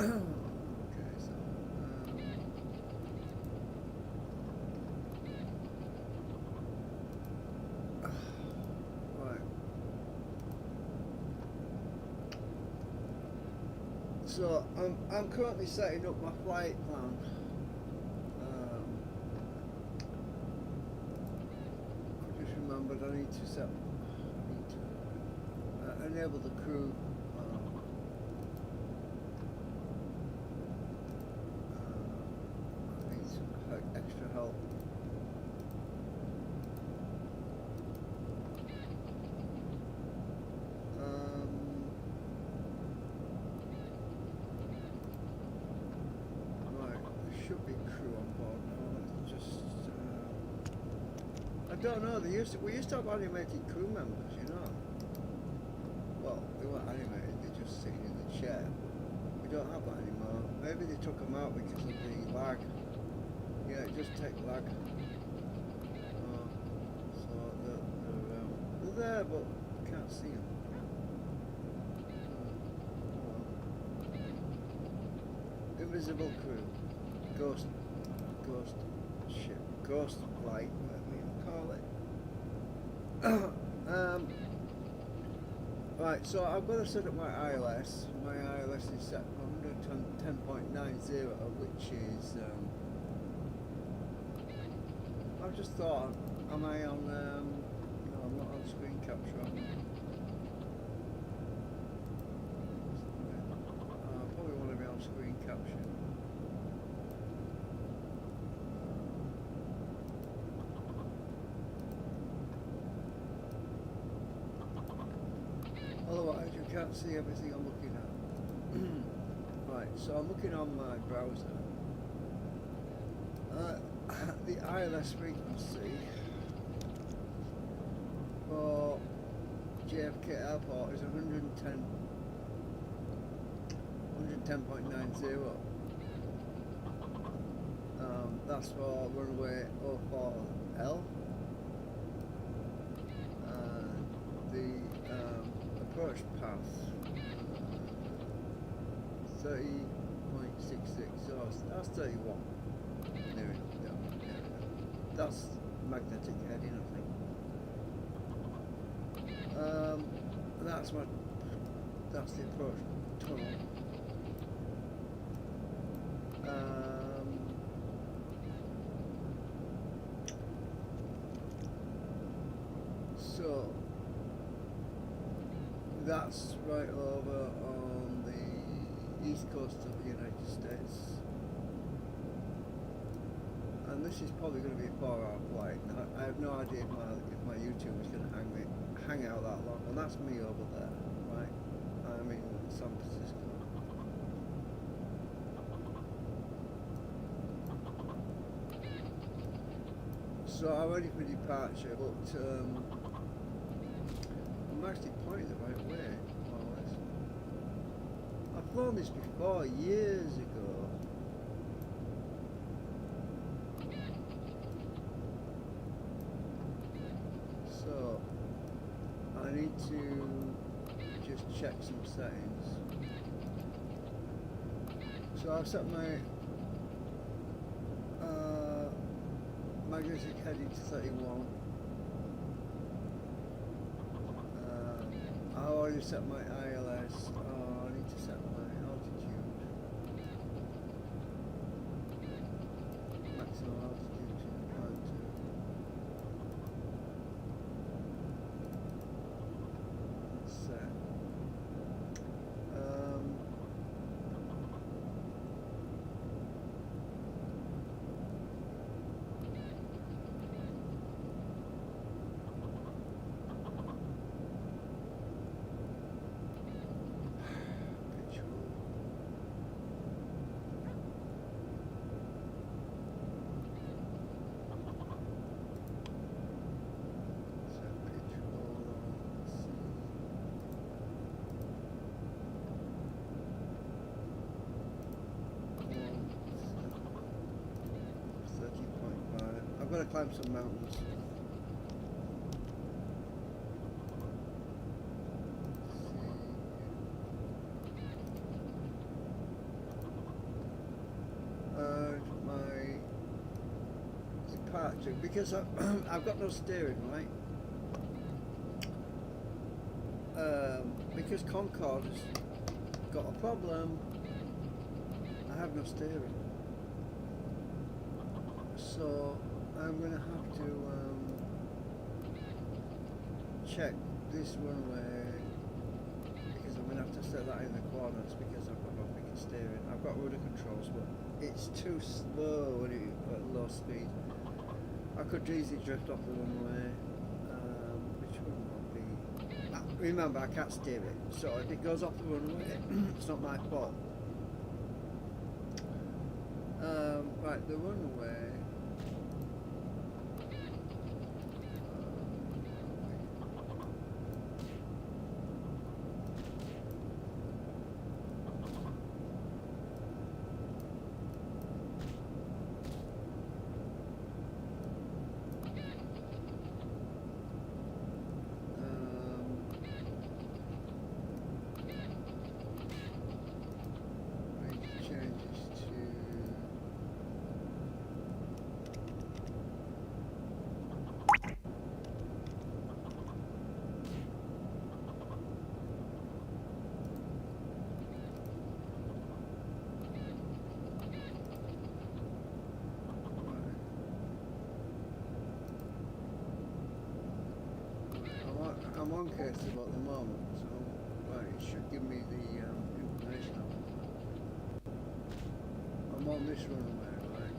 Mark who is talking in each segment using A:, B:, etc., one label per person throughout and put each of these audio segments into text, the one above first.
A: Okay, so right. So I'm currently setting up my flight plan. I just remembered I need to enable the crew. I need some extra help. Right, there should be crew on board now. Let's just. I don't know. We used to have animated crew members, you know. Well, they weren't animated. They're just sitting in the chair. We don't have that anymore. Maybe they took them out because of the lag. Yeah, it just takes lag. So they're there, but can't see them. Invisible crew, ghost ship, ghost flight, whatever you call it. Right, so I've got to set up my ILS. My ILS is set for 110.90, which is. I've just thought, am I on? No, I'm not on screen capture. I probably want to be on screen capture. Otherwise, you can't see everything I'm looking at. Right, so I'm looking on my browser. The ILS frequency for JFK Airport is 110.90. That's for runway 04L. The approach path 30.66. So that's 31. There, yeah. That's magnetic heading, I think. That's the approach tunnel. So that's right over on the east coast of the United States. And this is probably going to be a 4-hour flight. I have no idea if my YouTube is going to hang out that long. And that's me over there, right? I'm in San Francisco. So I'm ready for departure, but I'm actually pointing the right way, more or less. I've flown this before, years ago. So I need to just check some settings. So I've set my magnetic heading to 31. I already set my ILS. Oh, I need to set my altitude. Maximum altitude to climb to. Set. I've got to climb some mountains. back to, because I've got no steering, right? Because Concorde has got a problem, I have no steering. So I'm going to have to check this runway, because I'm going to have to set that in the coordinates because I've got no freaking steering. I've got rudder controls, but it's too slow when at low speed. I could easily drift off the runway, which wouldn't be... Remember, I can't steer it, so if it goes off the runway, it's not my fault. Right, the runway... I'm on KSFO at the moment, so right, it should give me the information on it. I'm on this runway, right?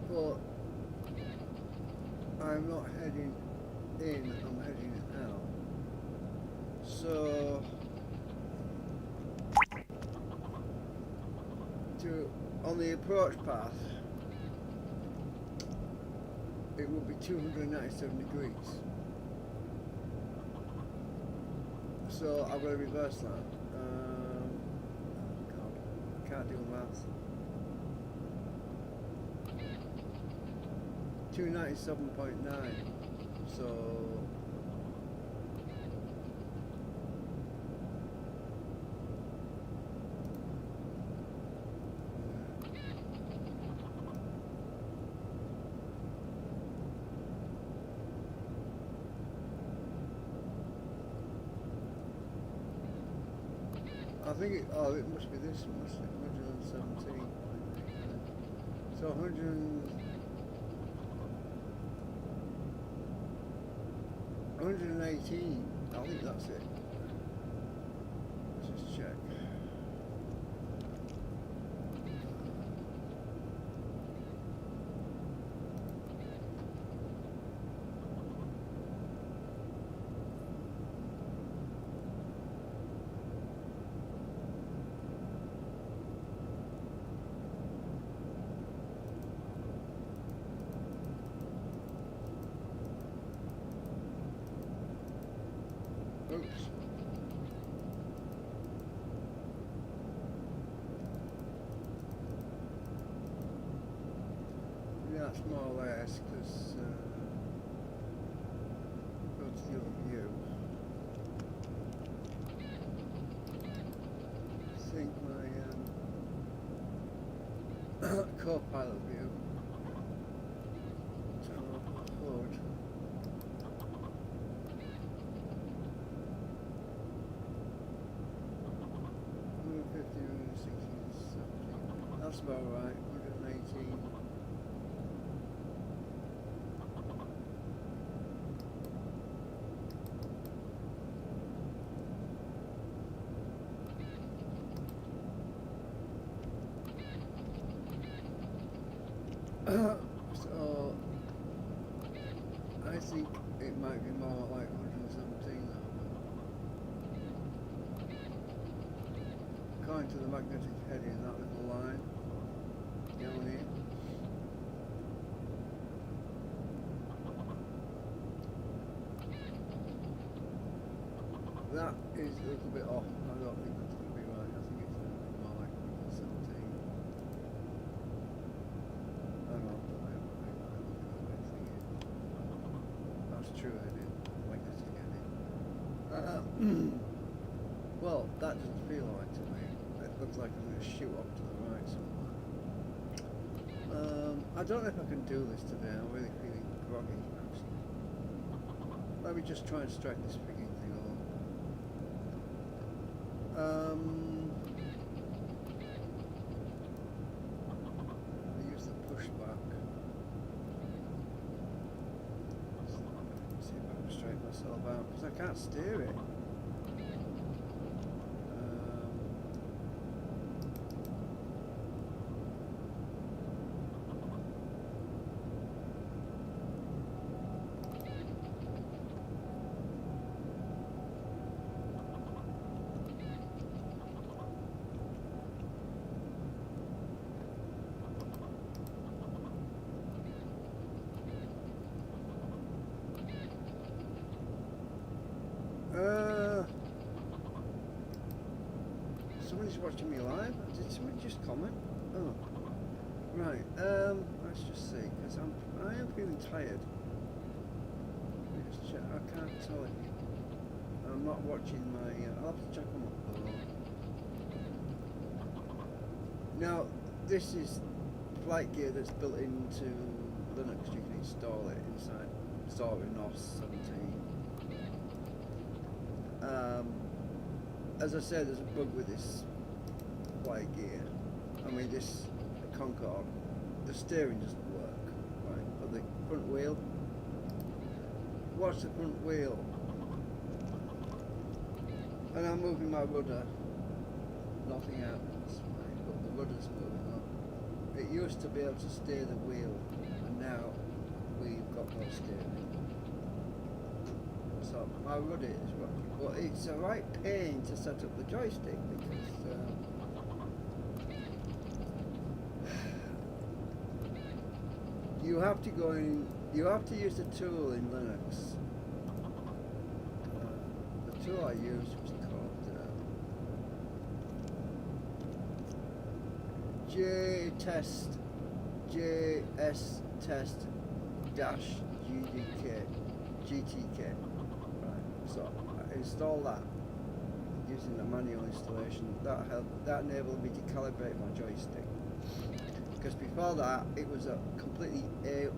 A: But I'm not heading in, I'm heading out. So on the approach path, it will be 297 degrees. So I'm going to reverse that. God, I can't do maths. 297.9. So I think it, oh, it must be this, must be 117. So 118, I think that's it. Let's just check. Oops. Yeah, that's more or less, because go to the other view. I think my co-pilot view. Turn off the hood. That's about right, 118. So I think it might be more like 117 now. According to the magnetic heading, that little line down here. That is a little bit off. I don't think that's going to be right. I think it's going to be more like 117. Hang on. That's true, I did. Magnetic heading. Well, that doesn't feel right to me. It looks like I'm going to shoot off to the right somewhere. I don't know if I can do this today. I'm really feeling groggy, actually. Let me just try and strike this freaking thing off. I use the pushback. See if I can straighten myself out, because I can't steer it. Somebody's watching me live? Did somebody just comment? Oh, right. Let's just see, because I am feeling tired. Let me just check. I can't tell if I'm not watching my. I'll have to check on my phone. Now, this is Flightgear that's built into Linux. You can install it inside Zorin OS 17. As I said, there's a bug with this Flightgear. I mean, this Concorde, the steering doesn't work, right? But the front wheel, watch the front wheel. And I'm moving my rudder, nothing happens, right? But the rudder's moving up. It used to be able to steer the wheel, and now we've got no steering. So my rudder is working, but it's a right pain to set up the joystick because you have to go in. You have to use the tool in Linux. The tool I used was called JS test dash GTK. So I installed that using the manual installation. That enabled me to calibrate my joystick. Because before that, it was a completely it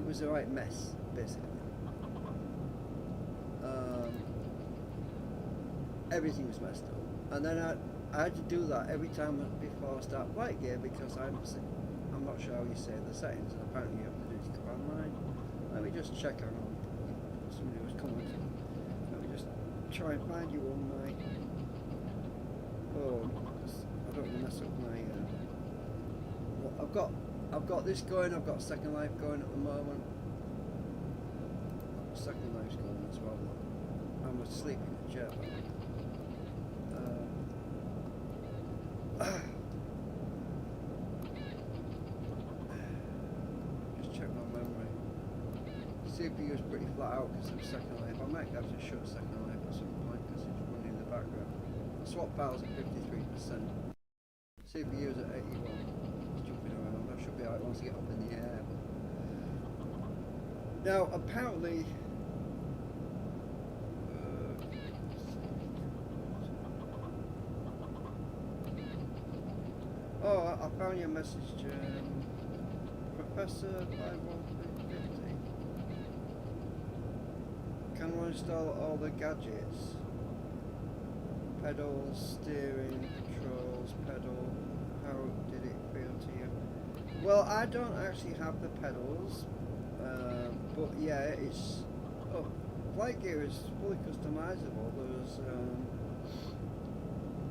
A: was a right mess basically. Everything was messed up, and then I had to do that every time before I start Flightgear because I'm not sure how you say the settings, and apparently you have to do it to command line. Let me just check on. Somebody was commenting. Let me just try and find you on my phone because I don't want to mess up my. Well, I've got this going. I've got Second Life going at the moment. Second Life's going as well. I'm asleep in the jet. Just check my memory. CPU is pretty flat out because of Second Life. I might have to shut Second Life at some point because it's running in the background. The swap files at 53%. CPU's at 81. It's jumping around. That should be alright once I get up in the air. Now, apparently. Oh, I found your message, Professor 51350. Can one install all the gadgets? Pedals, steering, controls, pedal. How did it feel to you? Well, I don't actually have the pedals, but yeah, it's. Oh, Flightgear is fully customizable. There's.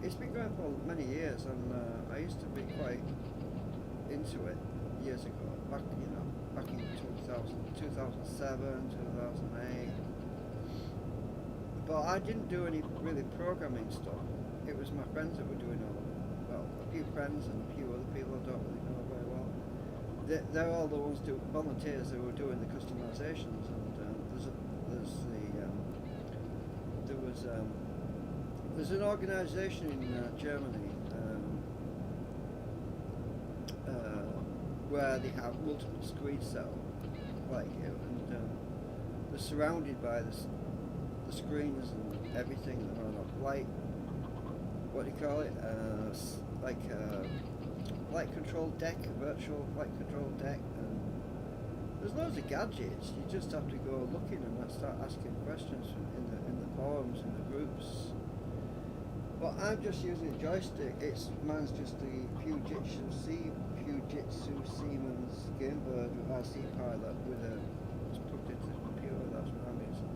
A: It's been going for many years, and I used to be quite into it years ago. Back in 2007, 2008. But I didn't do any really programming stuff. It was my friends that were doing a few friends and a few other people I don't really know very well. They're all the ones volunteers who were doing the customizations, and there's an organisation in Germany where they have multiple screens set up, like and they're surrounded by the the screens and everything that are on a flight. What do you call it? Like a flight control deck, a virtual flight control deck, and there's loads of gadgets. You just have to go looking and start asking questions in the forums, in the groups. But I'm just using a joystick. Mine's just the Fujitsu Siemens Gamebird with RC pilot with it's plugged into the computer. That's what I'm using.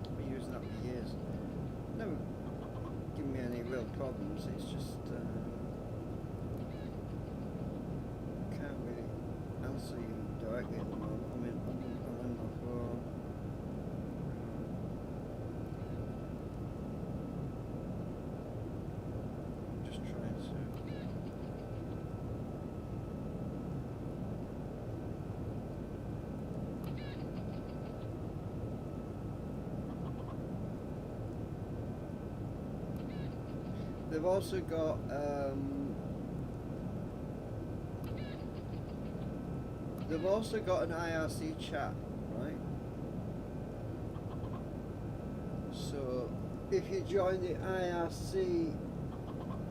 A: I've been using that for years. Never given me any real problems. It's just can't really answer you directly at the moment. I'm in my phone. Just trying to. They've also got an IRC chat, right? So if you join the IRC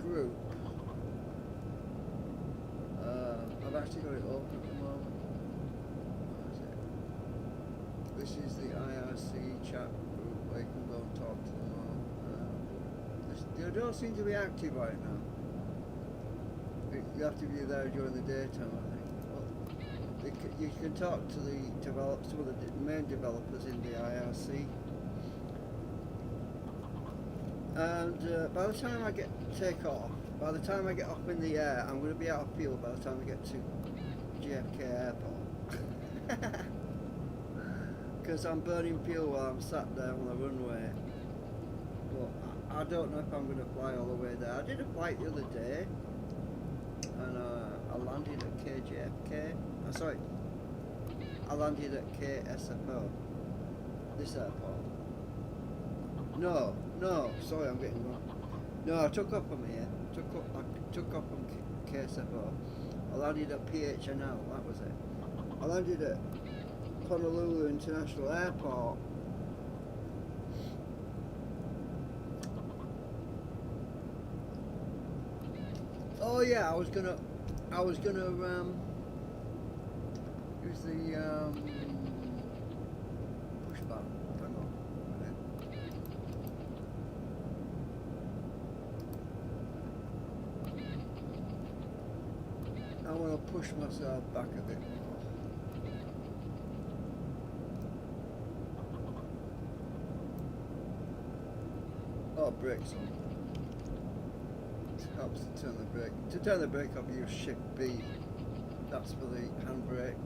A: group, I've actually got it open at the moment. What is it? This is the IRC chat group where you can go and talk to them all. They don't seem to be active right now. You have to be there during the daytime, I think. Well, you can talk to some of the main developers in the IRC. And by the time I take off, by the time I get up in the air, I'm going to be out of fuel by the time I get to JFK Airport. Because I'm burning fuel while I'm sat there on the runway. But I don't know if I'm going to fly all the way there. I did a flight the other day, and I landed at KJFK. Sorry, I landed at KSFO. This airport. No, sorry, I'm getting wrong. No, I took off from here. I took off from KSFO. I landed at PHNL. That was it. I landed at Honolulu International Airport. Oh yeah, I was gonna use the push button. Hang on a minute. I want to push myself back a bit more. Oh, brakes on. Helps to turn the brake. To turn the brake off, use Shift B. That's for the handbrake.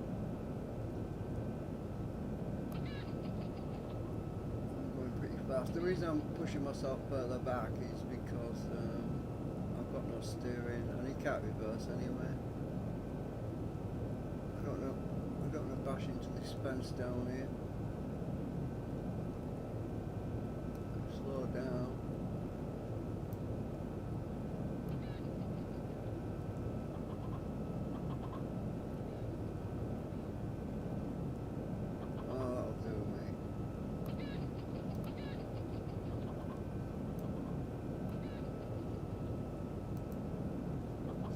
A: I'm going pretty fast. The reason I'm pushing myself further back is because I've got no steering and it can't reverse anyway. I don't know bash into this fence down here. Slow down.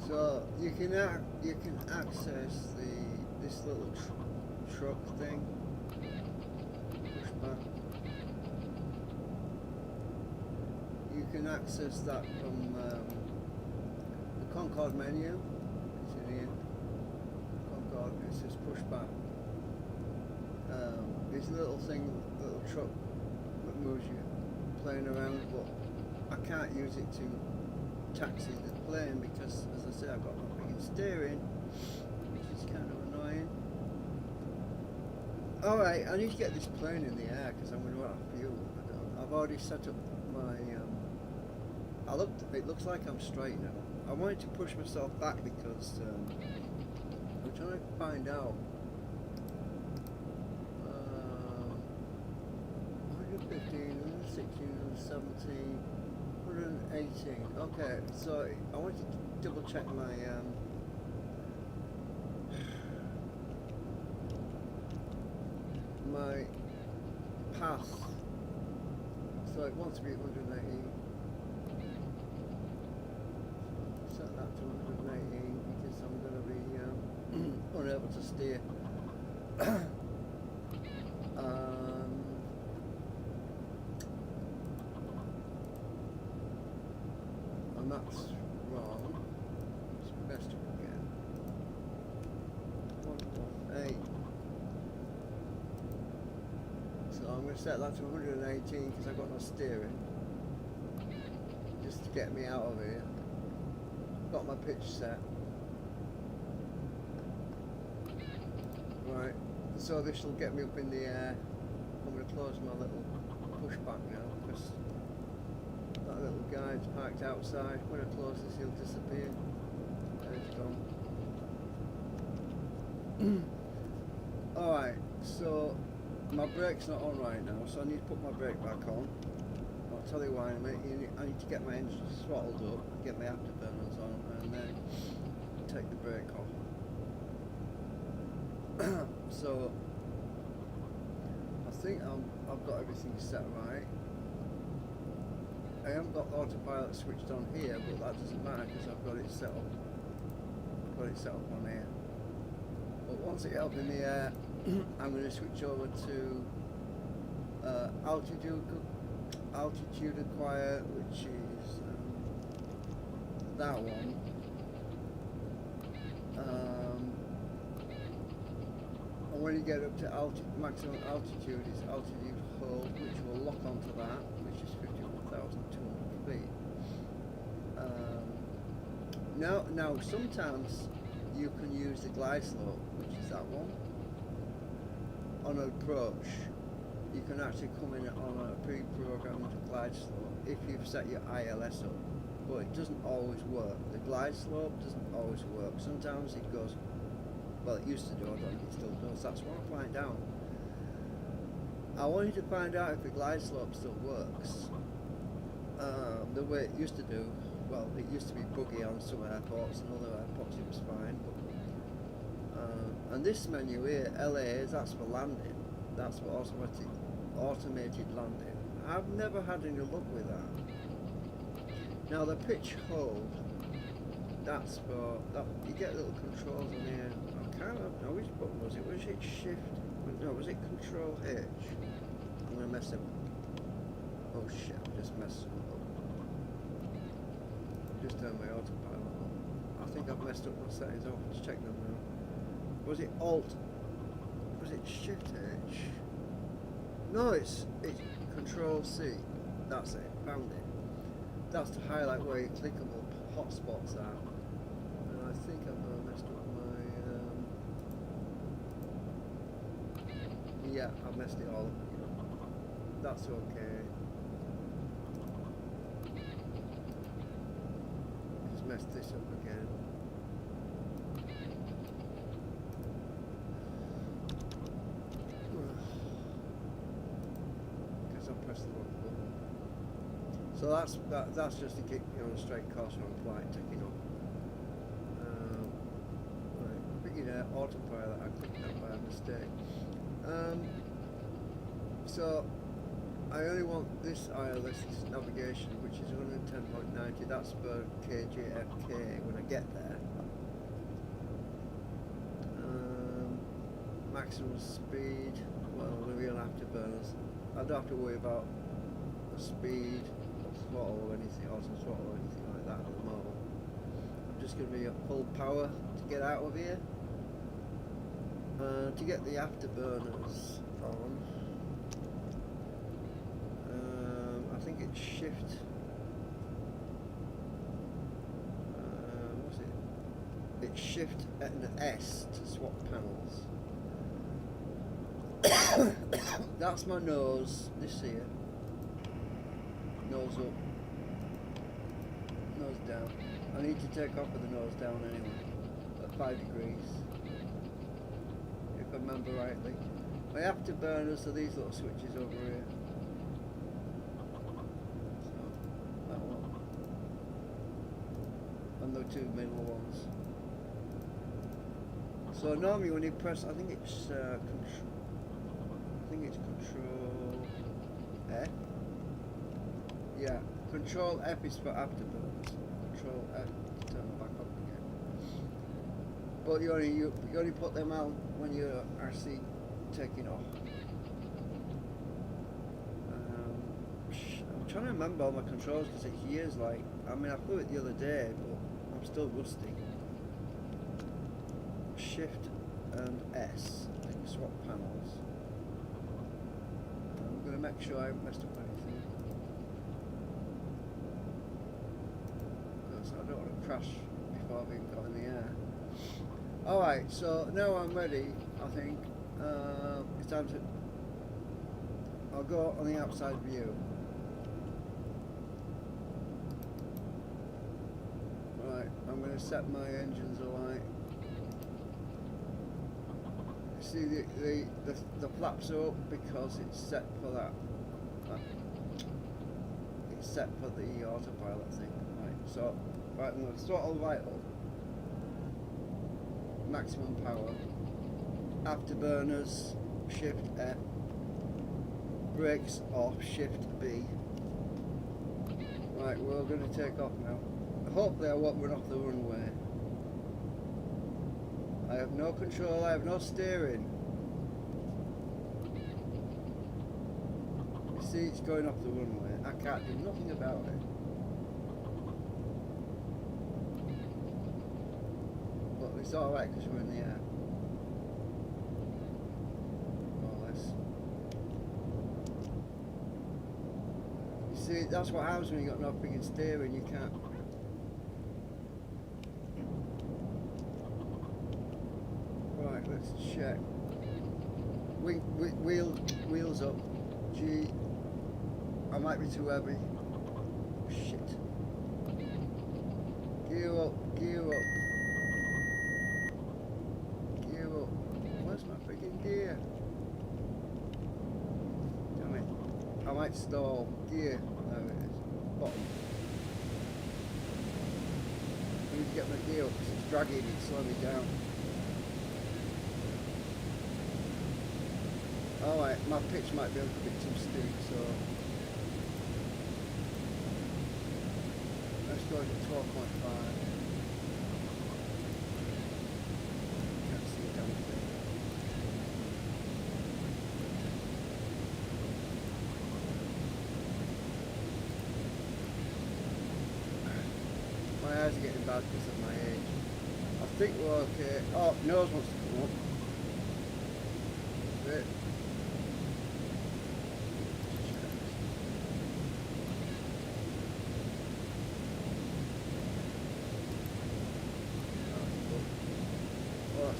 A: So you can access this little truck thing. Push back. You can access that from the Concord menu. It's in here. Concord. It says push back. This little truck that moves you playing around, but I can't use it to taxi the plane because, as I say, I've got no freaking steering, which is kind of annoying. Alright, I need to get this plane in the air because I'm going to run out of fuel. I've already set up my... it looks like I'm straight now. I wanted to push myself back because I'm trying to find out 115, 116, 117, 118. Okay, so I want to double check my my path So it wants to be 118. Set that to 118 because I'm going to be unable to steer. And that's wrong. It's best to again. 118. So I'm going to set that to 118 because I've got no steering. Just to get me out of here. Got my pitch set. Right, so this will get me up in the air. I'm going to close my little pushback now because that little guy's parked outside. When I close this, he'll disappear. There it's gone. Alright, so my brake's not on right now, so I need to put my brake back on. I'll tell you why in a minute. I need to get my engine throttled up, get my afterburners on, and then take the brake off. So I think I've got everything set right. I haven't got the autopilot switched on here, but that doesn't matter because I've got it set up. I've got it set up on here. But once it up in the air, I'm going to switch over to altitude acquire, which is that one. And when you get up to maximum altitude, it's altitude hold, which will lock onto that, which is 51,200 feet. Now sometimes you can use the glide slope, which is that one. On an approach, you can actually come in on a pre-programmed glide slope if you've set your ILS up, but it doesn't always work. The glide slope doesn't always work. Sometimes it goes, well, it used to do, I don't think it still does. That's what I'm flying down. I wanted to find out if the glide slope still works. The way it used to do, well, it used to be buggy on some airports, and other airports it was fine. But, and this menu here, LA, that's for landing. That's for automated landing. I've never had any luck with that. Now the pitch hold, that's for that. You get little controls on here. I can't know which button was it. Was it shift? No, was it control H? I'm gonna mess it up. Oh shit! I just messed it up. Just turned my autopilot on. I think I've messed up my settings. I'll just check them now. Was it Alt? Was it Shift H? No, it's Control C. That's it. Found it. That's to highlight where your clickable hotspots are. And I think I've messed up my. Yeah, I've messed it all up. That's okay. Just messed this up again. Press the wrong button. So that's just to keep you on a straight course on flight taking off. Right, picking an autopilot, I clicked that by mistake. So I only want this ILS navigation, which is 110.90. That's for KJFK when I get there. Maximum speed. Well, maybe on afterburners. I don't have to worry about the speed or throttle or anything, auto throttle or anything like that at the moment. I'm just going to be at full power to get out of here. To get the afterburners on, I think it's shift. What's it? It's shift and S to swap panels. That's my nose, this here. Nose up. Nose down. I need to take off with the nose down anyway. At 5 degrees. If I remember rightly. My afterburners are these little switches over here. So, that one. And the two middle ones. So normally when you press, I think it's control F. Control F is for afterburners. Control F to turn them back up again. But you only put them out when you're actually taking off. I'm trying to remember all my controls because it's years. Like, I mean, I flew it the other day, but I'm still rusty. Shift and S. I think swap panels. I'm going to make sure I haven't messed up anything. Because I don't want to crash before I've even got in the air. Alright, so now I'm ready, I think. It's time to... I'll go on the outside view. Right, I'm going to set my engines alight. See the flaps are up because it's set for that. It's set for the autopilot thing. Right, so right, I'm going to throttle right up. Maximum power. Afterburners, Shift F. Brakes off, Shift B. Right, we're going to take off now. Hopefully I won't run off the runway. I have no control, I have no steering. You see it's going off the runway. I can't do nothing about it. But it's alright because we're in the air. More or less. You see, that's what happens when you've got no freaking steering, you can't. Right, let's check. Wheels up. G. I might be too heavy. Shit. Gear up, gear up. Gear up. Where's my freaking gear? Damn it. I might stall. Gear. There it is. Bottom. I need to get my gear up because it's dragging it, slowing me down. Alright, my pitch might be a little bit too steep, so let's go to 12.5. Can't see a damn thing. My eyes are getting bad because of my age. I think we're okay. Oh, nose wants to come up. Wait.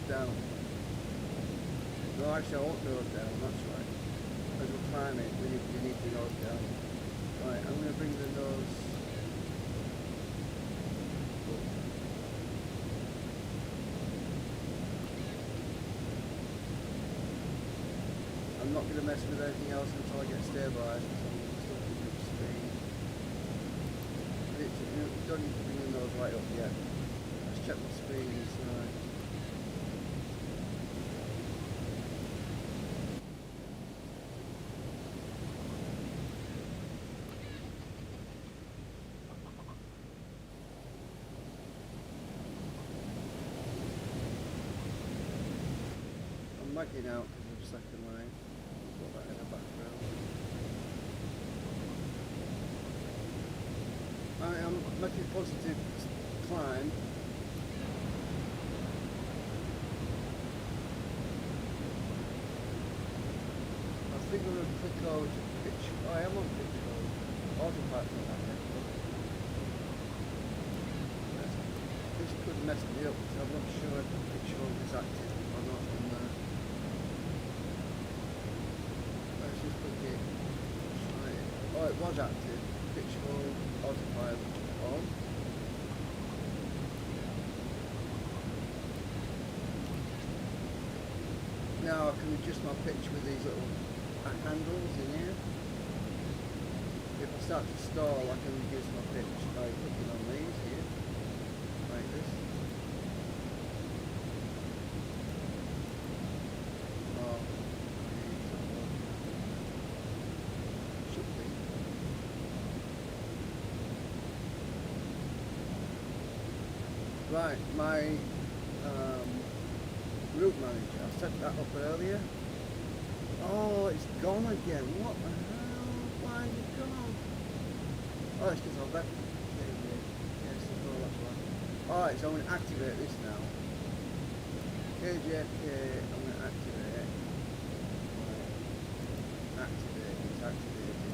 A: Down. No, actually I won't nose down, that's right. As we're climbing, we need to nose down. Right, I'm going to bring the nose up. I'm not going to mess with anything else until I get stabilised, because I'm still picking up speed. You don't need to bring the nose right up yet. Let's check my speed inside. Magging out because of the second line. Put that in the background. I'm making positive climb. I think I'm going to click over to pitch. Oh, I am on pitch mode. Autopilot on that next one. This could mess me up because I'm not sure if the pitch mode is active or not on there. Oh, it was active. Pitch mode, autopilot on. Now I can adjust my pitch with these little handles in here. If I start to stall, I can reduce my pitch by clicking on these here, like this. Right, my route manager, I set that up earlier. Oh, it's gone again. What the hell? Why is it gone? Oh, it's because I've left it. Yes, oh, that's right. Alright, so I'm going to activate this now. KJFK, I'm going to activate it. Right. Activated.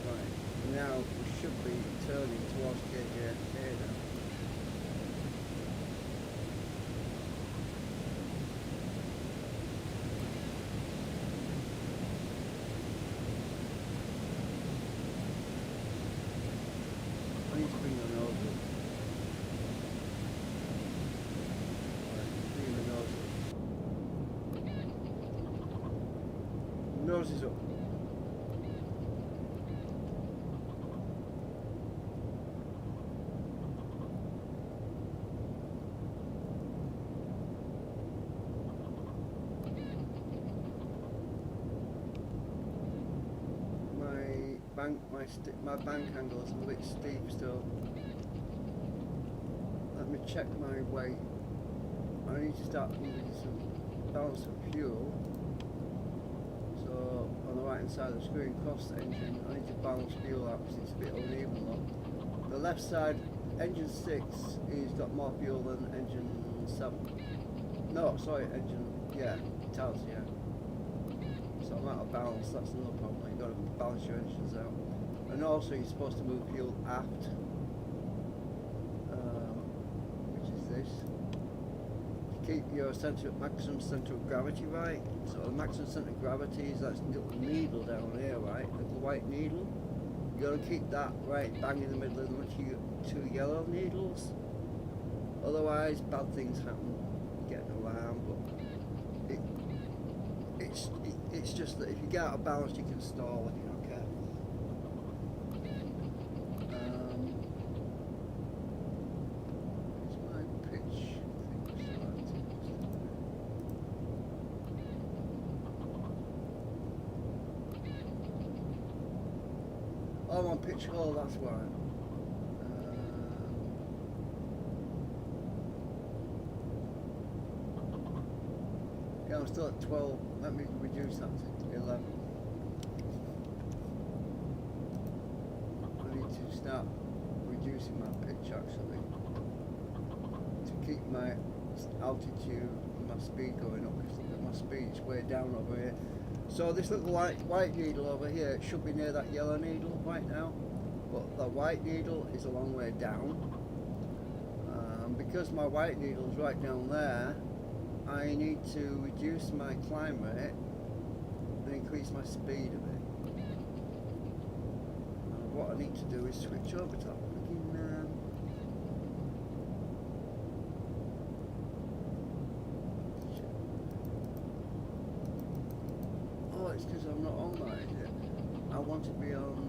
A: Right, now we should be turning towards KJFK now. I need to bring the nose up. Right, bring the nose up. Nose is up. My bank angle is a bit steep still. Let me check my weight. I need to start moving some balance of fuel. So on the right hand side of the screen, across the engine, I need to balance fuel out because it's a bit uneven. Look. The left side, engine 6, is got more fuel than engine 7. No, sorry, engine, yeah, it has, yeah. So I'm out of balance, that's another problem. You've got to balance your engines out. And also you're supposed to move fuel aft, which is this. To keep your maximum centre of gravity right. So the maximum centre of gravity is that little needle down here, right? Little white needle. You got to keep that right bang in the middle of the two yellow needles. Otherwise, bad things happen. You get an alarm, but it's just that if you get out of balance, you can stall if you're not careful. It's my pitch thing oh, I'm on pitch hole, that's why. Yeah, I'm still at 12. Let me reduce that to 11. I need to start reducing my pitch actually to keep my altitude and my speed going up, because look at my speed, it's way down over here. So this little white needle over here, it should be near that yellow needle right now, but the white needle is a long way down. Because my white needle is right down there, I need to reduce my climb rate and increase my speed a bit. And what I need to do is switch over to that freaking oh, it's because I'm not on that, is it? I want to be on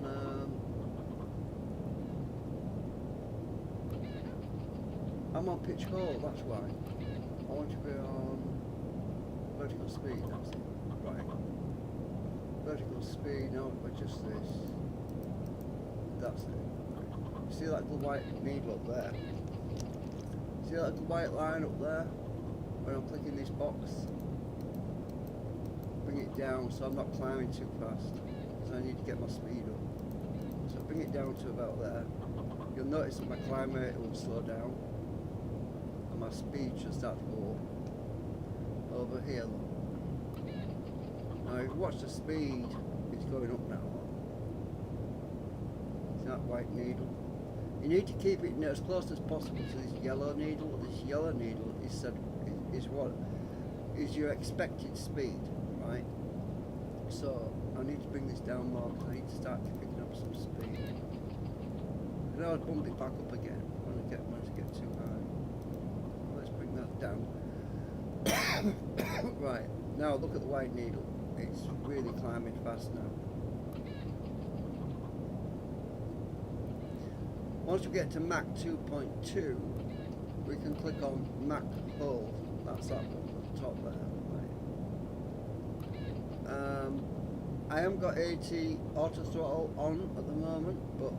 A: I'm on pitch hole, that's why. I want to be on vertical speed, that's it. Right. Vertical speed, now if I adjust this. That's it. See that little white needle up there? See that little white line up there? When I'm clicking this box? Bring it down so I'm not climbing too fast. So I need to get my speed up. So bring it down to about there. You'll notice that my climb rate will slow down. My speed should start to go up. Over here, look. Now if you watch the speed, it's going up now. See that white needle? You need to keep it as close as possible to this yellow needle. This yellow needle is what is your expected speed, right? So I need to bring this down more because I need to start picking up some speed. And I'll bump it back up again when I get too high. Down. Right, now look at the white needle. It's really climbing fast now. Once we get to Mach 2.2, we can click on Mach hold. That's that one at the top there. Right. I haven't got AT auto throttle on at the moment, but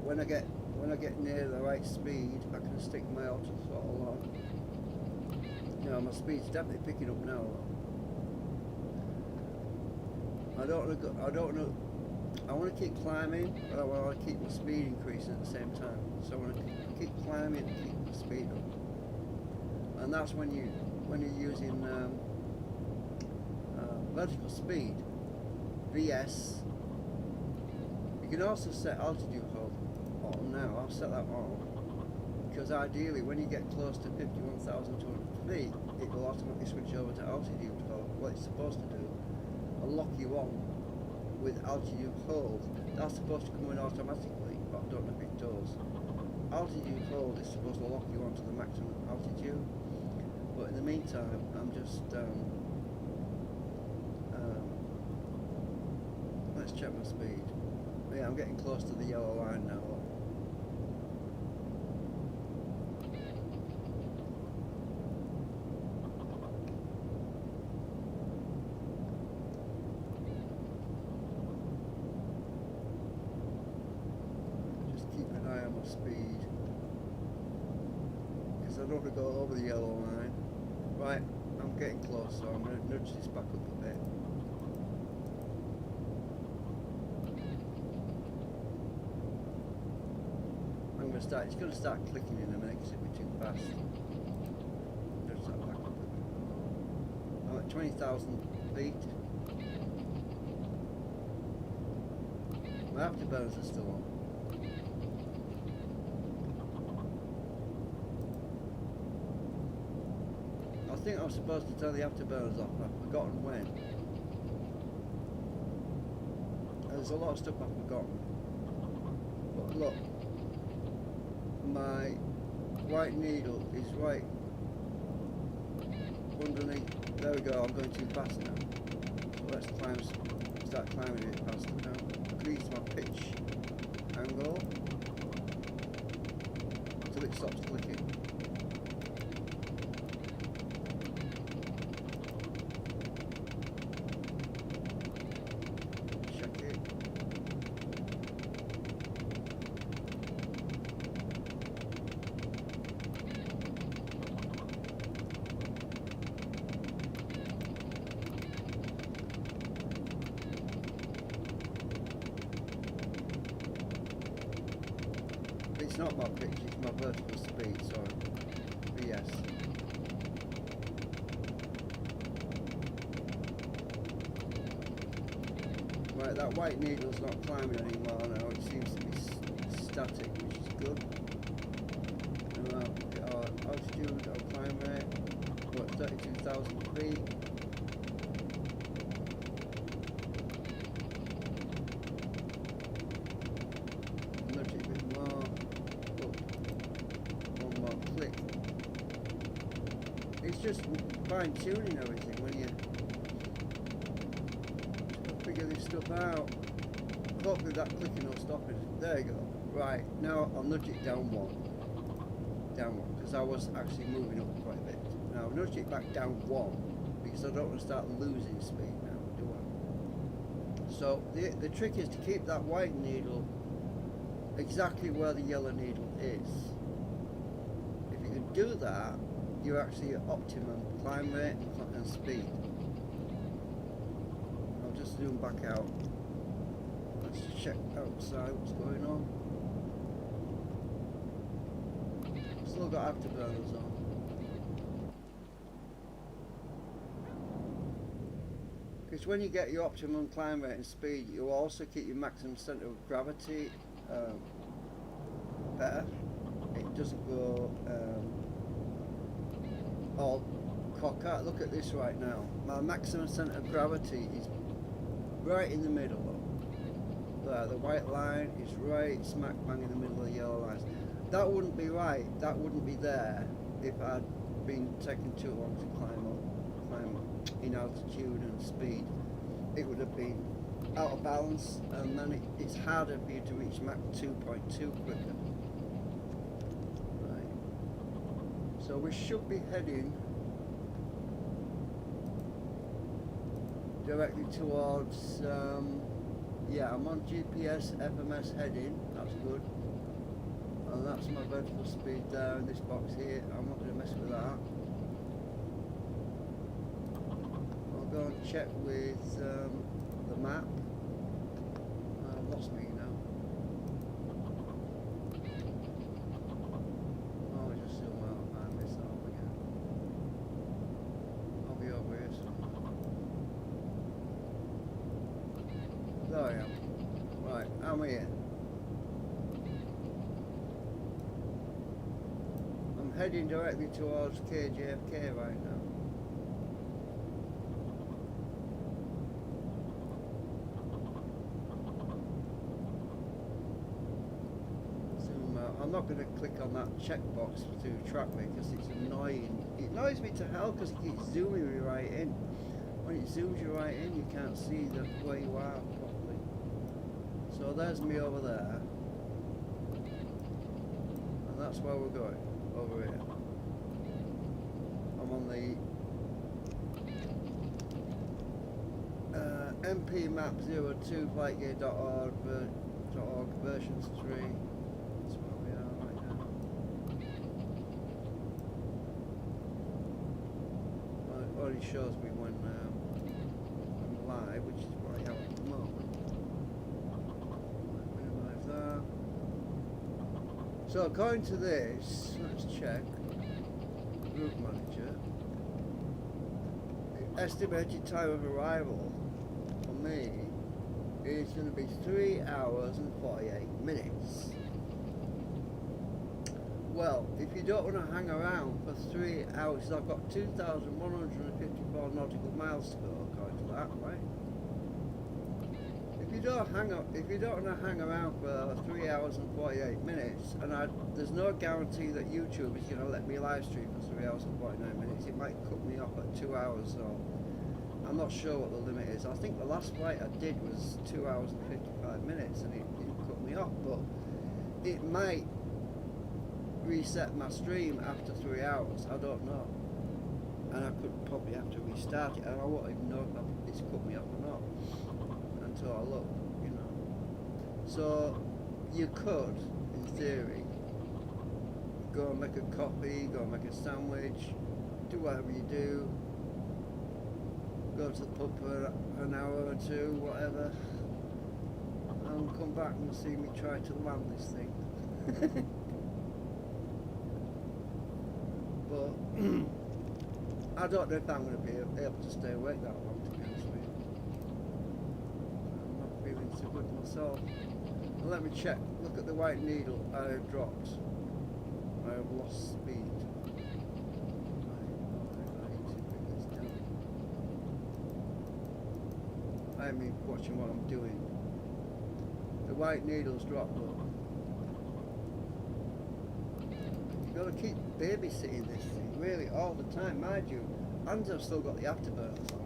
A: when I get near the right speed, I can stick my auto throttle on. know, my speed's definitely picking up now. I don't know. I want to keep climbing, but I want to keep my speed increasing at the same time. So I want to keep climbing and keep the speed up. And that's when you're using vertical speed, VS. You can also set altitude hold on now. I'll set that on because ideally, when you get close to 51,200 feet, it will automatically switch over to altitude hold. What it's supposed to do, I'll lock you on with altitude hold. That's supposed to come in automatically, but I don't know if it does. Altitude hold is supposed to lock you onto the maximum altitude, but in the meantime, I'm just let's check my speed. Yeah, I'm getting close to the yellow line now. Speed because I don't want to go over the yellow line. Right, I'm getting close, so I'm going to nudge this back up a bit. It's going to start clicking in a minute because it'll be too fast. Nudge that back up a bit. I'm at 20,000 feet. My afterburners are still on. I think I was supposed to turn the afterburners off, I've forgotten when. There's a lot of stuff I've forgotten. But look, my white needle is right underneath. There we go, I'm going too fast now. So let's start climbing a bit faster now. Increase my pitch angle until it stops clicking. It's not my pitch, it's my vertical speed, sorry. VS. Right, that white needle's not climbing anymore now, it seems to be static, which is good. And I'll get our altitude, our climb rate, we're at 32,000 feet. It's just fine-tuning everything when you figure this stuff out. Hopefully that clicking will stop it. There you go. Right, now I'll nudge it down one. Down one, because I was actually moving up quite a bit. Now I'll nudge it back down one, because I don't want to start losing speed now, do I? So the trick is to keep that white needle exactly where the yellow needle is. If you can do that, you're actually at optimum climb rate and speed. I'll just zoom back out. Let's check outside what's going on. Still got afterburners on. Because when you get your optimum climb rate and speed, you also keep your maximum centre of gravity better. It doesn't go all cockeyed. Look at this right now. My maximum centre of gravity is right in the middle. There, the white line is right smack bang in the middle of the yellow lines. That wouldn't be right. That wouldn't be there if I'd been taking too long to climb in altitude and speed. It would have been out of balance, and then it's harder for you to reach Mach 2.2 quicker. Right. So we should be heading directly towards, yeah, I'm on GPS, FMS heading, that's good. And that's my vertical speed there in this box here, I'm not going to mess with that. go and check with the map. I've lost me now. Oh, just zoom out and find myself again. I'll be over here somewhere. There I am. Right, I'm here. I'm heading directly towards KJFK right now. I'm not going to click on that checkbox to track me because it's annoying. It annoys me to hell because it keeps zooming me right in. When it zooms you right in, you can't see where you are properly. So there's me over there. And that's where we're going, over here. I'm on the MP map 02 flightgear.org version 3. Already shows me when I'm live, which is what I am at the moment. Minimize that. So according to this, let's check. Route manager. The estimated time of arrival for me is going to be 3 hours and 48 minutes. Well, if you don't want to hang around for 3 hours, I've got 2,154 nautical miles to go, according to that, right? If you don't want to hang around for 3 hours and 48 minutes, and there's no guarantee that YouTube is going to let me live stream for 3 hours and 49 minutes. It might cut me off at 2 hours, so I'm not sure what the limit is. I think the last flight I did was 2 hours and 55 minutes, and it didn't cut me off, but it might reset my stream after 3 hours. I don't know, and I could probably have to restart it, and I won't even know if it's cut me off or not until I look, you know. So you could, in theory, go and make a coffee, go and make a sandwich, do whatever you do, go to the pub for an hour or two, whatever, and come back and see me try to land this thing. But I don't know if I'm going to be able to stay awake that long, to be honest with you. I'm not feeling so good myself. Well, let me check. Look at the white needle. I have dropped. I have lost speed. I need to bring this down. I mean, watching what I'm doing. The white needle's dropped, look. You've got to keep babysitting this thing really all the time, mind you, and I've still got the afterburners on.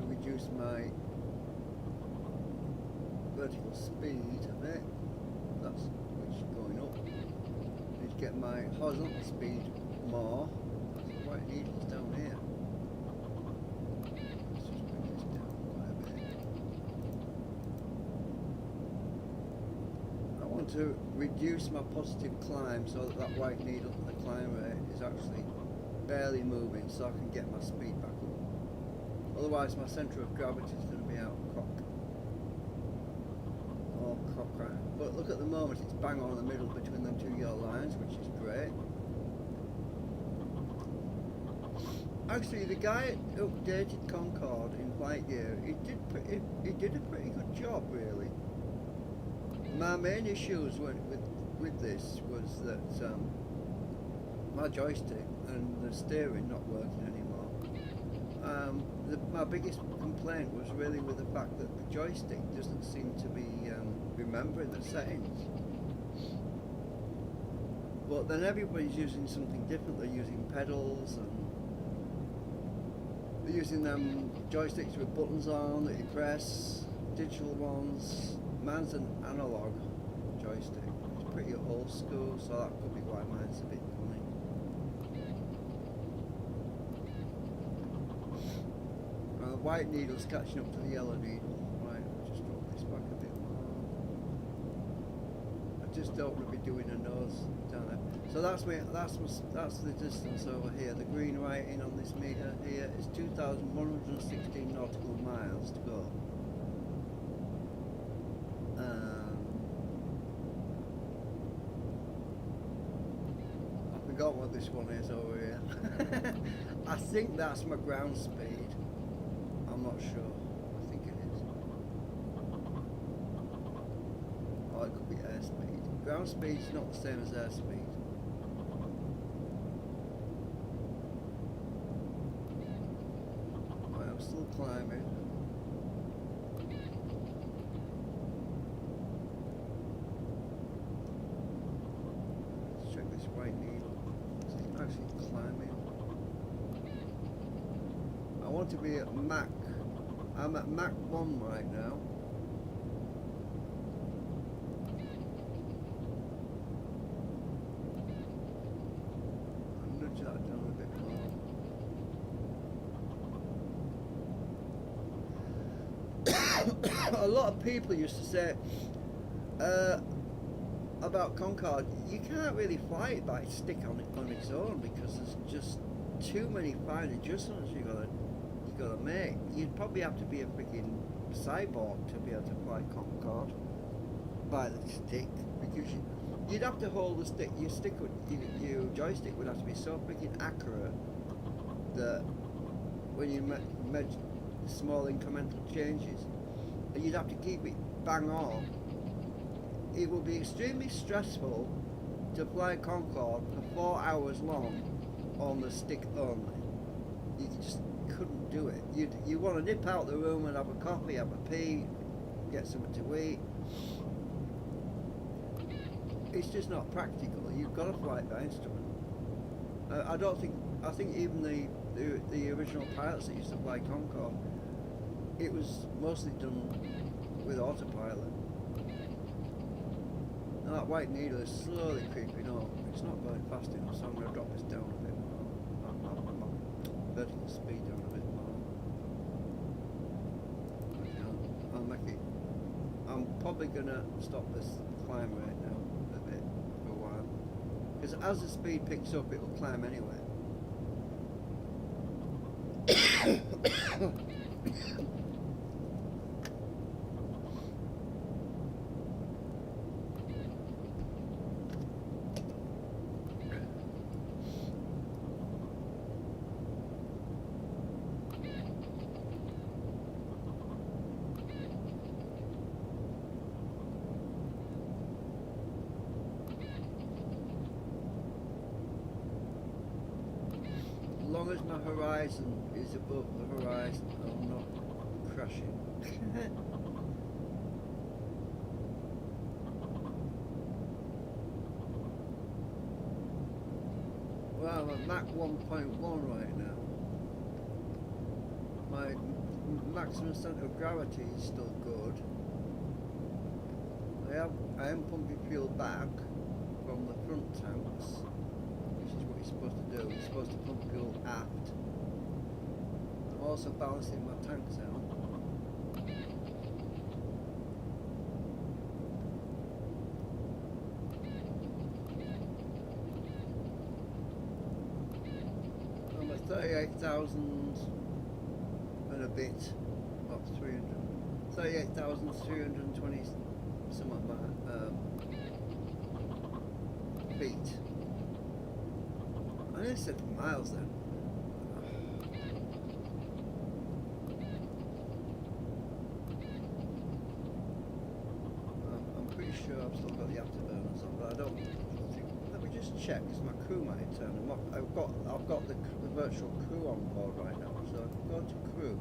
A: Reduce my vertical speed a bit. That's which is going up. Need to get my horizontal speed more. That's the white needles down here. Let's just bring this down quite a bit. I want to reduce my positive climb so that white needle, the climb rate, is actually barely moving, so I can get my speed back up. Otherwise my centre of gravity is going to be out of cock. Or cocker. But look, at the moment it's bang on in the middle between them two yellow lines, which is great. Actually, the guy who updated Concorde in Flightgear, he did a pretty good job, really. My main issues with this was that my joystick and the steering not working anymore. My biggest complaint was really with the fact that the joystick doesn't seem to be remembering the settings. But then everybody's using something different. They're using pedals and they're using them joysticks with buttons on that you press, digital ones. Mine's an analog joystick. It's pretty old school, so that could be why mine's a bit funny. The white needle's catching up to the yellow needle. Right, I'll just drop this back a bit more. I just don't want to be doing a nose down there. So that's the distance over here. The green writing on this meter here is 2,116 nautical miles to go. I forgot what this one is over here. I think that's my ground speed. I'm not sure. I think it is. Oh, it could be airspeed. Ground speed's not the same as airspeed. Right, I'm still climbing. Let's check this white needle. Is it actually climbing? I want to be at Mach. I'm at Mach 1 right now. I'll nudge that down a bit more. A lot of people used to say about Concorde, you can't really fly it by stick on its own because there's just too many fine adjustments you gotta make. You'd probably have to be a freaking cyborg to be able to fly Concorde by the stick, because you'd have to hold the stick. Your joystick would have to be so freaking accurate that when you make small incremental changes, and you'd have to keep it bang on. It would be extremely stressful to fly Concorde for 4 hours long on the stick only. You just couldn't do it. You want to nip out the room and have a coffee, have a pee, get something to eat. It's just not practical. You've got to fly it by instrument. I think even the original pilots that used to fly Concorde, it was mostly done with autopilot. Now that white needle is slowly creeping up. It's not going fast enough, so I'm going to drop this down a bit more. Vertical speed down a bit more. I'll make it. I'm probably going to stop this climb right now a bit for a while, because as the speed picks up, it will climb anyway. As long as my horizon is above the horizon, I'm not crashing. Well, I'm at Mach 1.1 right now. My maximum centre of gravity is still good. I am pumping fuel back from the front tanks, which is what you're supposed to do. You're supposed to pump fuel aft. I'm also balancing my tanks out. I'm at 38,000 and a bit, up to 300. 38,320 something like that, feet. I nearly said miles then. I'm pretty sure I've still got the afterburners on, but I don't think. Let me just check, because my crew might turn them off. I've got the virtual crew on board right now, so I've go to crew.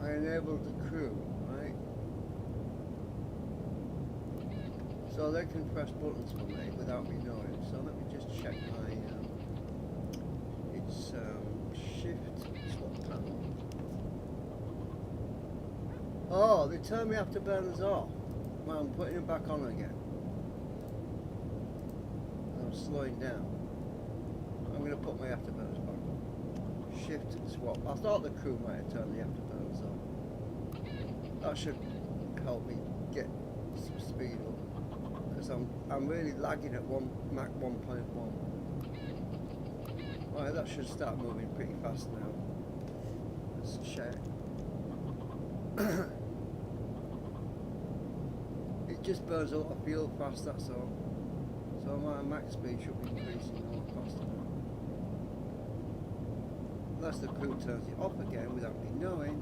A: I enabled the crew, right? So they can press buttons for me without me knowing. So let me just check my, it's shift swap panel. Oh, they turn me afterburners off. Well, I'm putting them back on again. I'm slowing down. I'm going to put my afterburners back on. Shift swap. I thought the crew might have turned the afterburners on. That should help me get some speed up, because I'm really lagging at Mach 1.1. Alright, that should start moving pretty fast now. Let's check. It just burns a lot of fuel fast, that's all. So my max speed should be increasing a lot faster now. Unless the crew turns it off again without me knowing.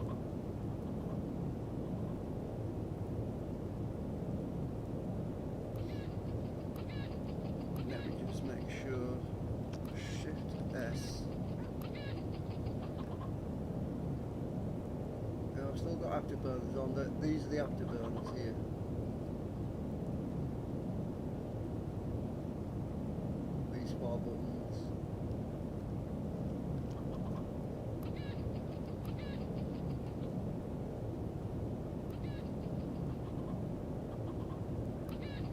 A: Let me just make sure. Shift S. Yeah, I've still got afterburners on. These are the afterburners here. These 4 buttons.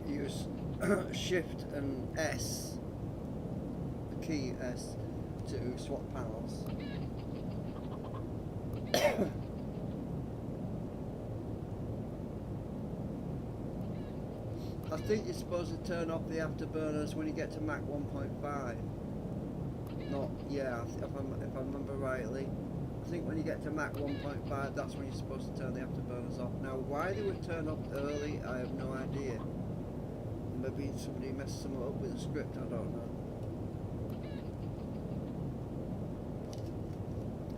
A: Use Shift and S, the key S, to swap panels. I think you're supposed to turn off the afterburners when you get to Mach 1.5. Not, yeah, if I remember rightly. I think when you get to Mach 1.5, that's when you're supposed to turn the afterburners off. Now, why they would turn off early, I have no idea. Maybe somebody messed some up with the script, I don't know.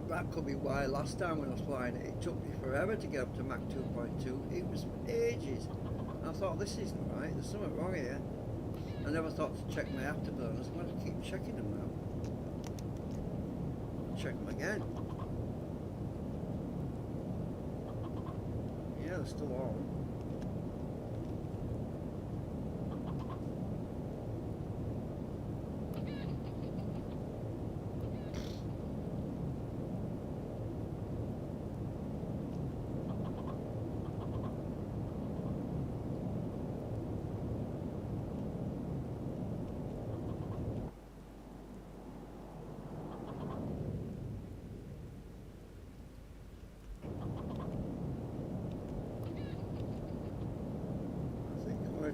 A: That could be why last time when I was flying it took me forever to get up to Mach 2.2. It was ages. And I thought, this isn't right, there's something wrong here. I never thought to check my afterburners. I'm going to keep checking them now. Check them again. Yeah, they're still on.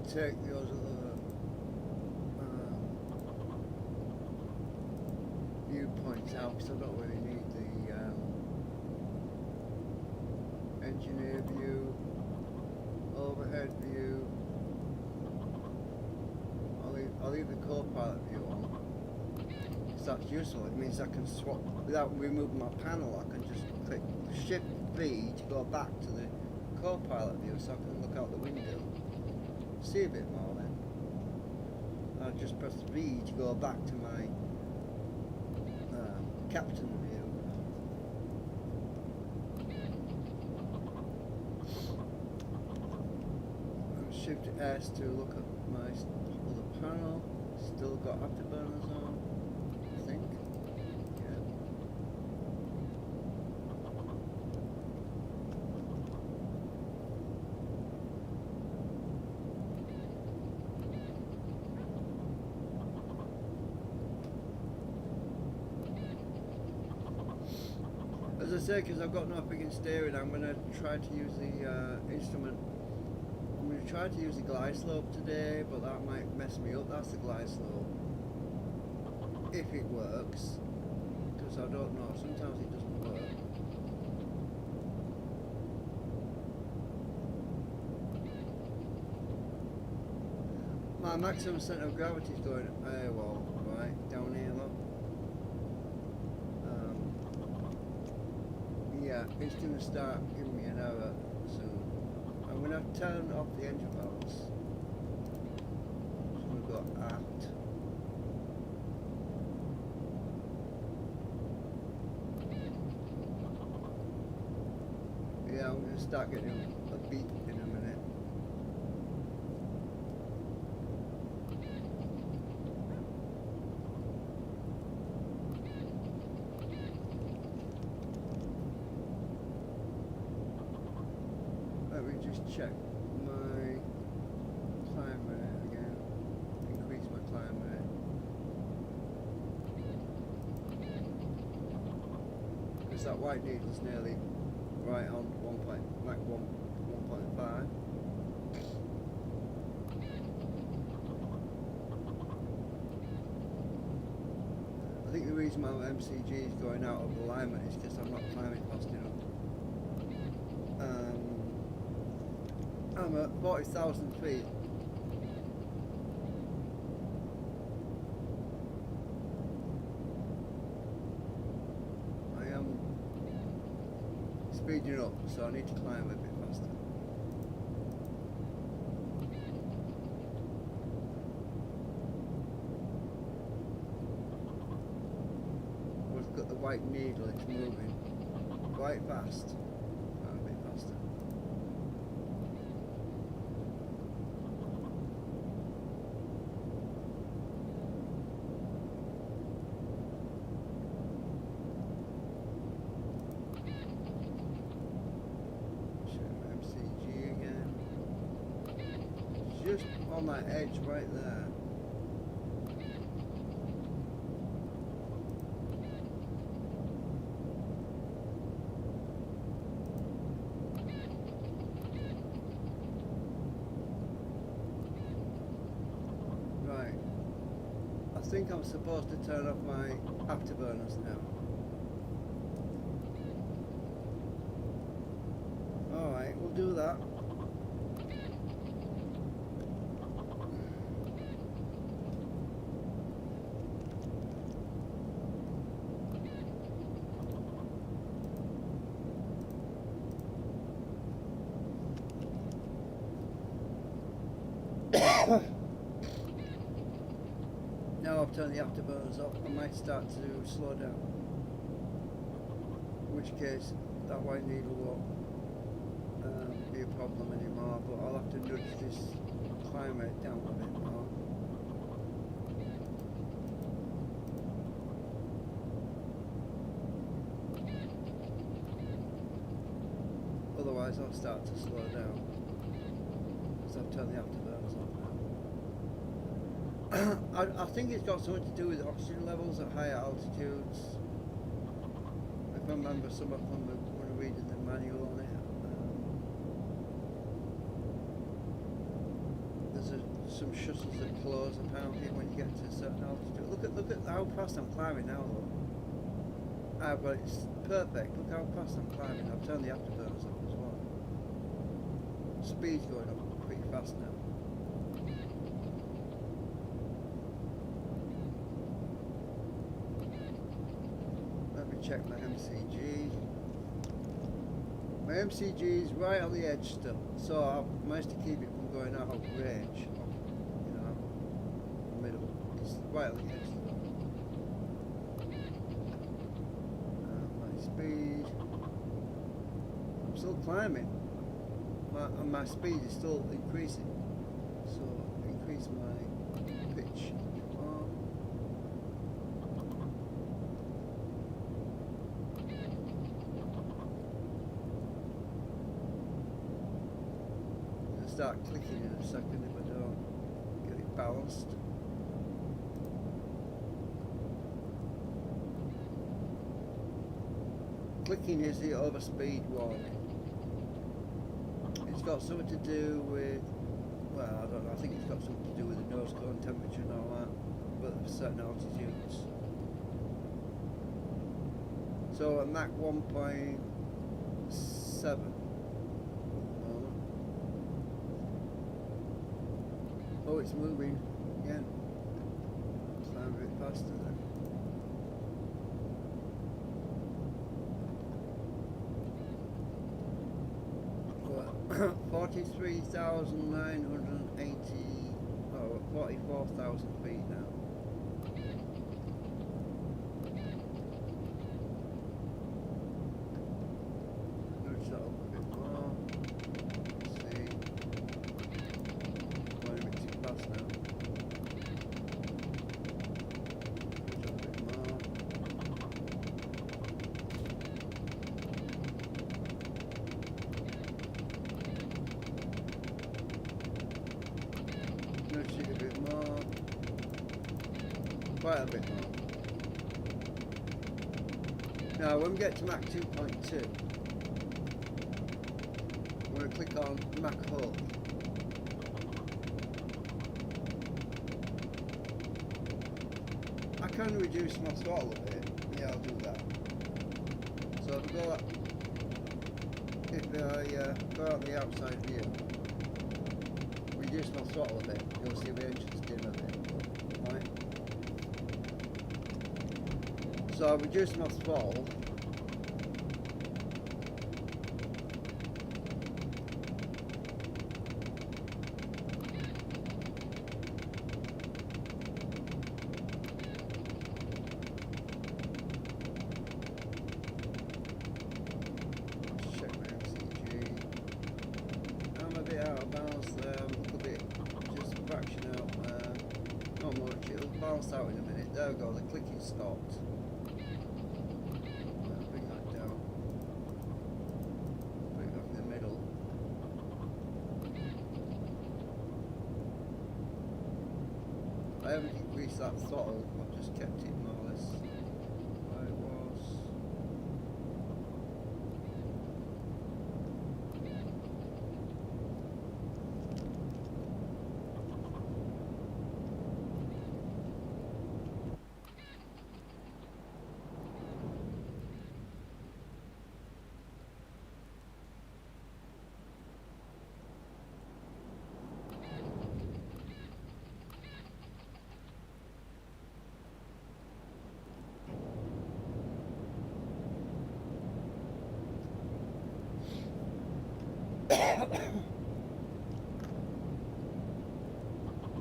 A: Take those other viewpoints out, because I don't really need the engineer view, overhead view. I'll leave the co-pilot view on, because that's useful. It means I can swap without removing my panel. I can just click Shift V to go back to the co-pilot view, so I can look out the window. See a bit more then. I'll just press V to go back to my captain view. And Shift S to look at my other panel. Still got afterburners on, I think. As I say, because I've got no friggin' steering, I'm going to try to use the instrument. I'm going to try to use the glide slope today, but that might mess me up. That's the glide slope. If it works, because I don't know. Sometimes it doesn't work. My maximum centre of gravity is going, well, right, down here, look. Yeah, it's going to start giving me an error soon. I'm going to turn off the engine valves. I'm going to go aft. start getting a beat in a minute. Let me just check my climb rate again. Increase my climb rate. Because that white needle's nearly right on Mach 1.5. I think the reason my MCG is going out of alignment is because I'm not climbing fast enough. I'm at 40,000 feet. I am speeding up, so I need to climb a bit faster. We've got the white needle, it's moving quite fast. A bit faster. Just on that edge right there. Right. I think I'm supposed to turn off my afterburners now. Alright, we'll do that. Now I've turned the afterburners off, I might start to slow down. In which case, that white needle won't be a problem anymore, but I'll have to nudge this climb rate down a bit more. Otherwise I'll start to slow down, because I've turned the afterburners off now. I think it's got something to do with oxygen levels at higher altitudes. If I remember some of them when reading the manual on it. There's some shuttles that close apparently when you get to a certain altitude. Look at how fast I'm climbing now though. But it's perfect. Look how fast I'm climbing. I've turned the afterburners off as well. Speed's going up pretty fast now. Check my MCG. My MCG is right on the edge still, so I've managed to keep it from going out of range, you know, the middle. It's right on the edge still. My speed, I'm still climbing, and my speed is still increasing, so increase my pitch. Start clicking in a second if I don't get it balanced. Clicking is the overspeed warning. It's got something to do with, well, I don't know, I think it's got something to do with the nose cone temperature and all that, but at certain altitudes. So at Mach 1.7. Oh, it's moving again. Climb a bit faster then. What? 43,980. Oh, 44,000 feet now. Nudge that up a bit more. quite a bit more. Now when we get to Mach 2.2, I'm going to click on Mach hold. I can reduce my throttle a bit. Yeah, I'll do that. So if I go out the outside view, reduce my throttle a bit, you'll see the engines dim a bit. Right? So I'll reduce my throttle. Out in a minute. There we go, the clicking stopped. Bring that down. Put it up in the middle. I haven't increased that throttle, I've just kept it more or less where it was.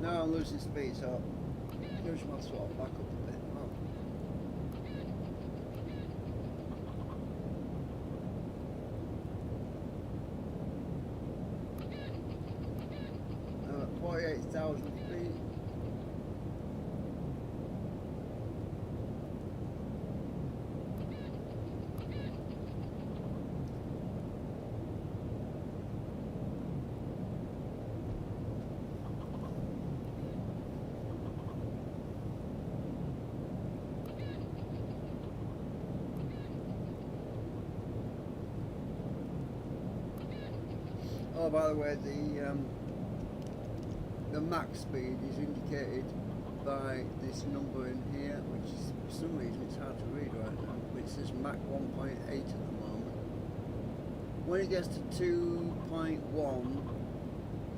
A: Now I'm losing speed, so push my throttle back up a bit. Now at 48,000 feet. Oh, by the way, the max speed is indicated by this number in here, which is, for some reason it's hard to read right now. It says Mach 1.8 at the moment. When it gets to 2.1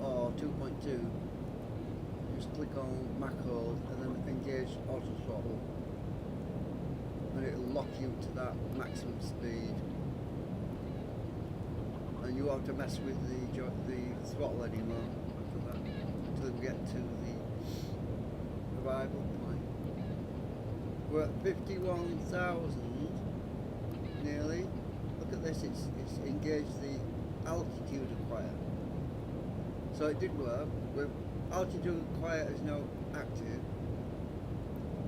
A: or 2.2, just click on Mach hold and then engage auto throttle, and it'll lock you to that maximum speed. And you won't have to mess with the throttle anymore after that until we get to the arrival point. We're at 51,000 nearly. Look at this, it's engaged the altitude acquire. So it did work. Altitude acquire is now active.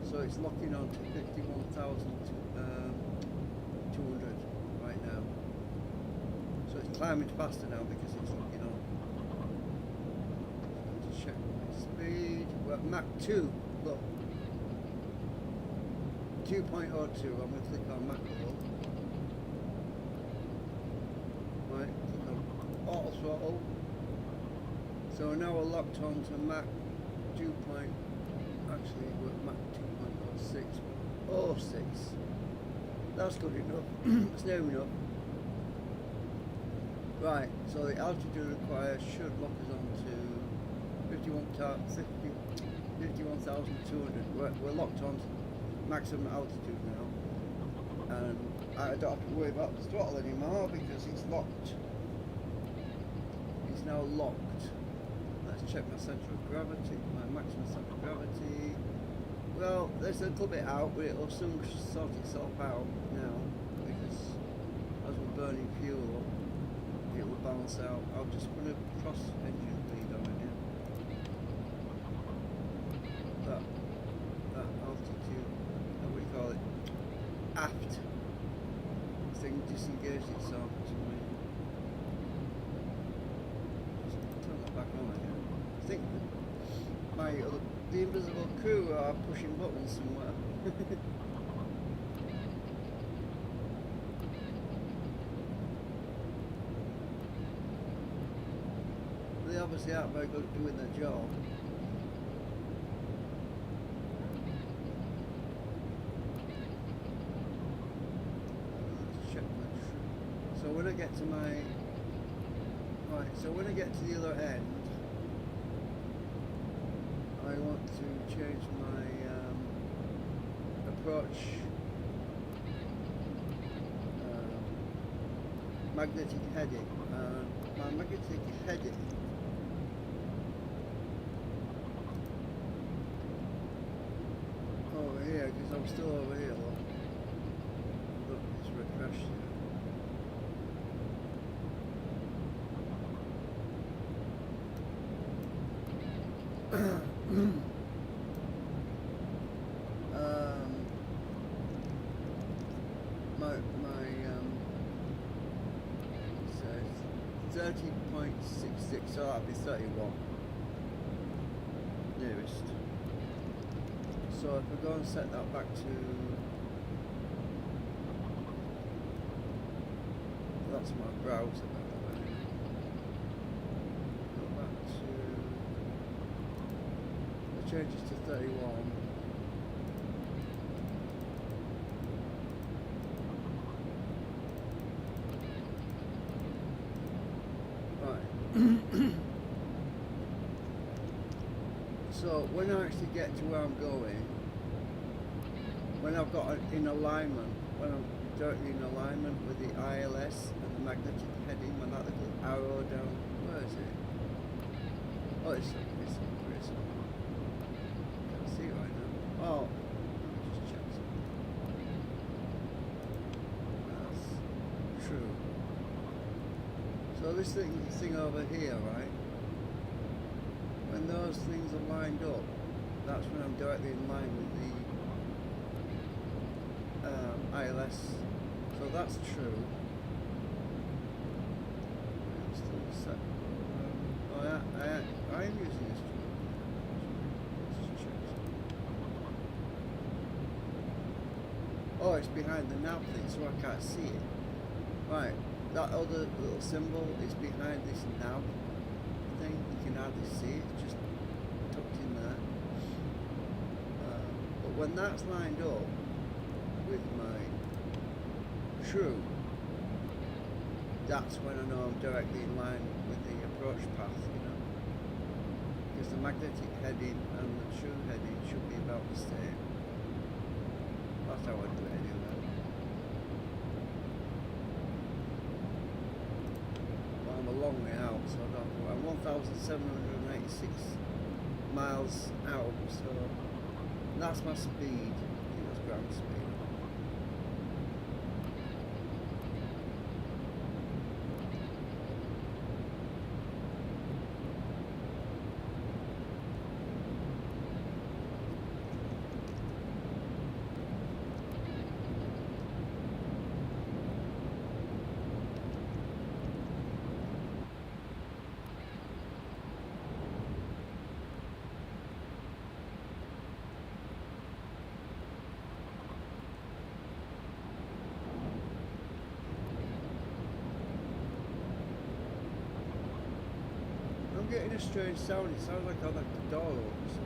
A: So it's locking on to 51,200 right now. So it's climbing faster now because it's locking on. Just check my speed. We're at Mach 2. Look. 2.02. I'm going to click on Mach hold. Right, click on auto throttle. So now we're locked on to Mach 2. Actually, we're at Mach 2.06. 06. That's good enough. It's near enough. Right, so the altitude required should lock us on to 51,200. We're locked on to maximum altitude now, and I don't have to worry about the throttle anymore because it's locked. It's now locked. Let's check my centre of gravity, my maximum centre of gravity. Well, there's a little bit out, but it'll soon sort itself out now because as we're burning fuel, it will balance out. I'll just put a cross engine bleed on it. That altitude, what do you call it? Aft thing disengaged itself for some reason. Just turn that back on again. I think my other the invisible crew are pushing buttons somewhere. They obviously aren't very good at doing their job. Let's check my trip. So when I get to my... Right, so when I get to the other end, I want to change my approach magnetic heading. My magnetic heading over here, because I'm still over here. Look, it's refreshed here. So 30.66, so that'll be 31 nearest. So if we go and set that back to, that's my browser by the way. Go back to, the changes to 31. So when I actually get to where I'm going, when I've got it in alignment, when I'm directly in alignment with the ILS and the magnetic heading, when that little arrow down, where is it? Oh, it's can't see it right now. Oh, let me just check something. That's true. So this thing over here, right? When those things are lined up, that's when I'm directly in line with the ILS. So that's true. I'm still set. I am using this tool. Let's check something. Oh, it's behind the nav thing, so I can't see it. Right, that other little symbol is behind this nav thing. You can hardly see it, just tucked in there. But when that's lined up with my true, that's when I know I'm directly in line with the approach path, you know. Because the magnetic heading and the true heading should be about the same. That's how I do it anyway. Well, I'm a long way out, so I don't know. I'm 1,786 miles out, so that's my speed. I think that's ground speed. I'm getting a strange sound. It sounds like I left the door open or something.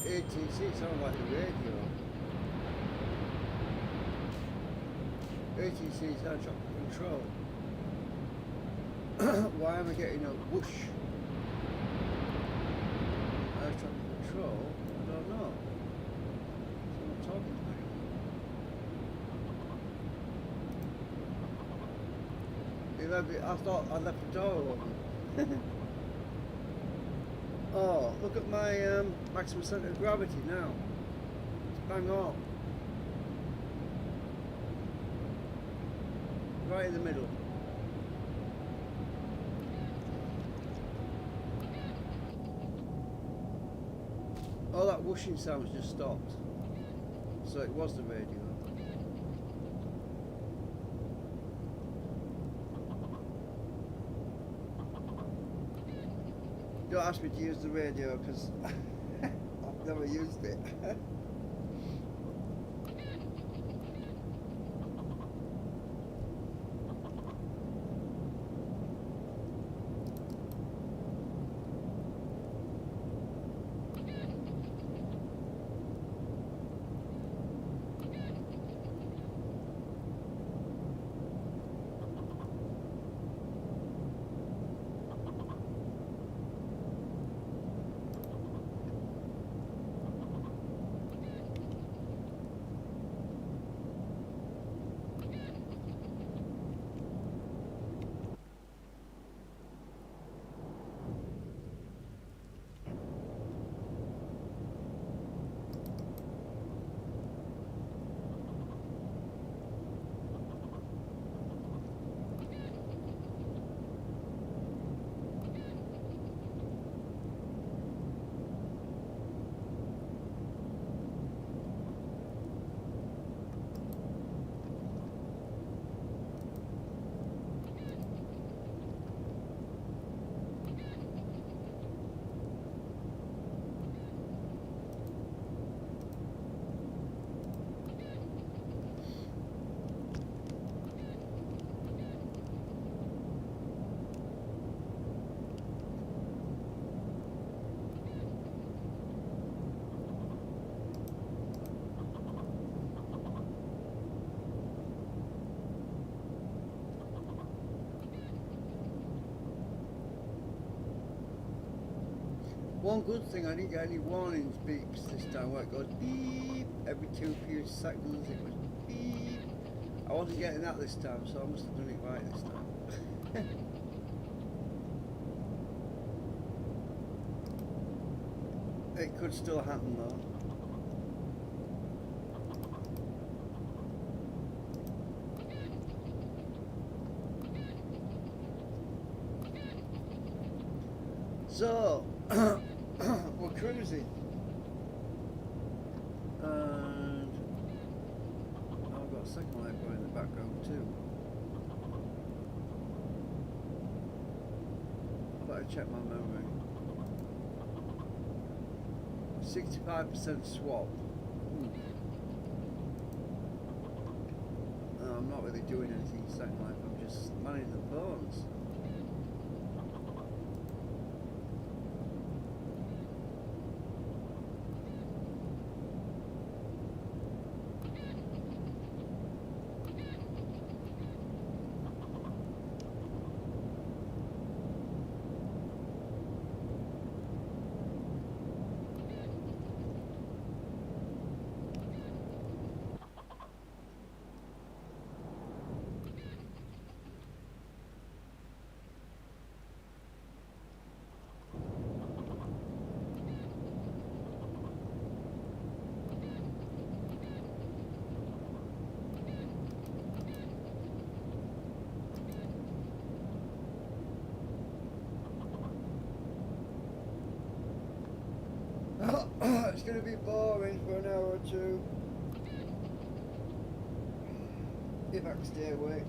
A: ATC, it sounds like a radio. ATC is air traffic control. Why am I getting a whoosh? Air traffic control? I don't know. Someone talking to me. I thought I left the door open. Oh, look at my maximum centre of gravity now. It's bang on. right in the middle. All that whooshing sounds just stopped. So it was the radio. Don't ask me to use the radio because I've never used it. One good thing, I didn't get any warnings beeps this time where it goes beep every 2 few seconds. It was beep. I wasn't getting that this time, so I must have done it right this time. It could still happen though. So, we're cruising, and I've got a second light going in the background too. I better check my memory. 65% swap. No, I'm not really doing anything in second life, I'm just managing the phones. It's going to be boring for an hour or two, if I can stay awake.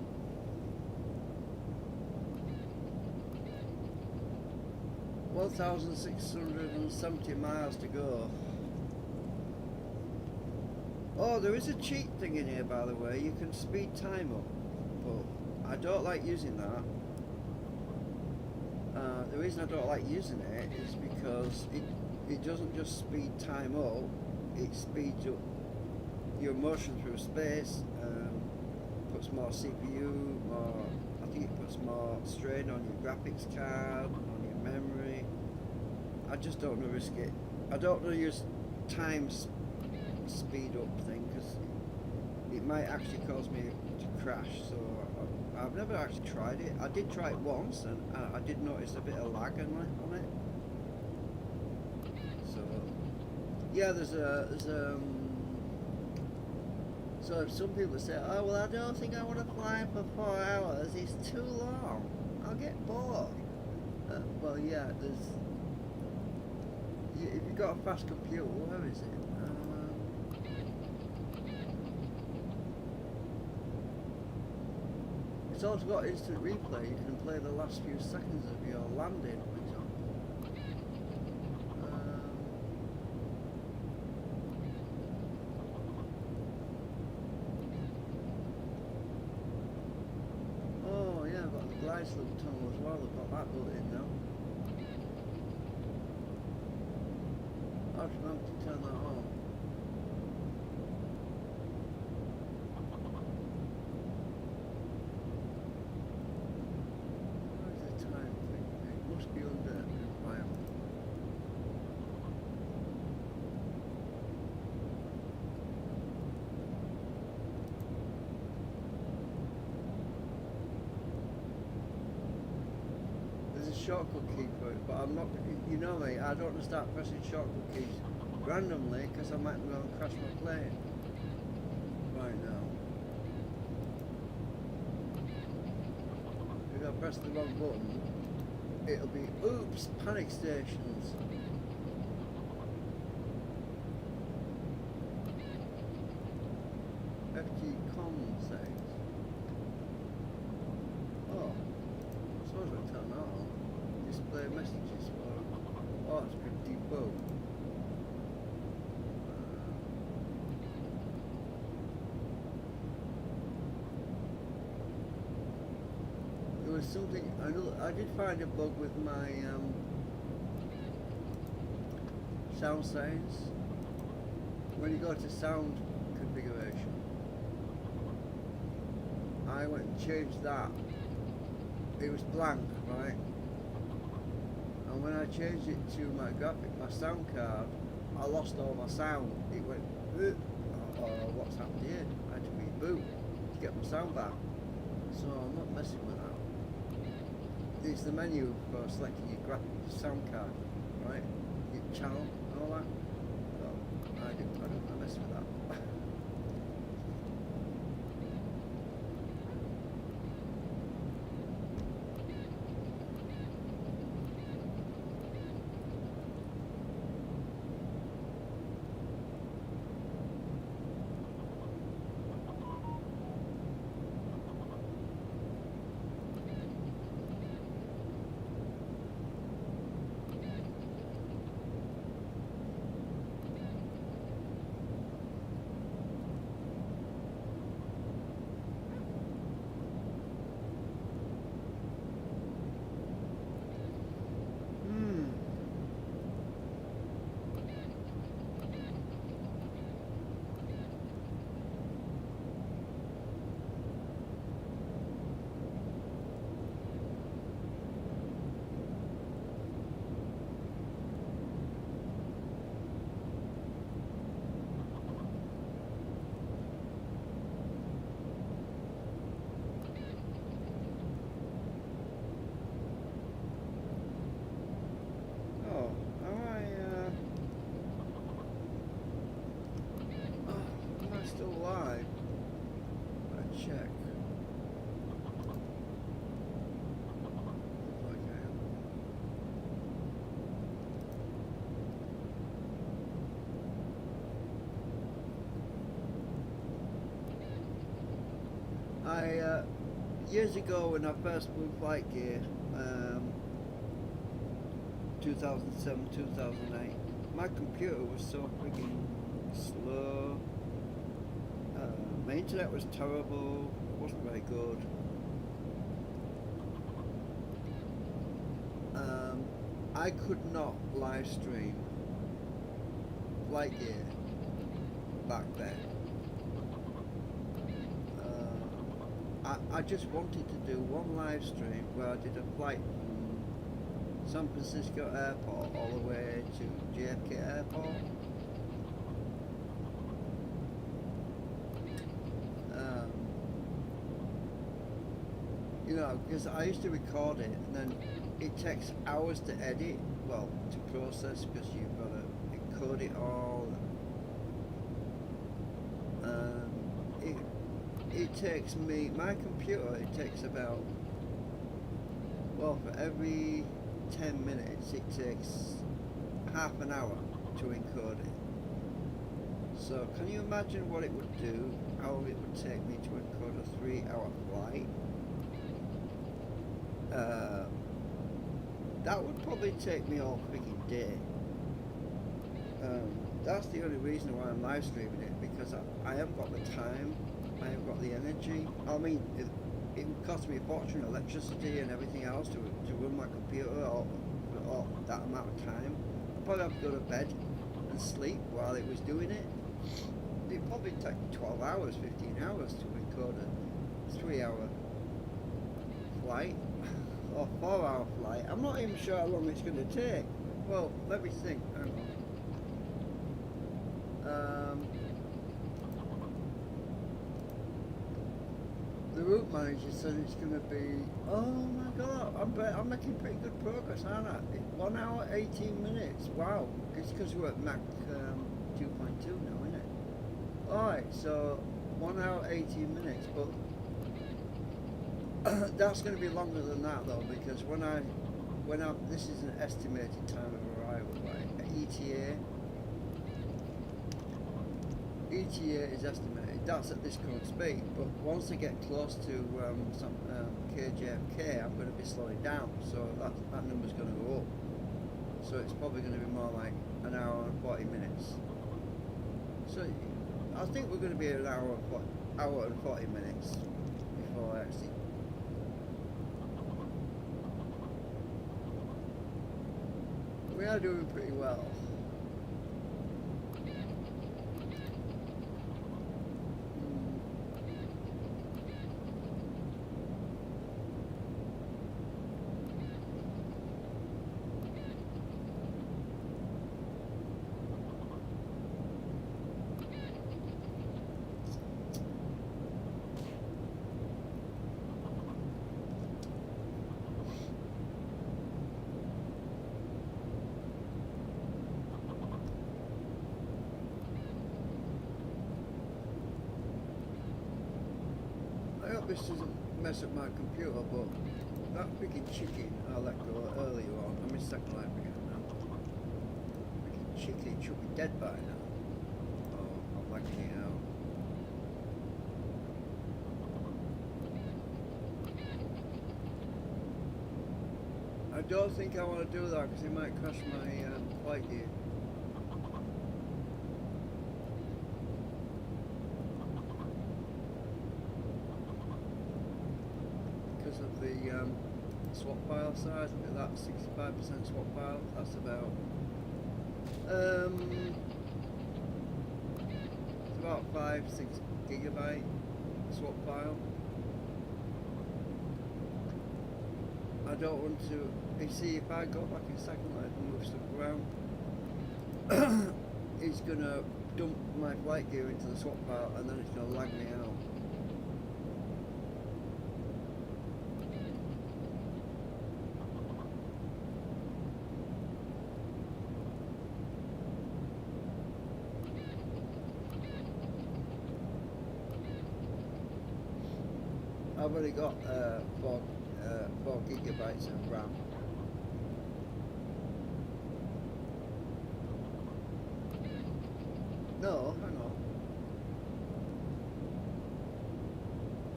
A: $1,670 miles to go. Oh, there is a cheat thing in here, by the way. You can speed time up, but I don't like using that. The reason I don't like using it is because it doesn't just speed time up, it speeds up your motion through space, puts more CPU, I think it puts more strain on your graphics card, on your memory. I just don't want to risk it. I don't want to use time speed up thing because it might actually cause me to crash, so I've never actually tried it. I did try it once and I did notice a bit of lag on it. Yeah, there's So some people say, oh well, I don't think I want to fly for 4 hours, it's too long, I'll get bored. Well yeah, if you've got a fast computer, where is it? It's also got instant replay. You can play the last few seconds of your landing, for example. Oh yeah, I've got the glide slope tunnel as well. I've got that built in now. I have to remember to turn that on. Be under environment. There's a shortcut key for it, but I'm not, you know me, I don't want to start pressing shortcut keys randomly because I might go and crash my plane right now. If I press the wrong button, it'll be, oops, panic stations. FG comm settings. Oh, I suppose I turn that on. Display messages for, oh, it's been debugged. There was something, I did find a bug with my sound settings. When you go to sound configuration, I went and changed that. It was blank, right? And when I changed it to my graphic, my sound card, I lost all my sound. It went, oh, what's happened here? I had to reboot to get my sound back. So I'm not messing with that. It's the menu for selecting your graphic sound card, right? Your channel and all that. Well, I don't mess with that. Still alive. I check. Looks like I am. Years ago when I first flew Flightgear, 2007, 2008, my computer was so freaking slow. My internet was terrible, wasn't very good. I could not live stream Flightgear back then. I just wanted to do one live stream where I did a flight from San Francisco Airport all the way to JFK Airport. You know, because I used to record it and then it takes hours to edit, well, to process, because you've got to encode it all. it takes me, my computer, it takes about, well, for every 10 minutes it takes half an hour to encode it. So can you imagine what it would do, how long it would take me to encode a 3-hour flight? That would probably take me all freaking day. That's the only reason why I'm live streaming it, because I haven't got the time, I haven't got the energy. I mean, it would cost me a fortune, electricity and everything else to run my computer all that amount of time. I'd probably have to go to bed and sleep while it was doing it. It'd probably take 12 hours, 15 hours to record a 3-hour flight or 4-hour flight. I'm not even sure how long it's going to take. Well, let me think. Hang on. The route manager said it's going to be, oh my god, I'm making pretty good progress, aren't I? 1 hour, 18 minutes, wow. It's because we're at Mach 2.2 now, isn't it? Alright, so 1 hour, 18 minutes, but that's going to be longer than that though, because this is an estimated time of arrival, right? ETA is estimated, that's at this current speed, but once I get close to some KJFK, I'm going to be slowing down, so that number's going to go up. So it's probably going to be more like 1 hour and 40 minutes. So I think we're going to be an hour and 40 minutes before I actually. We are doing pretty well. I hope this doesn't mess up my computer, but that freaking chicken I let go earlier on, I'm in second life again now. Freaking chicken should be dead by now. Oh, I'm lagging it out. I don't think I want to do that because it might crash my Flightgear. Because of the swap file size, look at that, 65% swap file, that's about it's about 5-6 gigabyte swap file. I don't want to, you see, if I go back in second life and move stuff around, it's going to dump my Flightgear into the swap file and then it's going to lag me out. I've already got 4 gigabytes of RAM. No, hang on.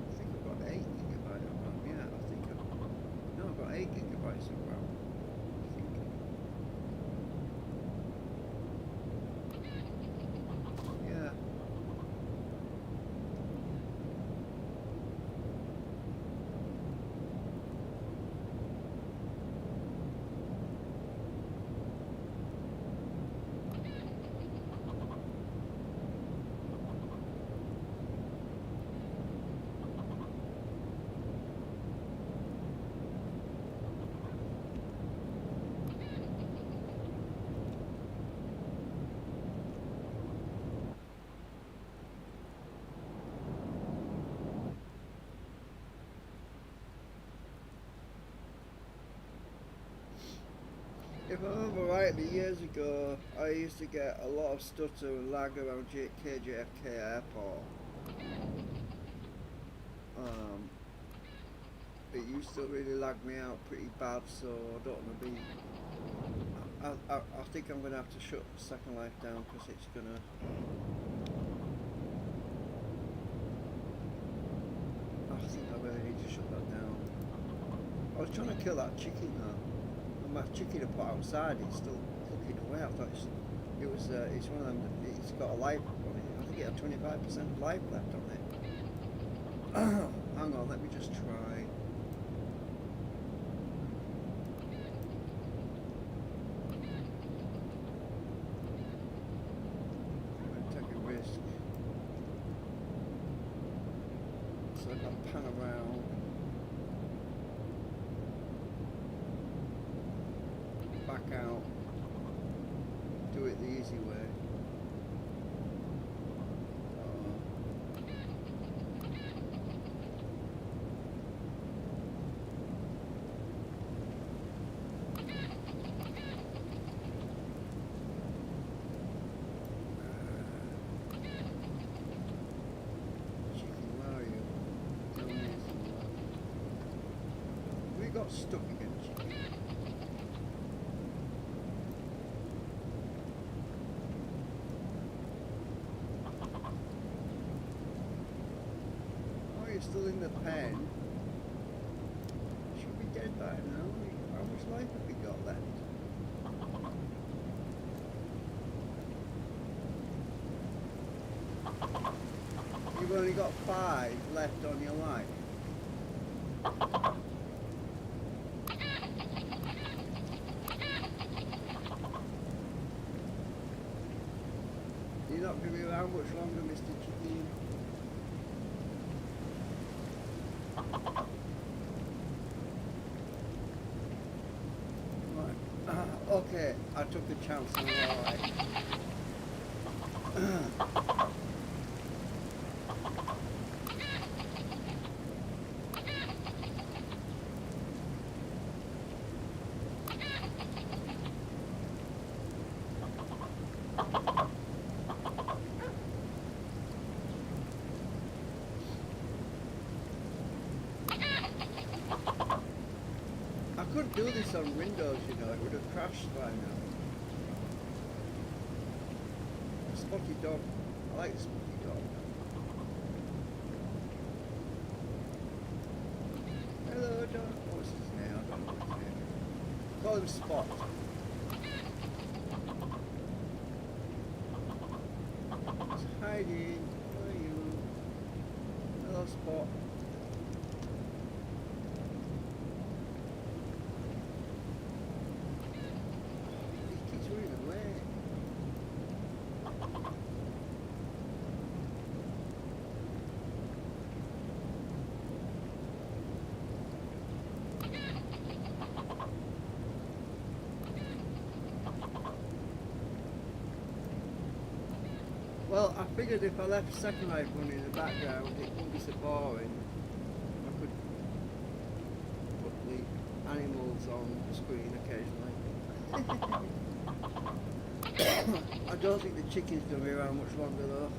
A: I think I've got 8 gigabytes of RAM. Yeah, I think I've got 8 gigabytes of RAM. I think. Yeah. If I remember rightly, years ago, I used to get a lot of stutter and lag around KJFK airport. Um, it used to really lag me out pretty bad, so I don't want to be. I think I'm going to have to shut Second Life down because it's going to. I think I really need to shut that down. I was trying to kill that chicken though. And my chicken I put outside, it's still cooking away. I thought it's one of them. It's got a life on it. I think it had 25% life left on it. Hang on, let me just try. Pan around, back out, do it the easy way. Got stuck again, chicken. Oh, you're still in the pen. Should be dead by now. How much life have we got left? You've only got 5 left on your life. You're not going to be around much longer, Mr. Chicken. Right. Okay, I took a chance on alright. I could do this on Windows, you know, it would have crashed by now. Spotty dog. I like the spotty dog. Hello, dog. What's his name? I don't know his name. Call him Spot. He's hiding. Where are you? Hello, Spot. Well, I figured if I left Second Life running in the background, it wouldn't be so boring. I could put the animals on the screen occasionally. I don't think the chicken's going to be around much longer though.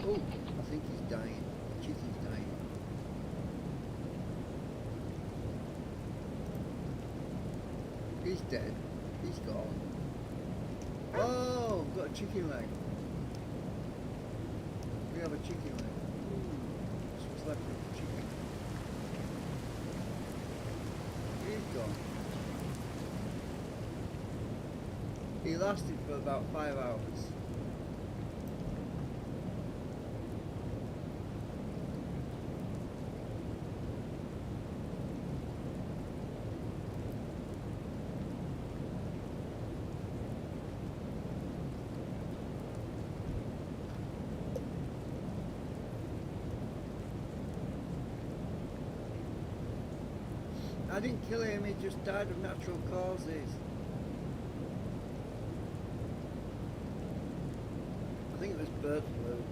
A: Oh, I think he's dying. The chicken's dying. He's dead. He's gone. Oh, we've got a chicken leg. We have a chicken leg. That's what's left of the chicken. He's gone. He lasted for about 5 hours. I didn't kill him, he just died of natural causes. bird flu.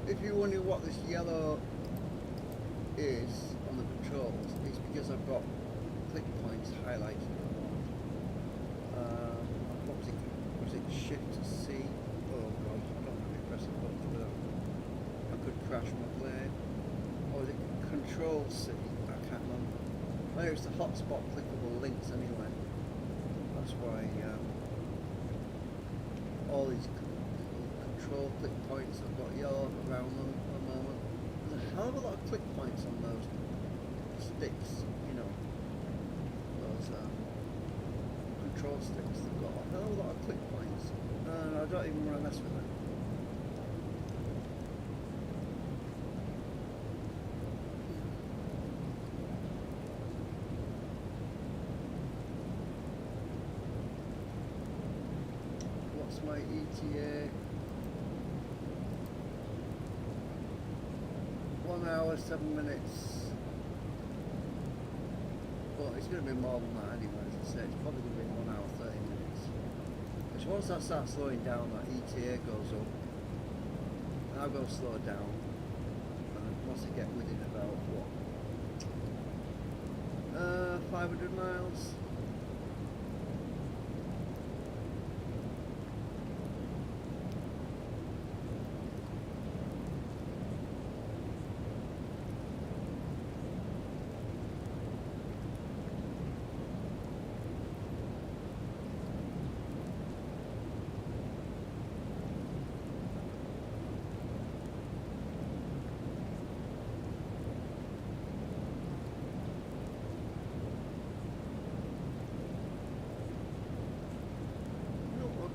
A: If you're wondering what this yellow is on the controls, it's because I've got click points highlighted. What was it? Shift C? Oh god, I don't know if I press a button for that. I could crash my plane. Or was it Control C? I can't remember. Well, it's the hotspot clickable links anyway. That's why all these control click points have got yellow around them at the moment. There's a hell of a lot of click points on those sticks, you know, those control sticks. They've got a hell of a lot of click points, and I don't even want to mess with them. What's my ETA? 1 hour, 7 minutes. Well, it's going to be more than that anyway, as I said. It's probably going to be 1 hour, 30 minutes. Because once I start slowing down, that ETA goes up. And I'll go slow down. And once I get within about, what? 500 miles.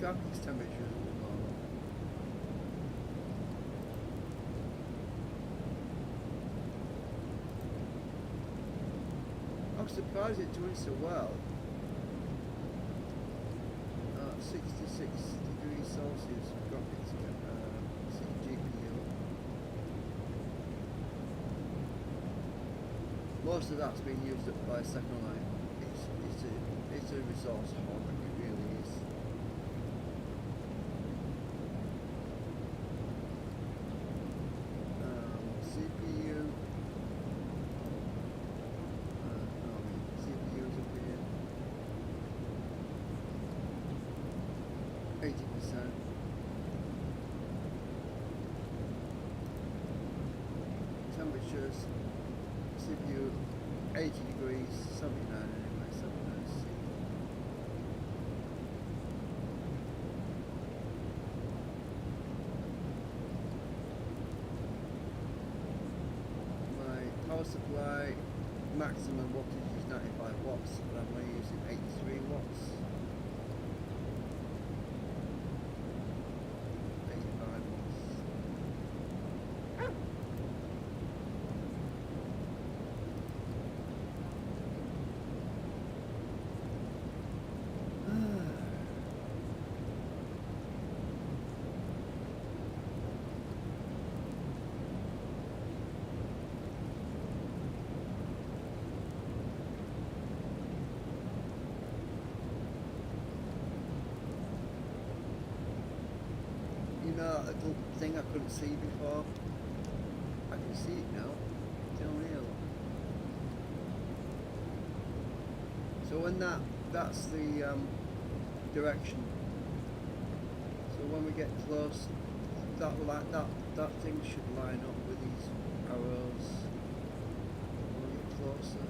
A: Graphics temperatures at the moment. I'm surprised it's doing so well. 66 degrees Celsius graphics GPU. Most of that's been used up by second line. It's a resource hog, it really is. CPU's up here. 80%. Temperatures, CPU 80 degrees, 79 anyway, 79 C. Power supply maximum wattage is 95 watts, but I'm only using 83 watts. 85 watts. You know, that little thing I couldn't see before? I can see it now. Down here. So when that's the direction. So when we get close, that thing should line up with these arrows. When we get closer.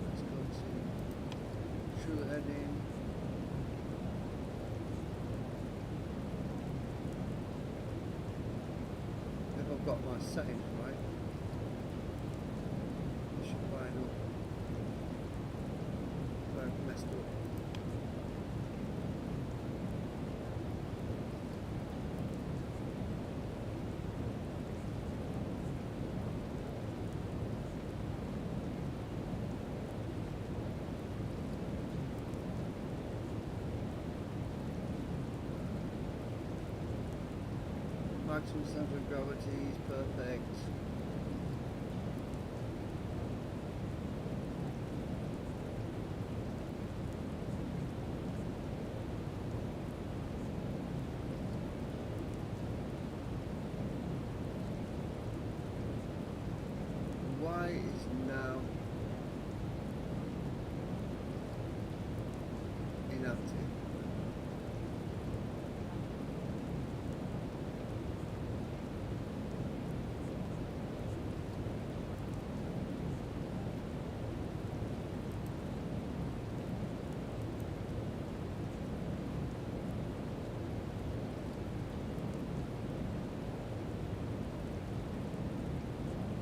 A: Let's go to true heading. I've got my settings right. It should line up. Where I've messed up. maximum center of gravity is perfect. Why is now inactive?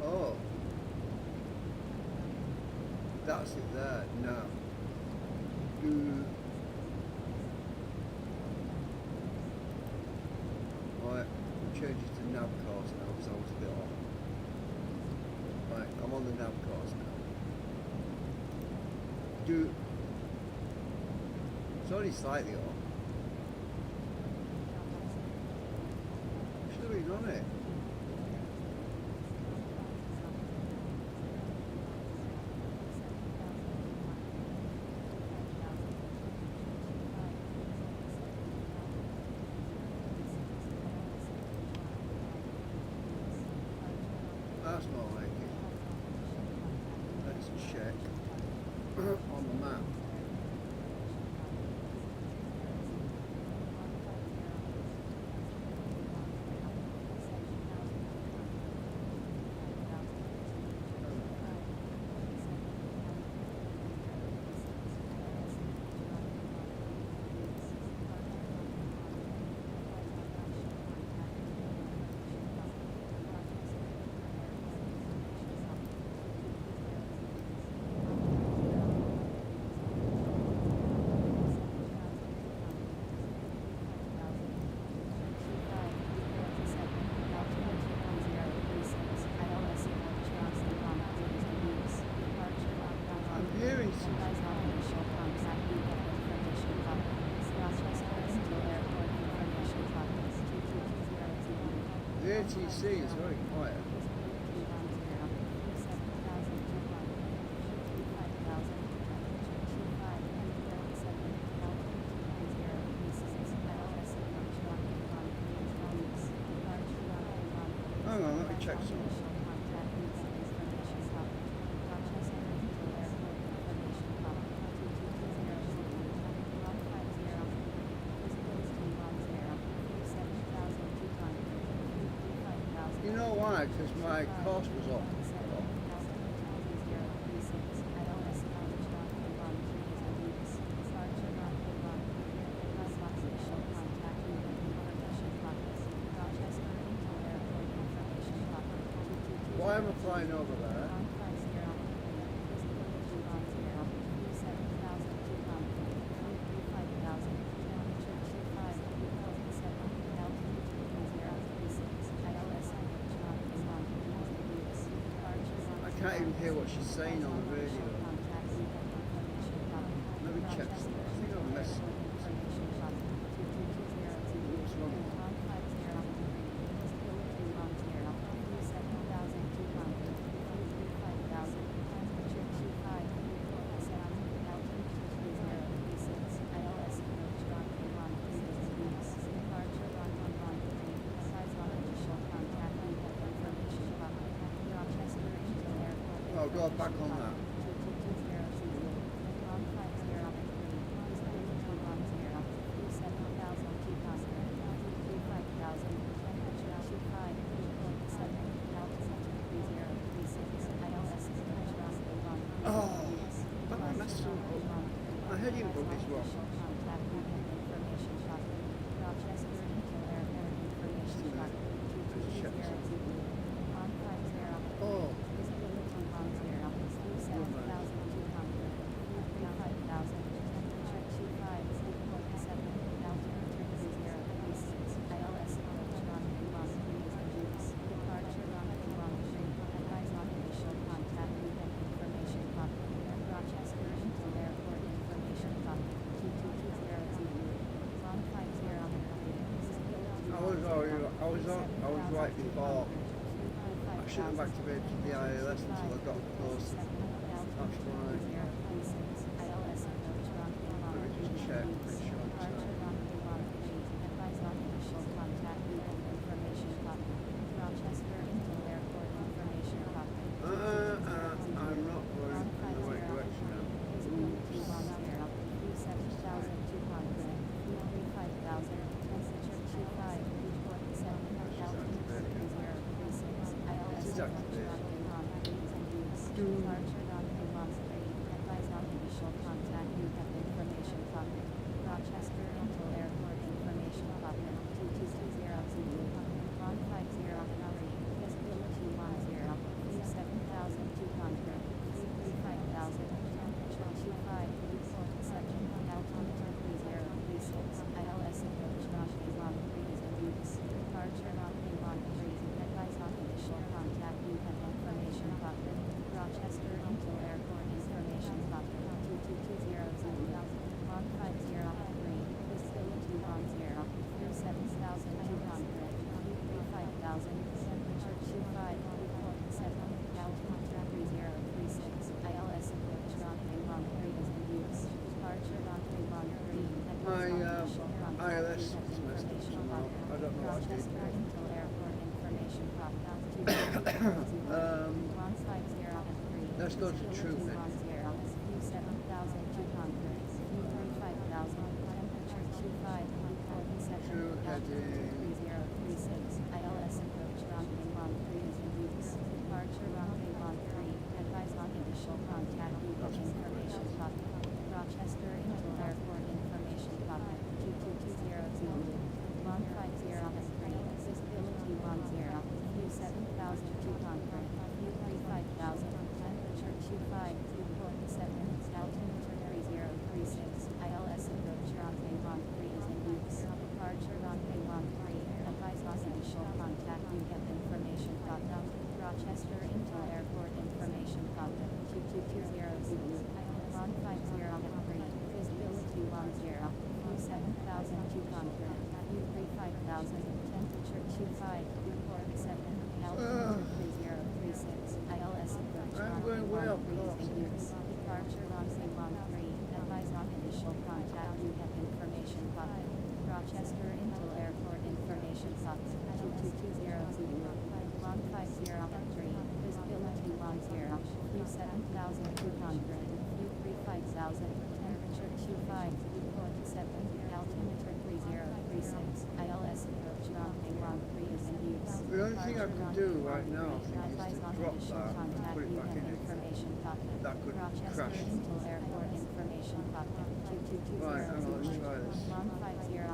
A: Oh, that's it there. No. Right, we'll change it to nav course now because I was a bit off. Right, I'm on the nav course now. It's only slightly off. Should have been on it. That's not like it. Let's check on the map. The ATC is very quiet. Hang on, let me check something. You know why? Because my course was off. Why am I flying over there? I can't even hear what she's saying on the radio. Let me check something. I think I'm messing up. What's wrong? I'll go back on that. Oh, but I messed up. My heading book is wrong. Oh. was right before. I shouldn't have activated the ILS until I got close. That's why. Let me just check. Pretty sure it's I'm not going in the right direction now. This is activated. My ILS is messed up somehow. I don't know what I did. Let's go to True then. True heading.
B: Rochester International Airport information pocket 2220 150 visibility 10 view 7,200 view 35,000 temperature 25 view 47 altimeter 3036 ILS approach runway 13 is in use departure runway 13 advise on initial contact you have information pocket Rochester International Airport information pocket 2220 150 visibility 10 view 7,200 view 35,000 temperature 25 view 47 altimeter 3036 ILS approach
A: I'm going way up north.
B: departure runway 13 advise on initial contact you have information pocket Rochester International Airport information pocket 2220 150 visibility 10 view 7,200 5,000, temperature 25, view 47, altimeter 3036, ILS approach runway 13 is in use.
A: The only thing I could do right now is to drop that and put it back in it. That could crash.
B: International Airport information pocket 2220.
A: Right, hang on, let's try this.
B: 150,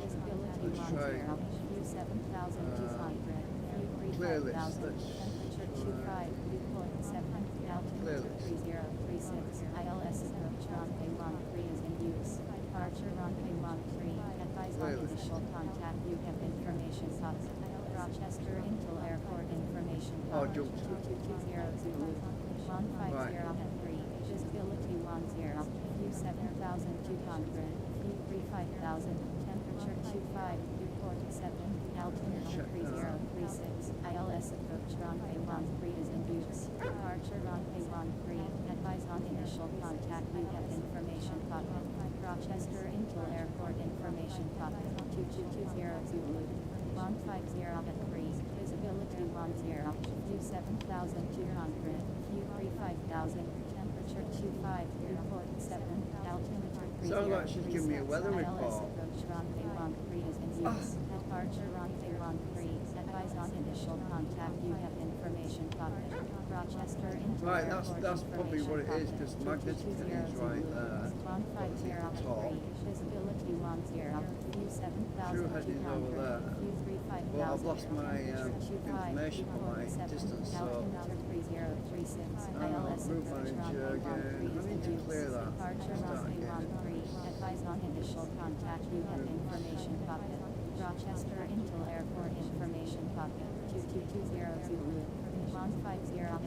B: visibility 10, view 7,200, view
A: Clear this.
B: 35,000,
A: Let's
B: temperature 25, view 47, altimeter 3036, ILS approach runway 13 is in use. Departure runway 13, advise on initial contact you have information pocket. Rochester International Airport information pocket 2220 Zulu 150 visibility 10, view 7,200, view 35,000, temperature 25, view 47, altimeter 3036, ILS approach runway 13 is in use. Departure runway 13, advise on initial contact you have information pocket. Rochester International Airport information pocket 2220 Zulu 150 visibility 10, view 7,200, view 35,000, temperature 25, view 47, altimeter 3036.
A: Sounds like she's giving me a weather
B: ILS
A: report.
B: approach runway 13 is in use. Departure runway 13, advise on initial contact you have information pocket. Rochester International
A: Right,
B: Airport
A: that's probably what it is,
B: information
A: because
B: pocket
A: magnetic is
B: 2220
A: right there.
B: 150 visibility 10, view 7,200,
A: True heading over there.
B: view 35,000.
A: Well, I've lost my
B: temperature 25,
A: information
B: view
A: for my
B: 47,
A: distance, so
B: altimeter 3036, ILS
A: route
B: approach
A: manager
B: runway
A: again.
B: 13
A: I
B: is
A: need
B: in
A: to
B: use.
A: clear that.
B: Departure
A: Start
B: runway
A: again.
B: 13, advise on initial contact you have information pocket. Rochester International Airport information pocket 2220 Zulu 150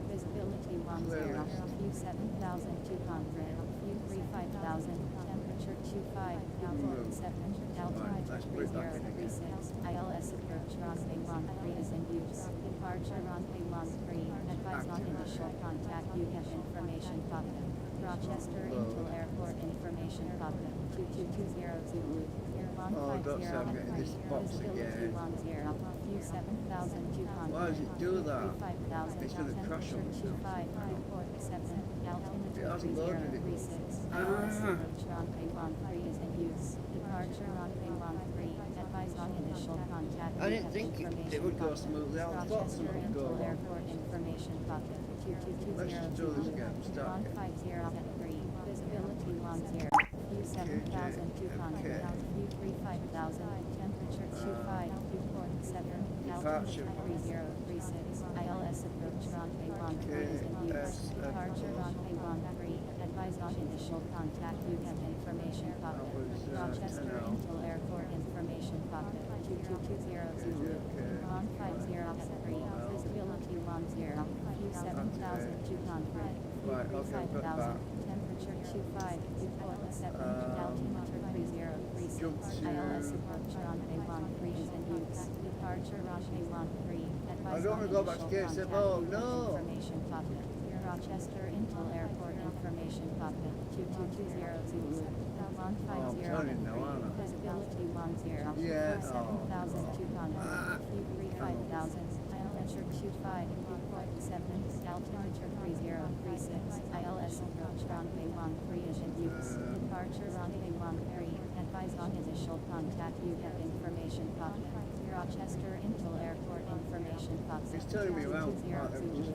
B: visibility 10,
A: Clear this.
B: view 7,200, view 35,000, temperature 25, report 7, altimeter 3036, ILS approach runway 13 is in use, departure runway 13, advise on initial contact, you have information cockpit, Rochester Intel Airport information cockpit, 2220 Zulu, Air 150
A: I'm getting this box
B: visibility
A: again.
B: 10, view 7200,
A: Why does it do that?
B: 35,000,
A: It's going to crash on me.
B: 25, report 7, altimeter
A: It hasn't loaded it.
B: 3036, ILS approach runway 13 is in use, departure runway 13, advise on initial contact.
A: I didn't think it would go smoothly. I thought
B: Rochester
A: something would go
B: Intel
A: wrong.
B: Airport information pocket, 2220
A: Let's just do this again. Start it.
B: 150 visibility 10, view 7200, view 35,000, temperature 25, report 7, altitude 3036, ILS approach runway 13 is in use, departure runway 13, advise on initial contact, you have information pocket, Rochester Intel Airport information pocket, 2220 Zulu, 150 visibility 10, view 7200,
A: Right,
B: view
A: okay, put
B: 35,000,
A: that.
B: temperature 25, report 7, altimeter 3036,
A: jump to-
B: ILS approach runway 13 is in use, departure runway 13, advise
A: I don't
B: on
A: wanna go back to
B: initial
A: KSFO,
B: contact,
A: no.
B: information pocket, Rochester Intel Airport information pocket, 2220 Zulu, 150
A: turning now, aren't I?
B: visibility 10,
A: Yeah,
B: 7200, view 35,000, altimeter 25, report 7, altimeter 3036, ILS approach runway 13 is in use, departure runway 13, advise on initial contact, you have information pocket, Rochester Intel Airport information pocket,
A: It's turning me around.
B: 2220 Zulu,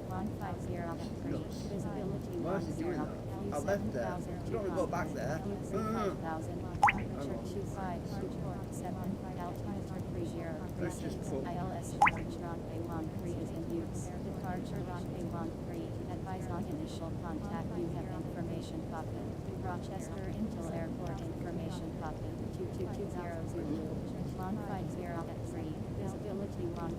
B: 150
A: Nuts.
B: visibility
A: Why is it doing
B: 10,
A: that?
B: view
A: I left there.
B: 7,200,
A: I don't wanna go back there.
B: view 35,000, temperature 25, report 7, altimeter 3036,
A: Let's just put-
B: ILS approach runway 13 is in use, departure runway 13, advise on initial contact, you have information pocket, Rochester Intel Airport information pocket, 2220 Zulu, 150 visibility 10,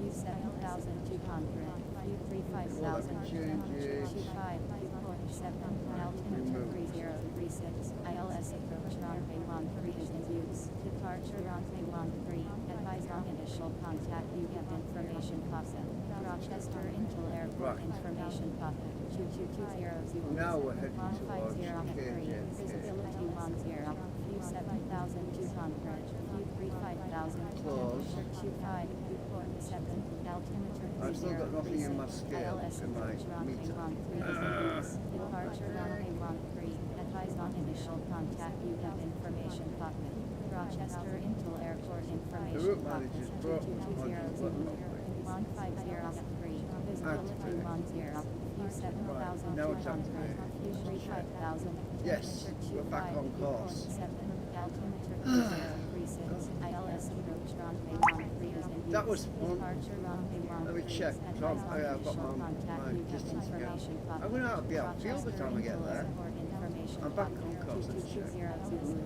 B: view 7200, view 35,000, temperature 25, report 7, altimeter 3036, ILS approach runway 13 is in use, departure runway 13, advise on initial contact, you have information pocket, Rochester Intel Airport
A: Right.
B: information pocket, 2220 Zulu,
A: Now we're heading towards
B: 150
A: KJFK.
B: visibility 10, view 7200, view 35,000,
A: Close.
B: temperature 25, report 7, altimeter 3036,
A: I've still got nothing in my scale,
B: ILS
A: in my
B: approach runway
A: meter.
B: 13 is in use, departure runway 13, advise on initial contact, you have information pocket, Rochester Intel Airport
A: The
B: information
A: route
B: pocket,
A: manager's broke my
B: 2220
A: Activate.
B: 150 visibility 10, view 7,200,
A: now it's activated.
B: view 35,000,
A: Yes,
B: temperature
A: we're back
B: 25,
A: on course.
B: report 7, altimeter 3036, ILS approach runway 13 is in use,
A: That was fun.
B: departure runway 13,
A: Let me check.
B: advise
A: So
B: on
A: I've got
B: initial
A: my
B: contact, you have
A: distance again.
B: information pocket,
A: I'm gonna be out of fuel by the time I get
B: Rochester
A: there.
B: Intel Airport information
A: I'm back
B: pocket,
A: on course, let's check.
B: 2220 Zulu,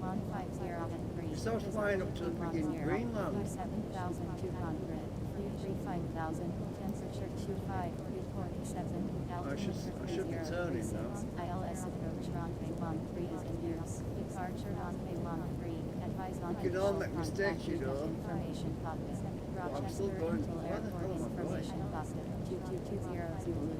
B: 150
A: So I was flying up to the friggin' Greenland.
B: 7,200, view 35,000, temperature 25, report 7,
A: I should be turning now.
B: ILS approach runway 13 is in use, departure runway 13, advise on
A: We can all
B: initial
A: make
B: contact,
A: mistakes, you
B: you have
A: know.
B: information pocket,
A: I'm still
B: Rochester
A: going-
B: Intel
A: why the
B: Airport
A: hell am I
B: information
A: going?
B: pocket, 2220 Zulu,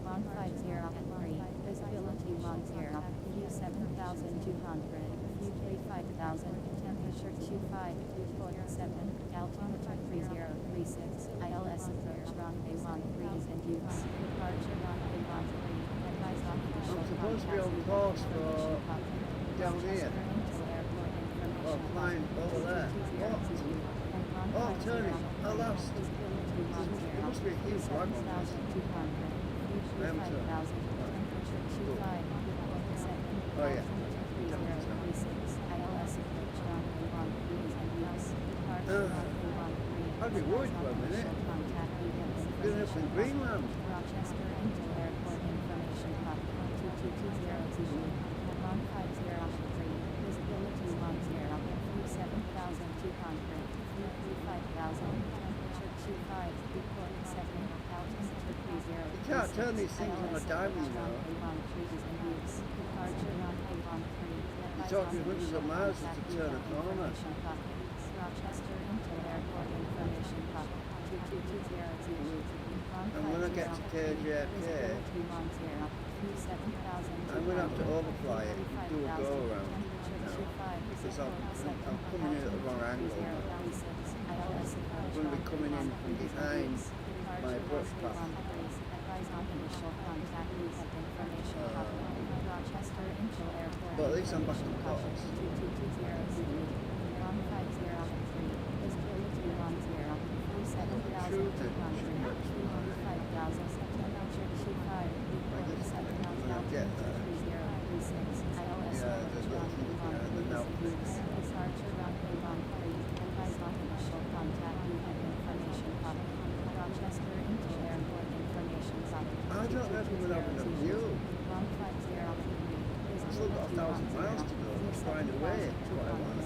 B: 150 visibility 10, view 7,200, view 35,000, temperature 25, report 7, altimeter 3036, ILS approach runway 13 is in use, departure runway 13, advise on initial
A: I'm supposed to be on
B: contact,
A: course
B: information
A: for
B: pocket,
A: down here.
B: Rochester Intel Airport information
A: Oh, flying over there. What? Oh, I'm turning. I lost. There must be a huge lag on this. I am turning. Oh, yeah. I'd be worried for a minute. Going up in Greenland.
B: Rochester Intel Airport information pocket, 2220 150 visibility 10, view 7,200, view 35,000, temperature 25, report 7, altimeter 30.
A: You can't turn these things on a dime, you know.
B: Runway 13 is in use, departure runway 13,
A: talking hundreds of miles just to turn a corner.
B: Rochester International Airport information pop 22200.
A: And when I get to KJFK, I'm going to have to overfly it and do a go around now, because I'm coming in at the wrong angle. I'm going to be coming in from behind my brush path. But at least I'm back on course. I don't know if we're having a view. I've still got 1,000 miles to go. Let's find a way to what I want.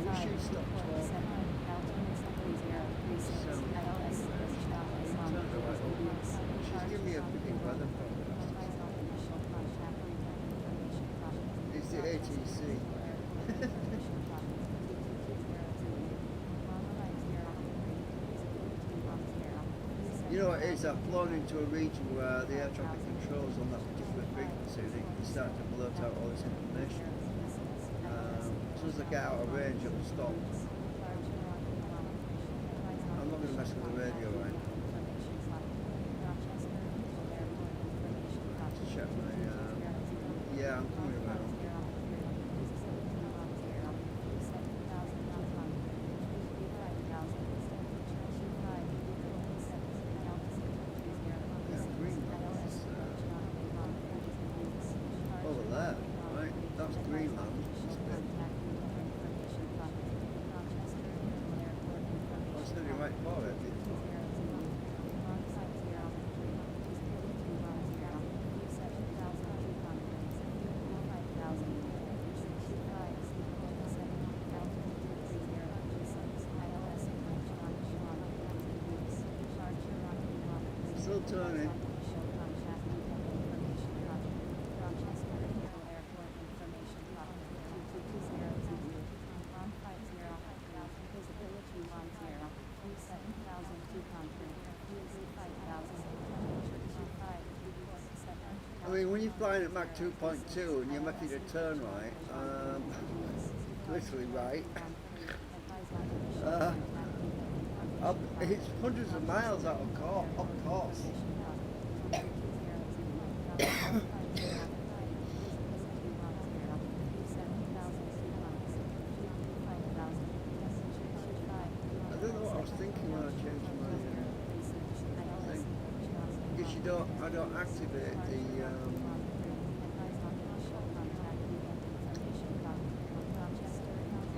A: We should stop talking. She's giving me a freaking weather forecast. It's the ATC. You know what it is, I've flown into a region where the air traffic controls on that particular frequency, they can start to blurt out all this information. As soon as I get out of range, it'll stop. I'm not going to mess with the radio right now. To check my, yeah, I'm coming around. Still turning. I mean, when you're flying at Mach 2.2 and you're making a turn right, literally right, it's hundreds of miles out of course. I don't know what I was thinking when I changed my thing. Because I don't activate the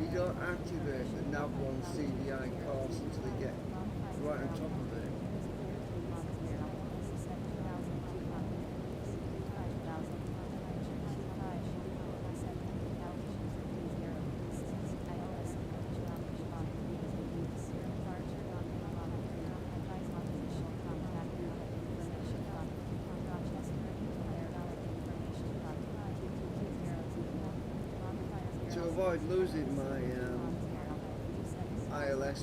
A: you don't activate the nav1 CDI course until they get right on top of it. To avoid losing my ILS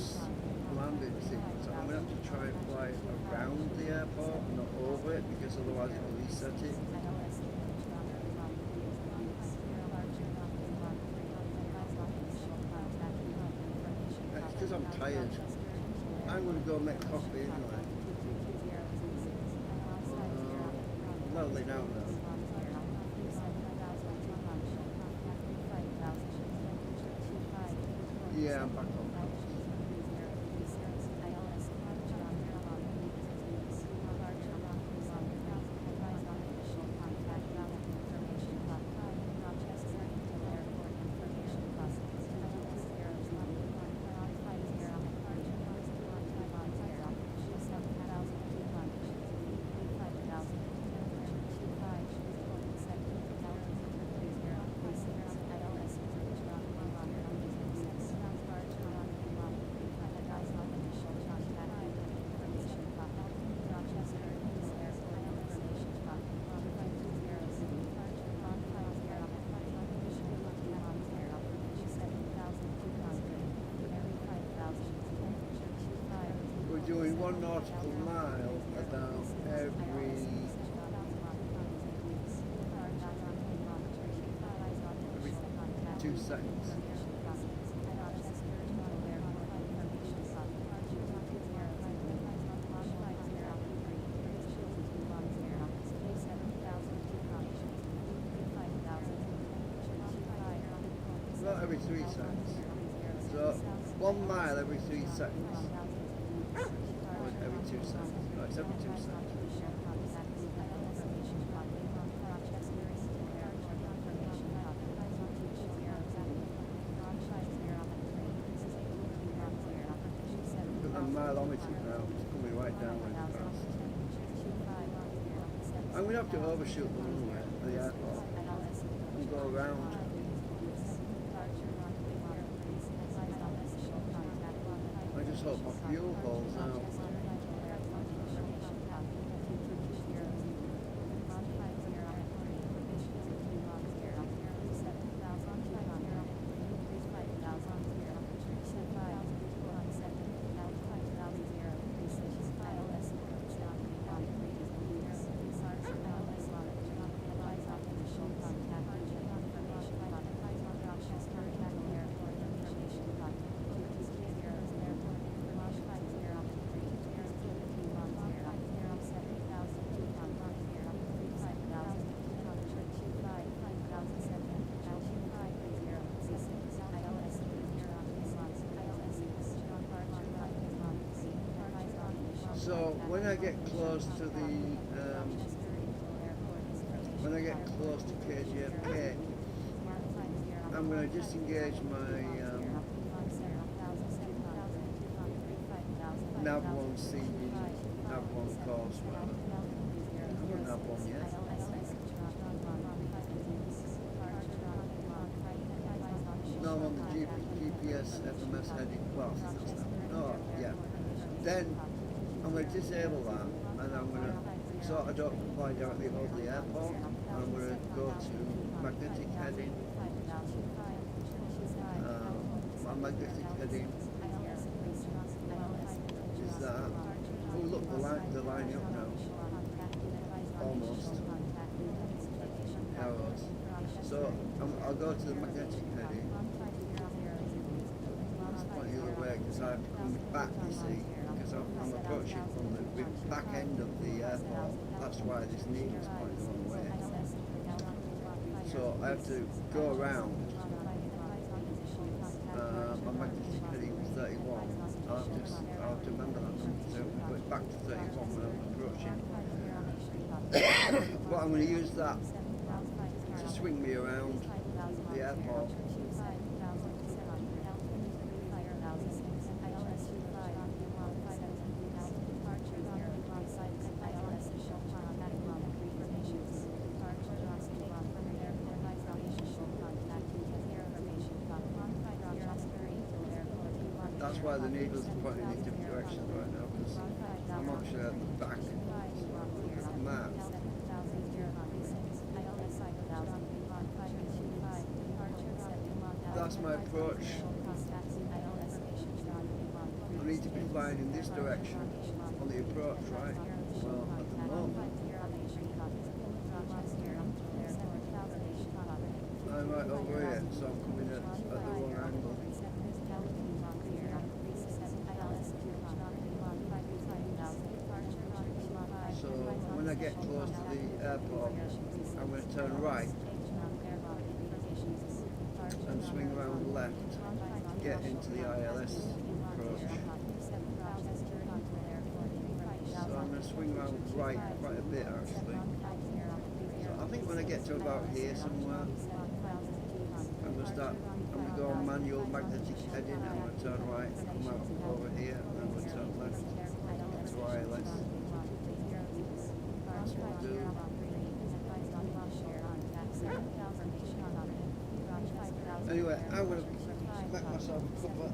A: landing sequence, I'm going to have to try and fly around the airport, not over it, because otherwise it will reset it. It's because I'm tired. I'm going to go make coffee anyway. Lovely now though. Yeah, I'm back on course. nautical mile about every 2 seconds. Not every 3 seconds. So 1 mile every 3 seconds. Or every 2 seconds. No, it's every 2 seconds. Got the mileometer now, it's coming right down really fast. I'm going to have to overshoot the runway at the airport and go around. I just hope my fuel holds out. So when I get close to KJFK, I'm going to disengage my nav 1 CD, nav 1 course rather. I haven't nav 1 yet. No, I'm on the GPS FMS heading class. Oh, yeah. Then I'm going to disable that, and I'm going to, so I don't fly directly over the airport, I'm going to go to magnetic heading. My magnetic heading is that. Oh look, they're lining up now. Almost. Arrows. So I'll go to the magnetic heading. There's plenty of the way because I have to come back, you see. I'm approaching from the back end of the airport. That's why this needle's pointing the wrong way. So I have to go around. My magnetic heading was 31. I'll have to remember that number. So I'm going back to 31 when I'm approaching. But I'm going to use that to swing me around the airport. That's why the needle's pointing in different directions right now, because I'm actually at the back of the map. That's my approach. I need to be flying in this direction on the approach, right? Well, at the moment, I'm right over here, so I'm coming at the wrong angle. So when I get close to the airport, I'm going to turn right and swing around left to get into the ILS approach. So I'm going to swing around right quite a bit actually. So I think when I get to about here somewhere, I'm going to go on manual magnetic heading, I'm going to turn right, come out over here, and I'm going to turn left into ILS. That's what I'll do. Anyway, I'm going to let myself cover.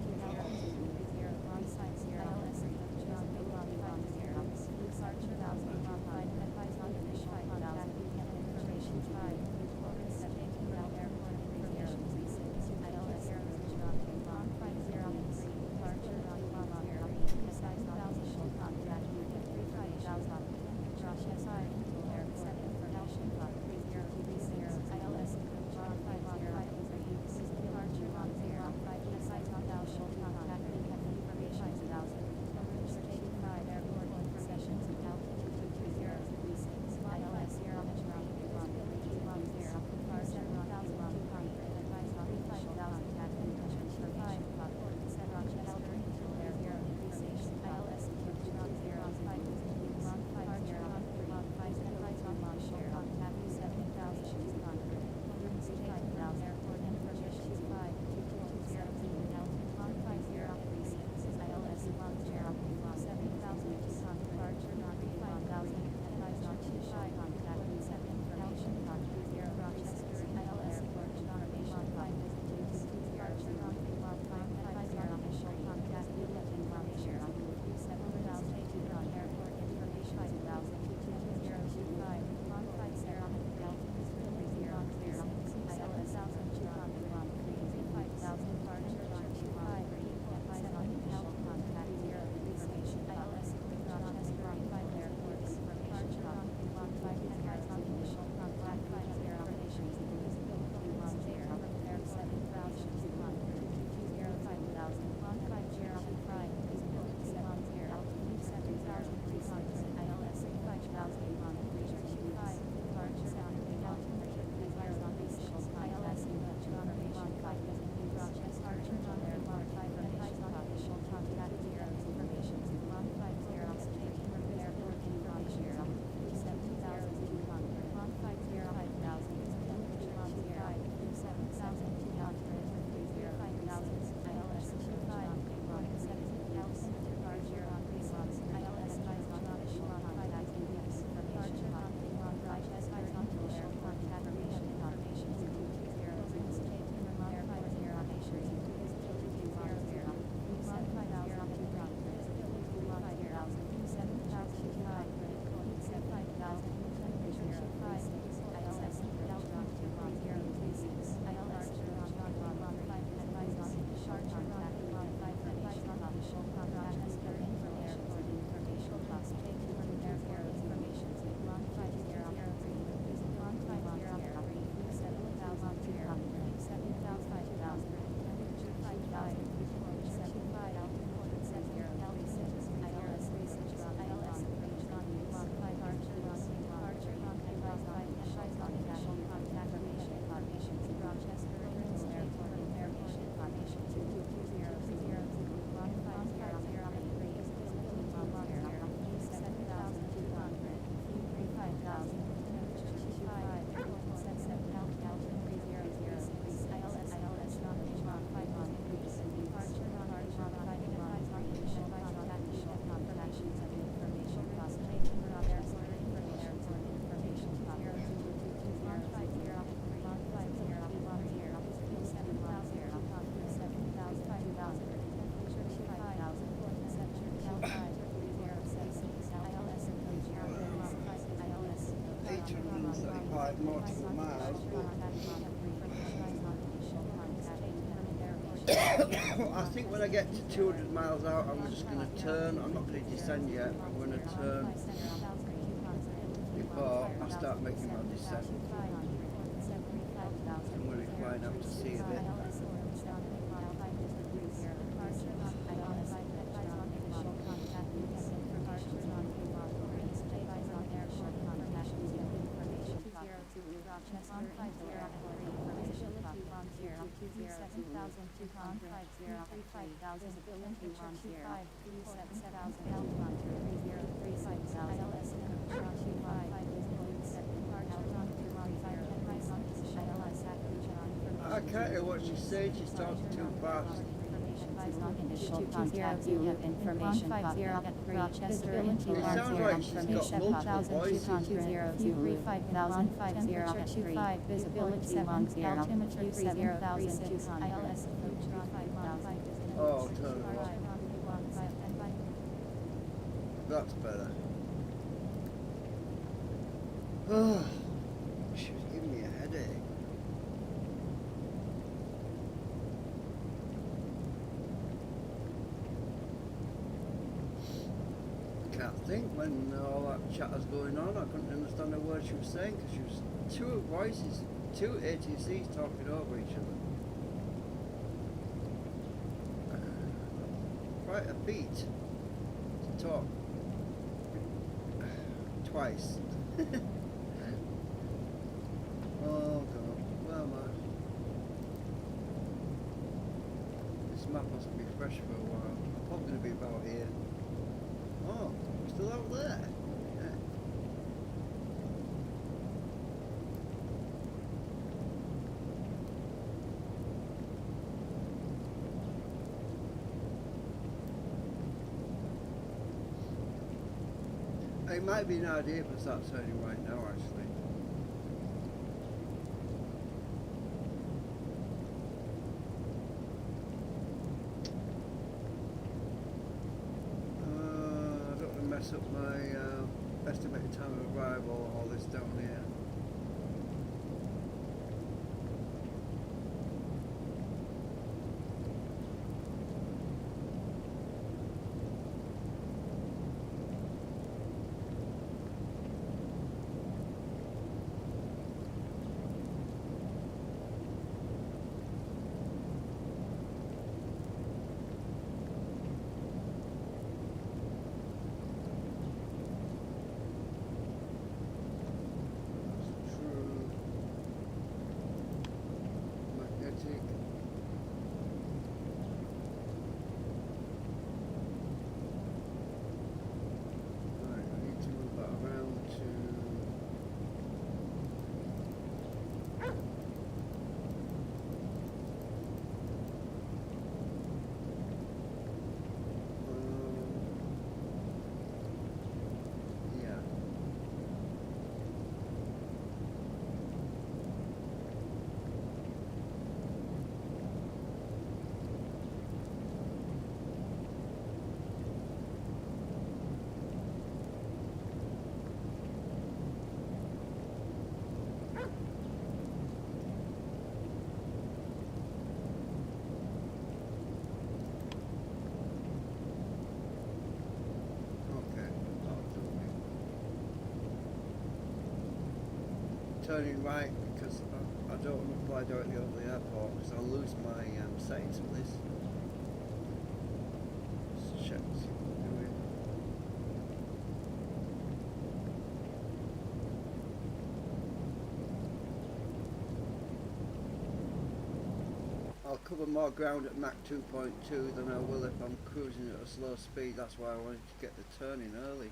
A: I think when I get to 200 miles out, I'm just going to turn. I'm not going to descend yet. I'm going to turn before I start making my descent. I'm going to be flying out to sea a bit. I can't hear what she's saying. She's talking too fast.
B: Initial contact, you have information copy. Rochester into
A: It sounds like she's got multiple voices.
B: 1050 visibility 10 altimeter 3032 ILS
A: Oh, turn it off. That's better. Oh, she was giving me a headache. Can't think when all that chat was going on. I couldn't understand a word she was saying because she was two voices, two ATCs talking over each other. Quite a beat to talk twice. Oh God, where am I? This map must be fresh for a while. I'm probably going to be about here. Oh, still out there. Yeah. It might be an idea if I start turning right now, actually. I don't want to mess up my estimated time of arrival, all this down here. Turning right because I don't want to fly directly over the airport because I'll lose my settings for this. Let's check, see what we're doing. I'll cover more ground at Mach 2.2 than I will if I'm cruising at a slow speed. That's why I wanted to get the turning early.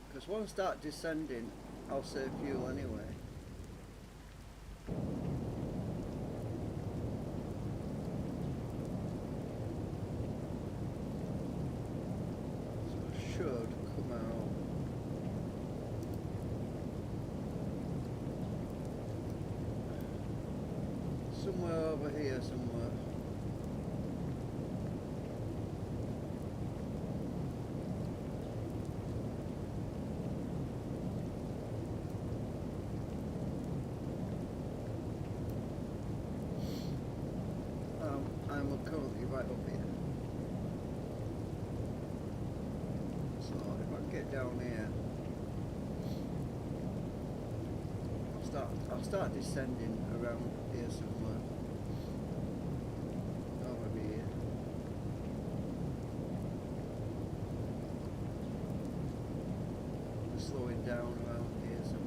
A: Because once I start descending, I'll save fuel anyway. So I should come out. Somewhere over here somewhere. currently right up here. So if I get down here, I'll start descending around here somewhere. Oh, maybe here. Slowing down around here somewhere.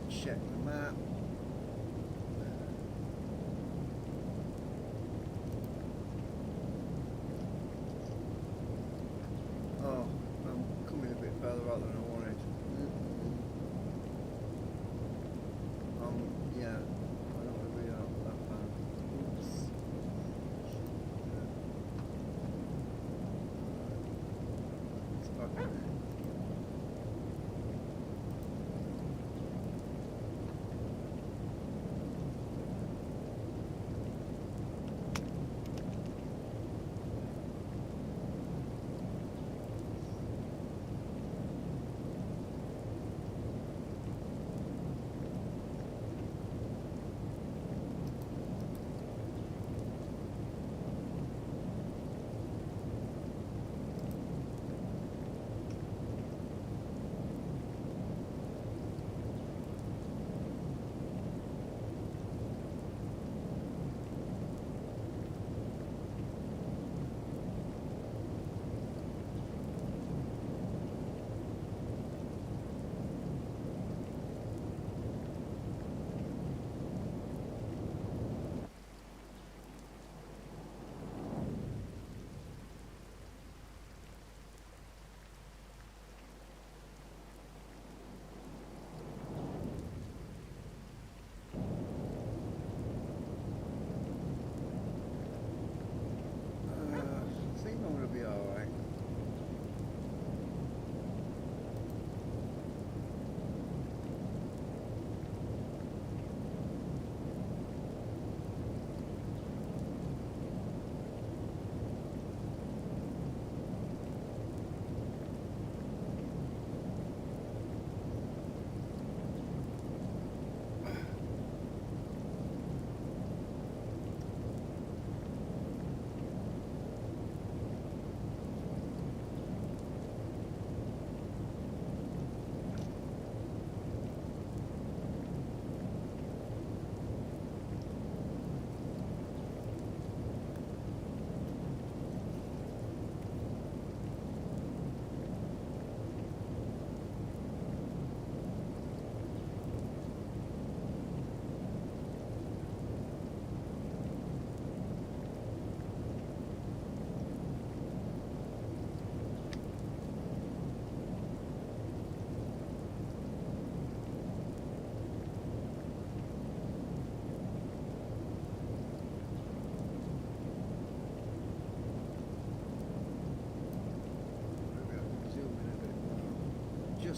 A: Check the map. Oh, I'm coming a bit further out than I wanted. Yeah, I don't want to be out that far. Oops. It's back there.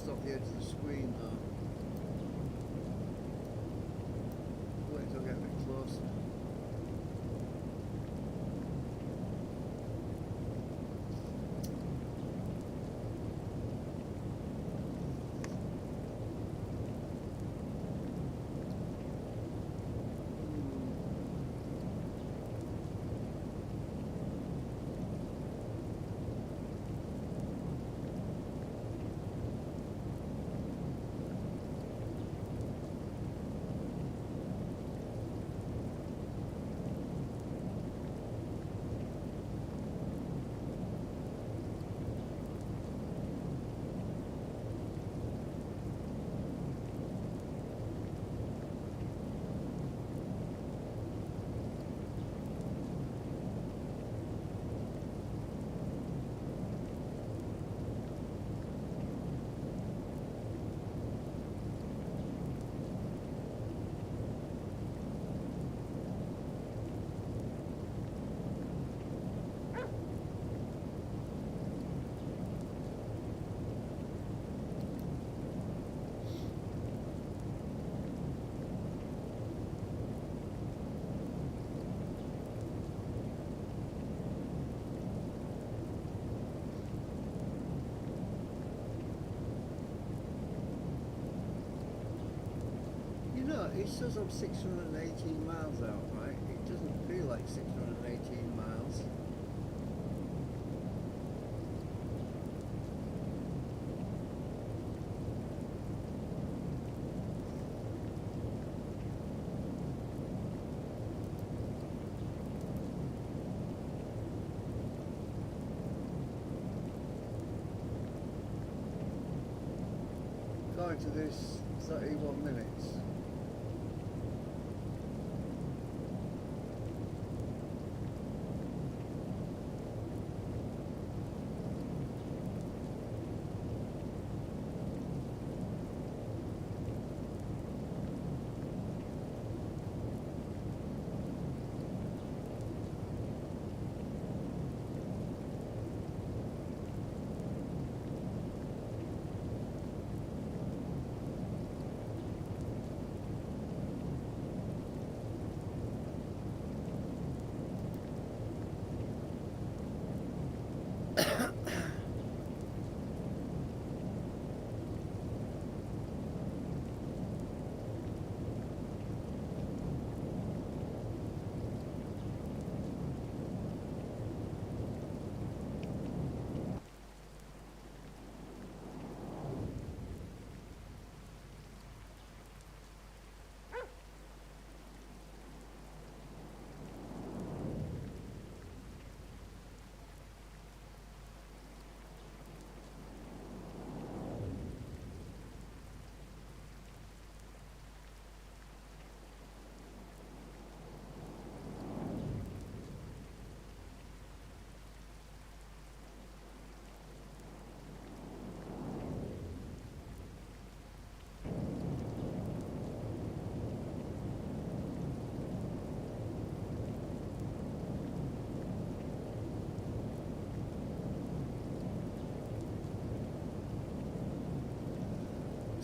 A: just off the edge of the screen though. Wait until I get a bit closer. It says I'm 618 miles out, right? It doesn't feel like 618 miles. According to this, 31 minutes.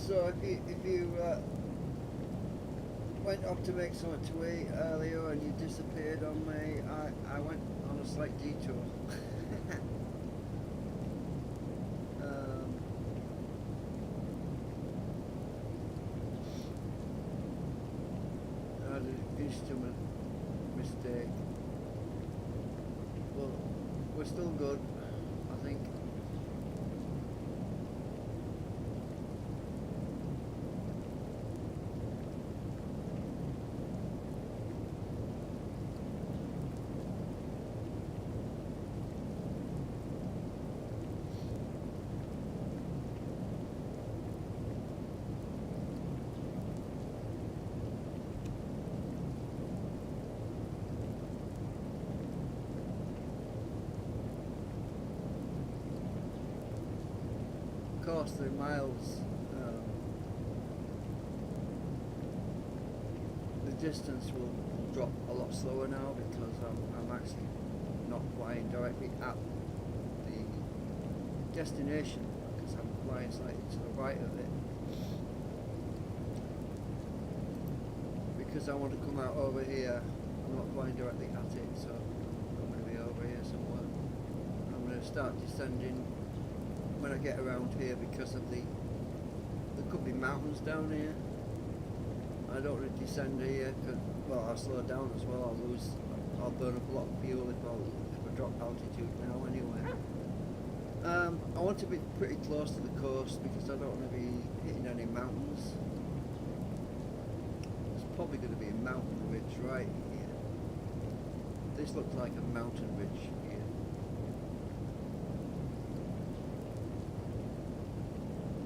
A: So if you went up to make something to eat earlier and you disappeared on me, I went on a slight detour. I had an instrument mistake. Well, we're still good, I think. Of course, the miles, the distance will drop a lot slower now because I'm actually not flying directly at the destination because I'm flying slightly to the right of it, because I want to come out over here. I'm not flying directly at it, so I'm going to be over here somewhere. I'm going to start descending when I get around here, because of there could be mountains down here. I don't want to descend here, because, well, I'll slow down as well. I'll burn up a lot of fuel if I drop altitude now anyway. I want to be pretty close to the coast, because I don't want to be hitting any mountains. There's probably going to be a mountain ridge right here. This looks like a mountain ridge here.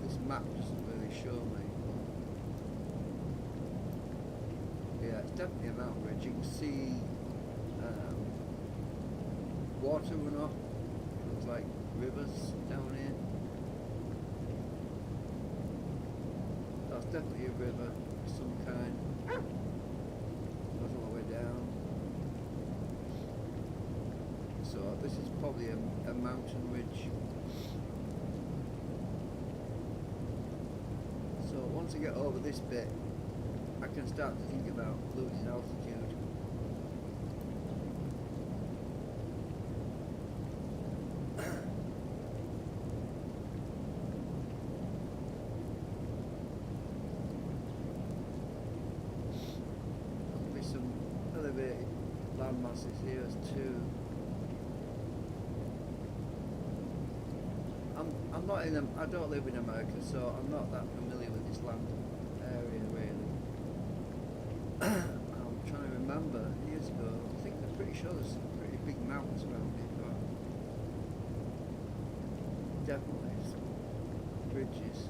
A: This map doesn't really show me. Yeah, it's definitely a mountain ridge. You can see water runoff. It looks like rivers down here. That's definitely a river of some kind. Goes all the way down. So this is probably a mountain ridge. So once I get over this bit, I can start to think about losing altitude. There'll be some elevated land masses here too. I'm not in. I don't live in America, so I'm not that familiar with this land area really. I'm trying to remember years ago. I think I'm pretty sure there's some pretty big mountains around here, but definitely some bridges.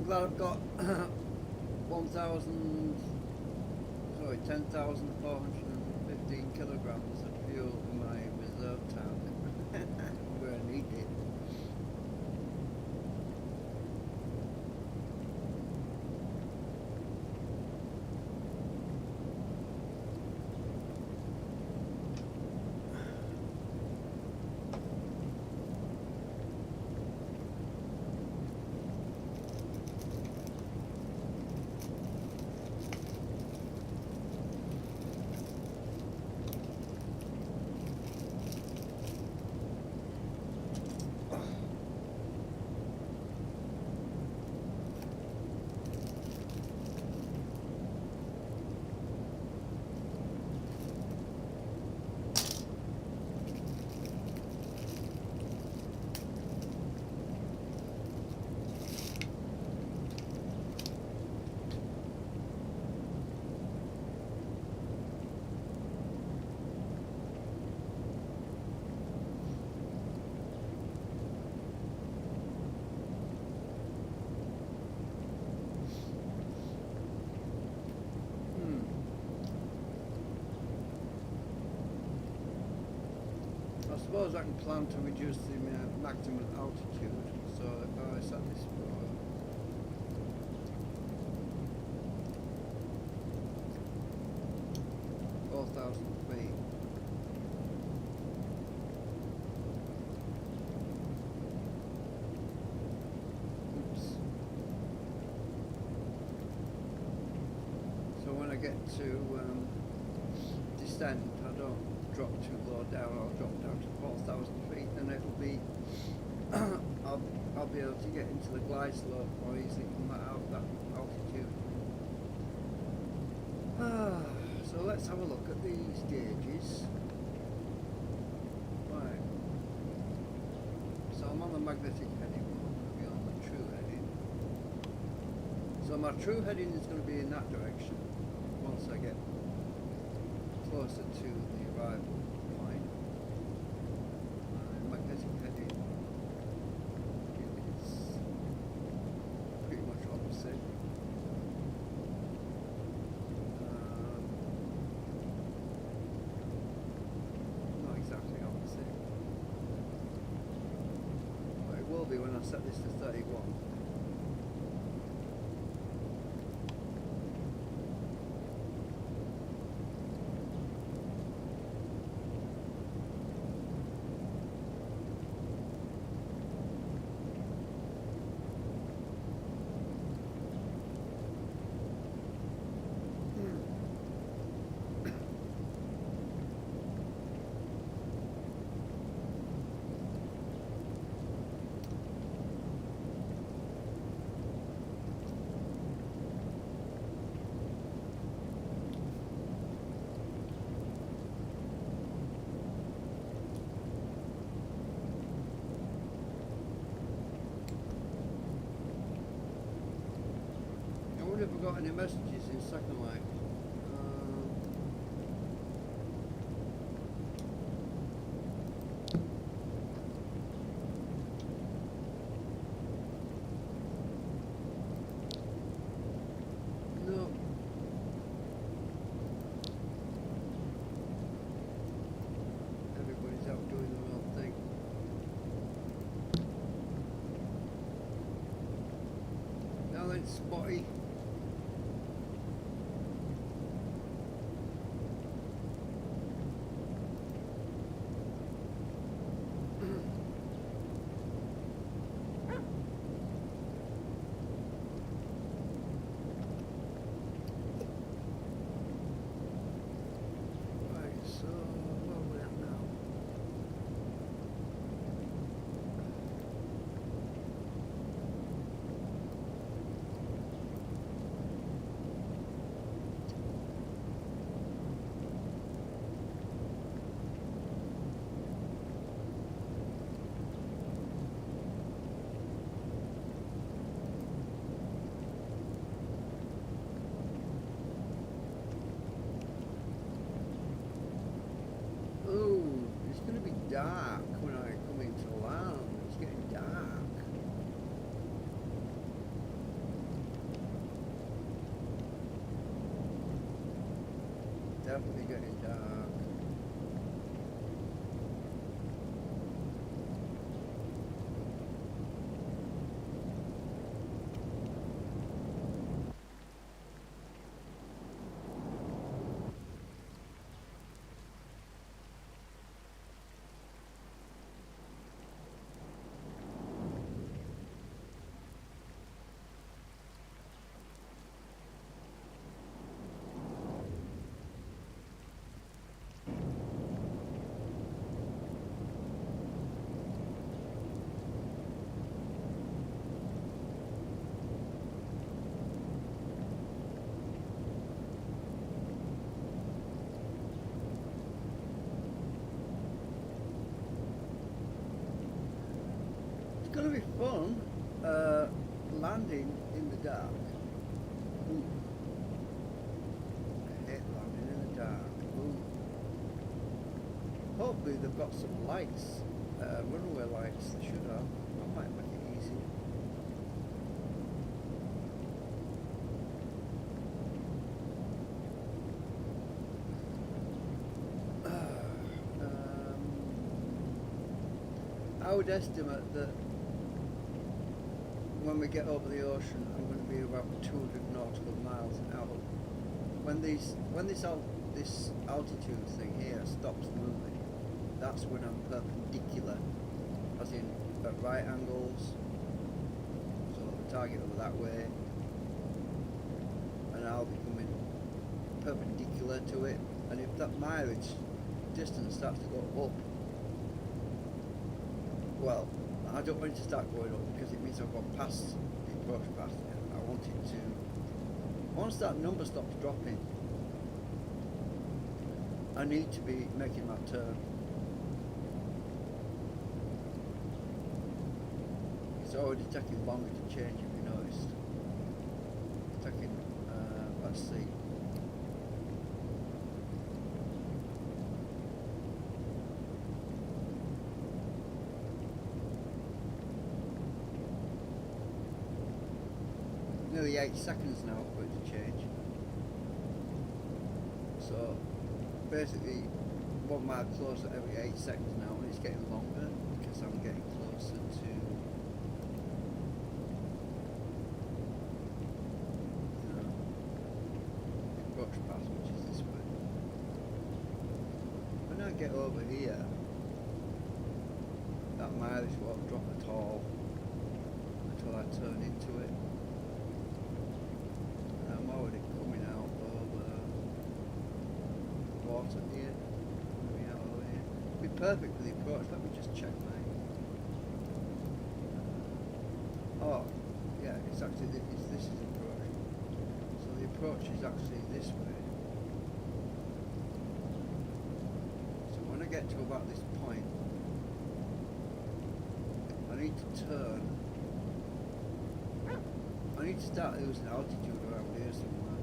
A: Glad I've got 10,415 kilograms of fuel in my reserve tank where I need it. I suppose I can plan to reduce the maximum altitude, so if I set this for 4,000 feet. Oops. So when I get to descent, I don't drop too low down, I'll drop down to 4,000 feet, and it'll be I'll be able to get into the glide slope more easily from that altitude. So let's have a look at these gauges. Right. So I'm on the magnetic heading, I'm going to be on the true heading. So my true heading is going to be in that direction once I get closer to the arrival point. Magnetic heading is pretty much opposite. Not exactly opposite. But it will be when I set this to 31. I wonder if I've got any messages in Second Life. No. Everybody's out doing their own thing. Now then, Spotty. Right, so where are we at now? Oh, it's going to be dark when I come into land. It's getting dark. Definitely getting dark. It's going to be fun landing in the dark. Ooh. I hate landing in the dark. Ooh. Hopefully they've got some lights, runaway lights. They should have. That might make it easy. I would estimate that when we get over the ocean, I'm going to be about 200 nautical miles out. When this altitude thing here stops moving, that's when I'm perpendicular, as in at right angles, so the target over that way, and I'll be coming perpendicular to it, and if that mileage distance starts to go up, well, I don't want it to start going up because it means I've gone past the approach path. Once that number stops dropping, I need to be making my turn. It's already taking longer to change, if you noticed. It's taking, let's see. Nearly 8 seconds now for it to change. So basically 1 mile closer every 8 seconds now, and it's getting longer because I'm getting closer to the approach path, which is this way. When I get over here, that mileage won't drop at all until I turn into it. I'm already coming out over water here. Coming out over here. It'd be perfect for the approach. Let me just check mine. Oh, yeah, it's actually this is the approach. So the approach is actually this way. So when I get to about this point, I need to turn. I need to start losing altitude around here somewhere,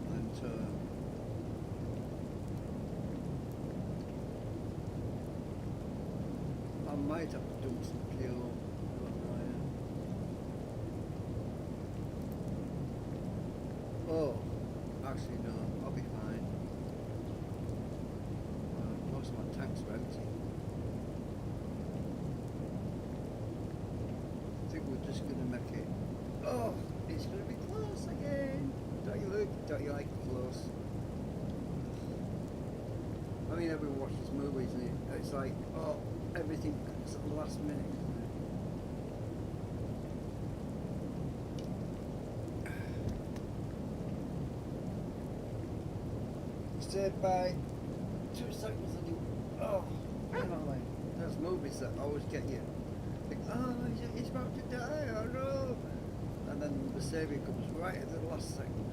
A: and then turn. I might have to dump some fuel. I don't know yet. Oh, actually no, I'll be fine. Most of my tanks are empty. I think we're just going to make it. Oh, it's going to be close again. Don't you like close? I mean, everyone watches movies and it's like, oh, everything comes at the last minute, isn't it? Saved by 2 seconds and you, oh, you know, like, those movies that always get you. Like, oh, he's about to die, oh no. And then the saving comes right at the last second.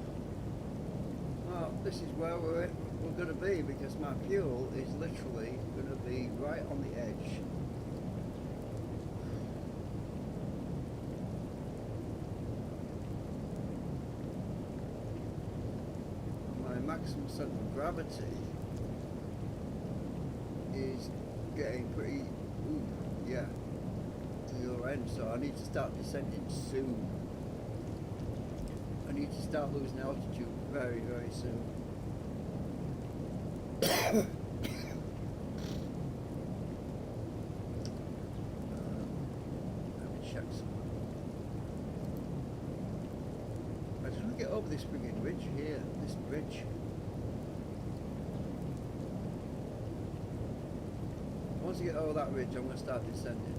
A: Well, this is where we're going to be because my fuel is literally going to be right on the edge. My maximum center of gravity is getting pretty, yeah, to the other end, so I need to start descending soon. I need to start losing altitude very, very soon. Let me check something. I just want to get over this friggin' ridge here, this bridge. Once I get over that ridge, I'm going to start descending.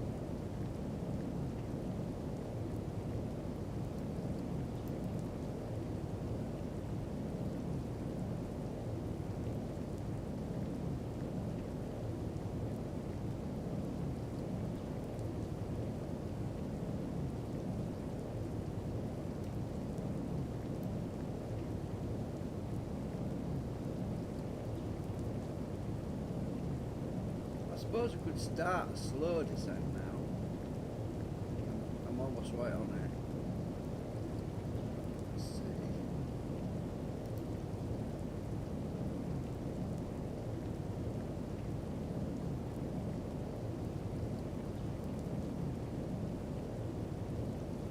A: I suppose we could start a slow descent now. I'm almost right on it. Let's see.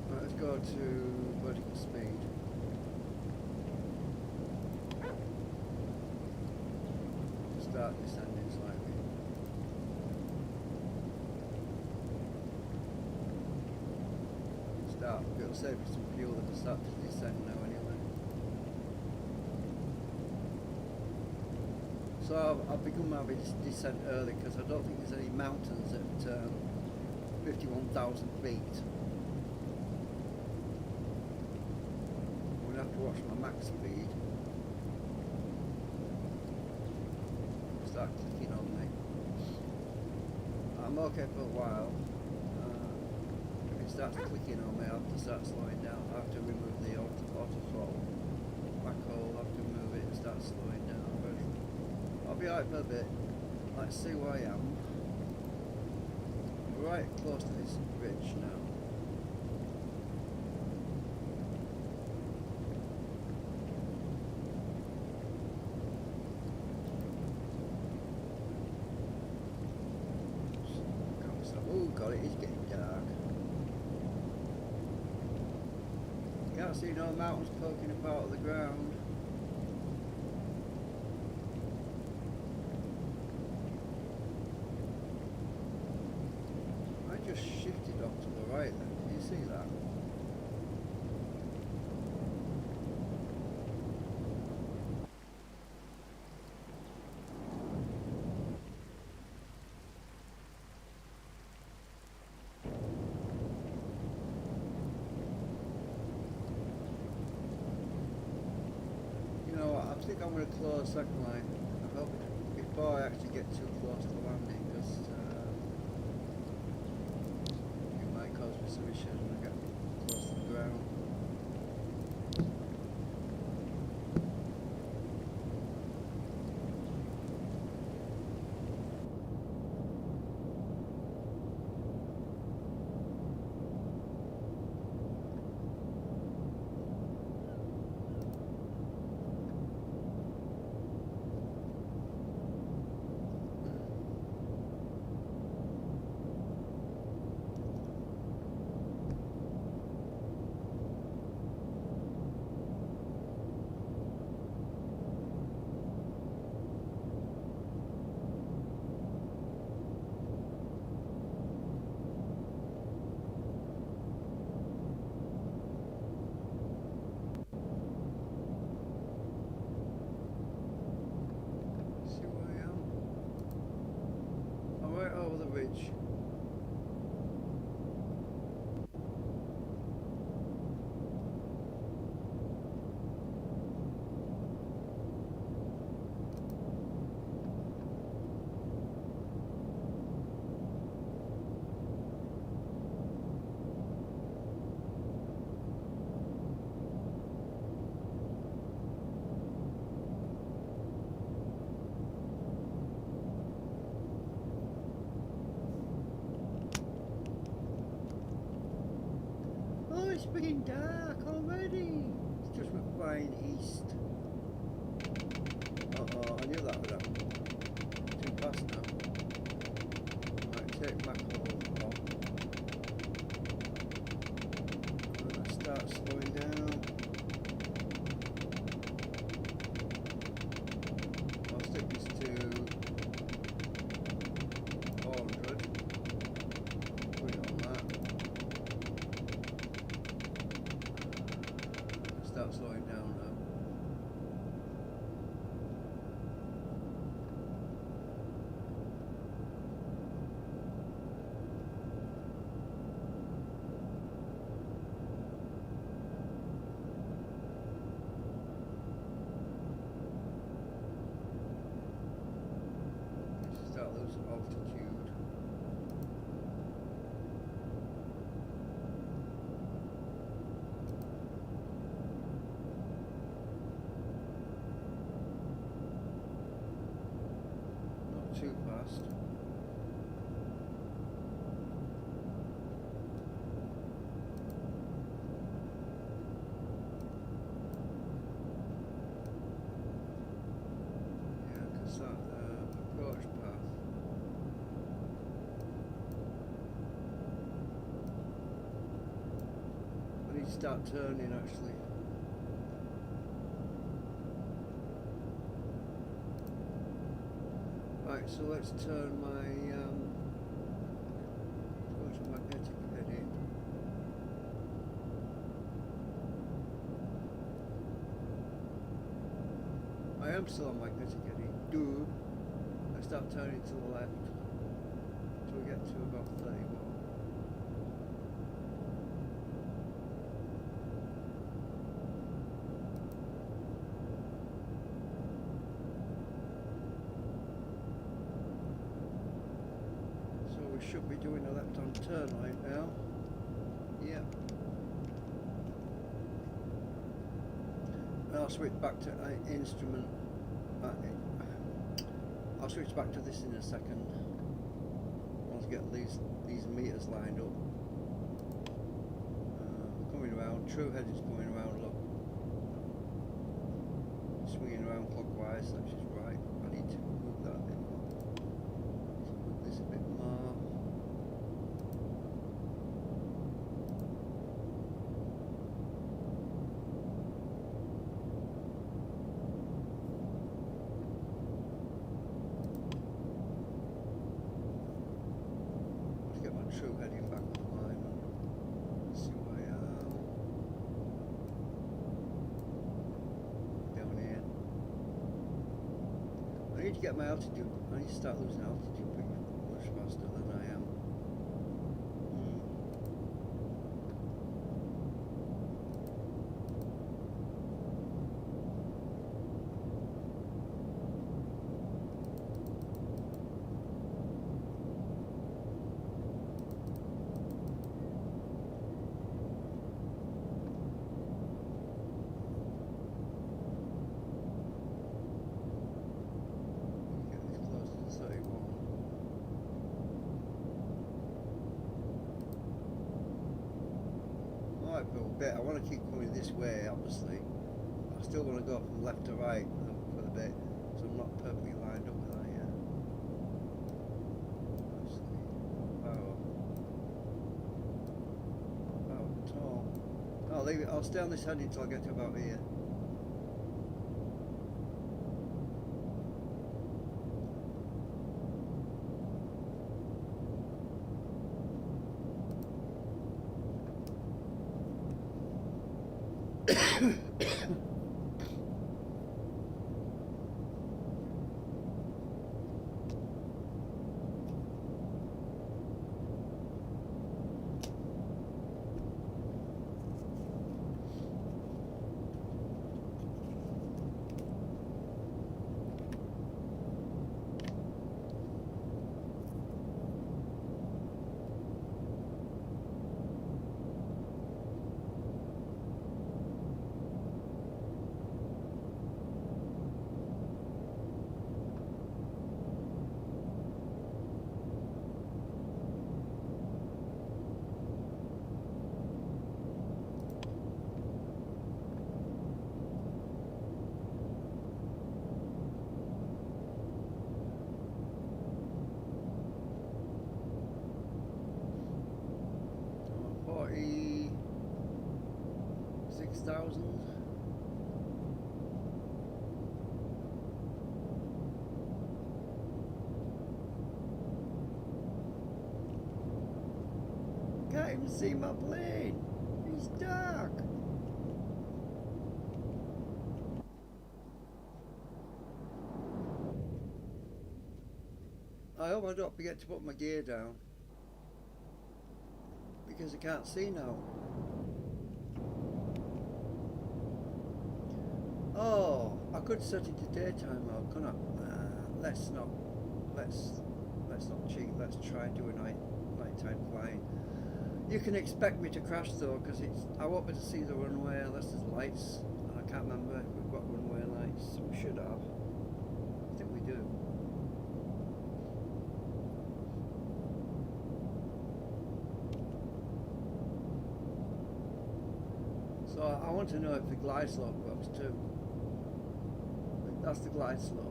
A: Right, let's go to vertical speed. Start descending slightly. start. It'll save me some fuel if I start to descend now anyway. So I've begun my descent early because I don't think there's any mountains at 51,000 feet. I'm going to have to watch my max speed. Start clicking on me. I'm okay for a while. If it starts clicking on me, I'll have to start slowing down. I have to remove the auto throttle. Back hole, I have to remove it and start slowing down. But I'll be alright for a bit. Let's see where I am. We're right close to this ridge now. Oh god, it is getting dark. Can't see no mountains poking up out of the ground. I just shifted off to the right then, can you see that? I think I'm going to close second line. I hope before I actually get too close to the landing, because it might cause me some issues when I get close to the ground. Over the ridge. It's getting dark already. It's just we're flying east. Uh-oh, I knew that would happen. Too fast now. Might take back home off. And then I start slowing down. I'll stick this to 400. Put it on that. Start slowing down now. Start losing altitude. Too fast. Yeah, because that approach path. I need to start turning actually. Right, so let's turn my go to magnetic heading. am still on magnetic heading. Do I start turning to the left till we get to about 31. So we should be doing a left-hand turn right now. Yeah. I'll switch back to instrument. I'll switch back to this in a second. Once I get these meters lined up. Coming around. True head is coming around. Look, swinging around clockwise. That's just right. I need to move that a bit more. Move this a bit more. True heading back online. Let's see where I am. Down here. I need to get my altitude. I need to start losing altitude much faster than I am. Bit. I want to keep coming this way, obviously. I still want to go from left to right for the bit, so I'm not perfectly lined up with that yet. About tall. I'll leave it. I'll stay on this heading until I get to about here. Can't even see my plane. It's dark. I hope I don't forget to put my gear down because I can't see now. Oh, I could set it to daytime mode, couldn't I? Let's not cheat. Let's try and do a nighttime flying. You can expect me to crash though, because I won't be able to see the runway unless there's lights, and I can't remember if we've got runway lights. We should have. I think we do. So I want to know if the glide slope works too. That's the glide slope.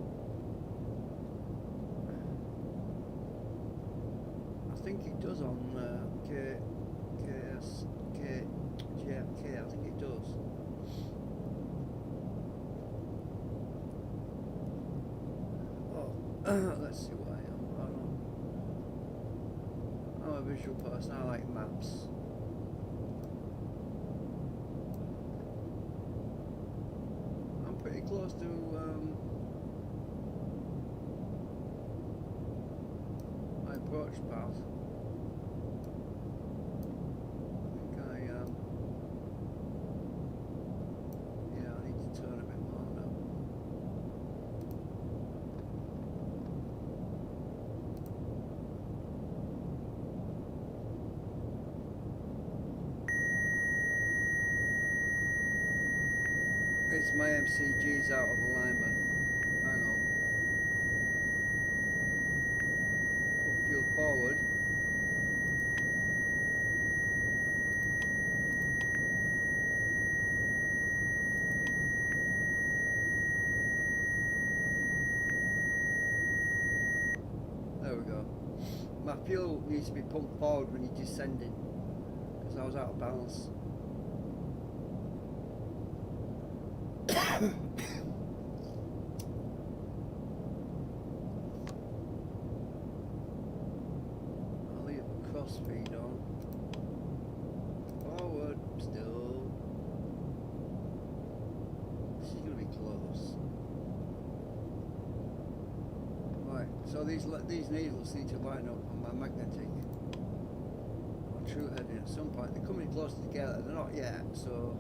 A: I think it does on KSFO. I think it does. Oh, let's see what I am. I'm a visual person. I like maps. I'm pretty close to much, pals. I think yeah, I need to turn a bit more now. It's my MCG's out of alignment. Hang on. Put fuel forward. There we go. My fuel needs to be pumped forward when you're descending, because I was out of balance. I'll leave the cross feed on. Forward, still. This is going to be close. Right, so these needles need to line up on my magnetic or true heading at some point. They're coming close together, they're not yet, so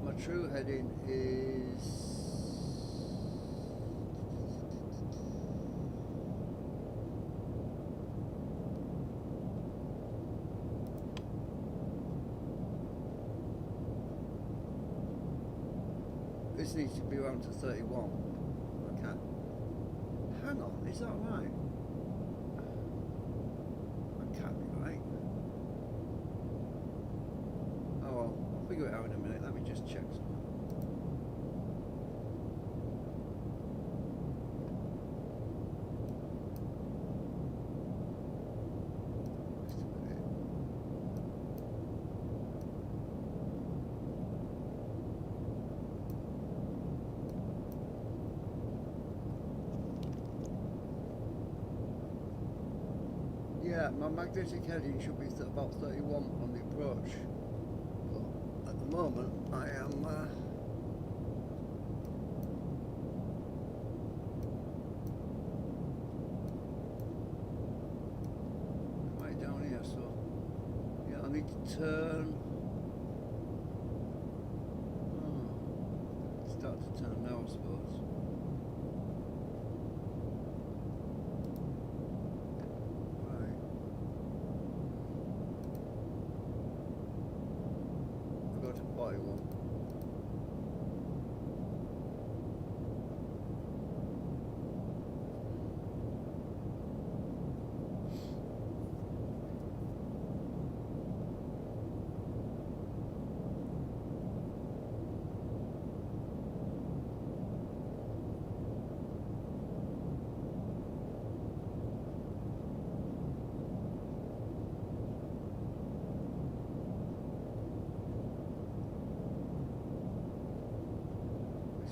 A: my true heading is this needs to be around to 31. I can't. Hang on, is that right? That can't be right. Oh well, I'll figure it out in a minute. Let me just check something. Just a minute. Yeah, my magnetic heading should be about 31 on the approach. But at the moment, I am right down here, so yeah, I need to turn. Start to turn now, I suppose.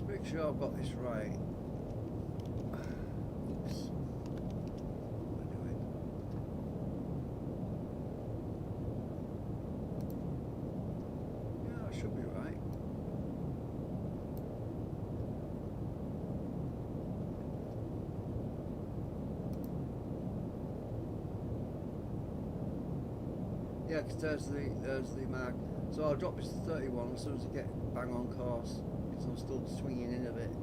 A: Make sure I've got this right. Oops. What am I doing? Yeah, I should be right. Yeah, because there's the mark. So I'll drop this to 31 as soon as I get bang on course. So I'm still swinging in a bit.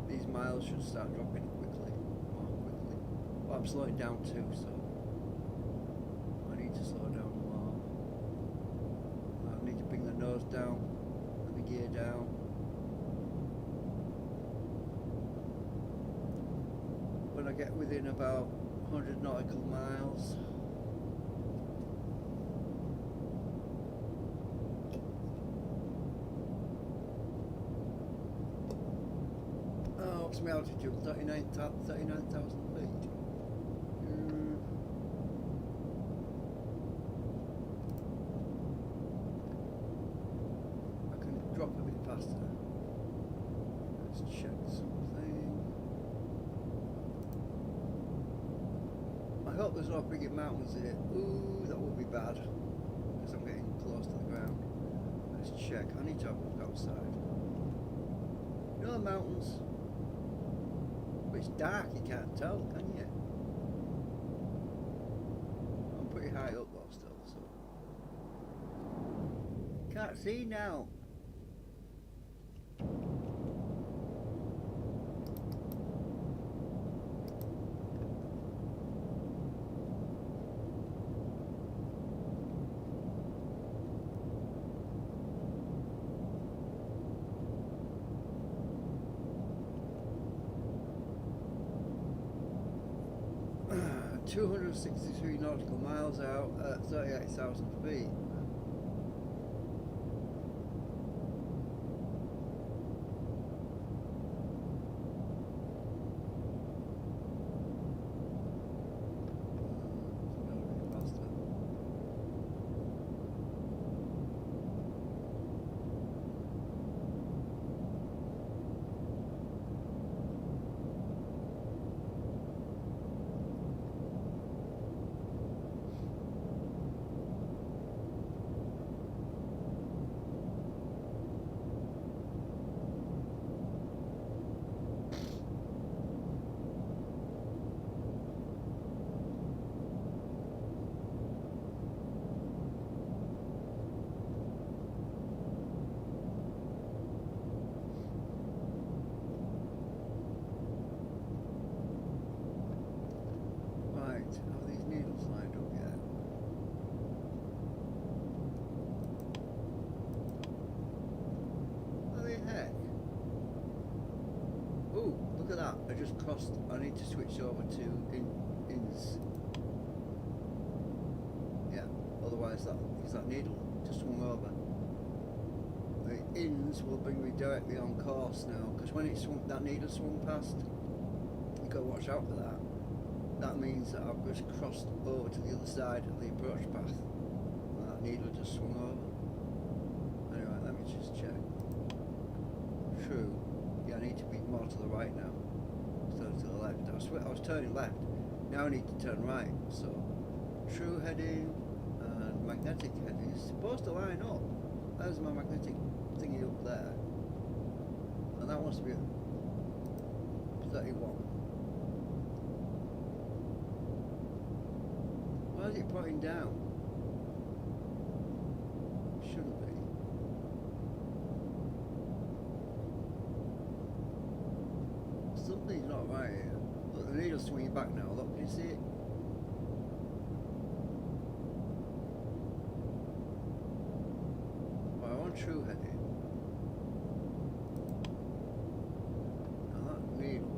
A: These miles should start dropping quickly, more quickly. But I'm slowing down too, so I need to slow down more. I need to bring the nose down and the gear down. When I get within about 100 nautical miles. What's my altitude? 39,000 feet. I can drop a bit faster. Let's check something. I hope there's no big mountains in it. Ooh, that would be bad, because I'm getting close to the ground. Let's check. I need to have a look outside. the mountains. But it's dark, you can't tell, can you? I'm pretty high up though still, so. Can't see now. Uh, 263 nautical miles out at 38,000 feet. Are these needles lined up yet? What the heck? Ooh, look at that. I just crossed. I need to switch over to ins. Yeah, otherwise that needle just swung over. The ins will bring me directly on course now, because when that needle swung past, you got to watch out for that. That means that I've just crossed over to the other side of the approach path. And that needle just swung over. Anyway, let me just check. True. Yeah, I need to be more to the right now instead of to the left. I was turning left. Now I need to turn right. So, true heading and magnetic heading is supposed to line up. There's my magnetic thingy up there. And that wants to be at 31. Why is it pointing down? Shouldn't be. Something's not right here. Look, the needle's swinging back now. Look, can you see it? Well, I want true heading. Now that needle,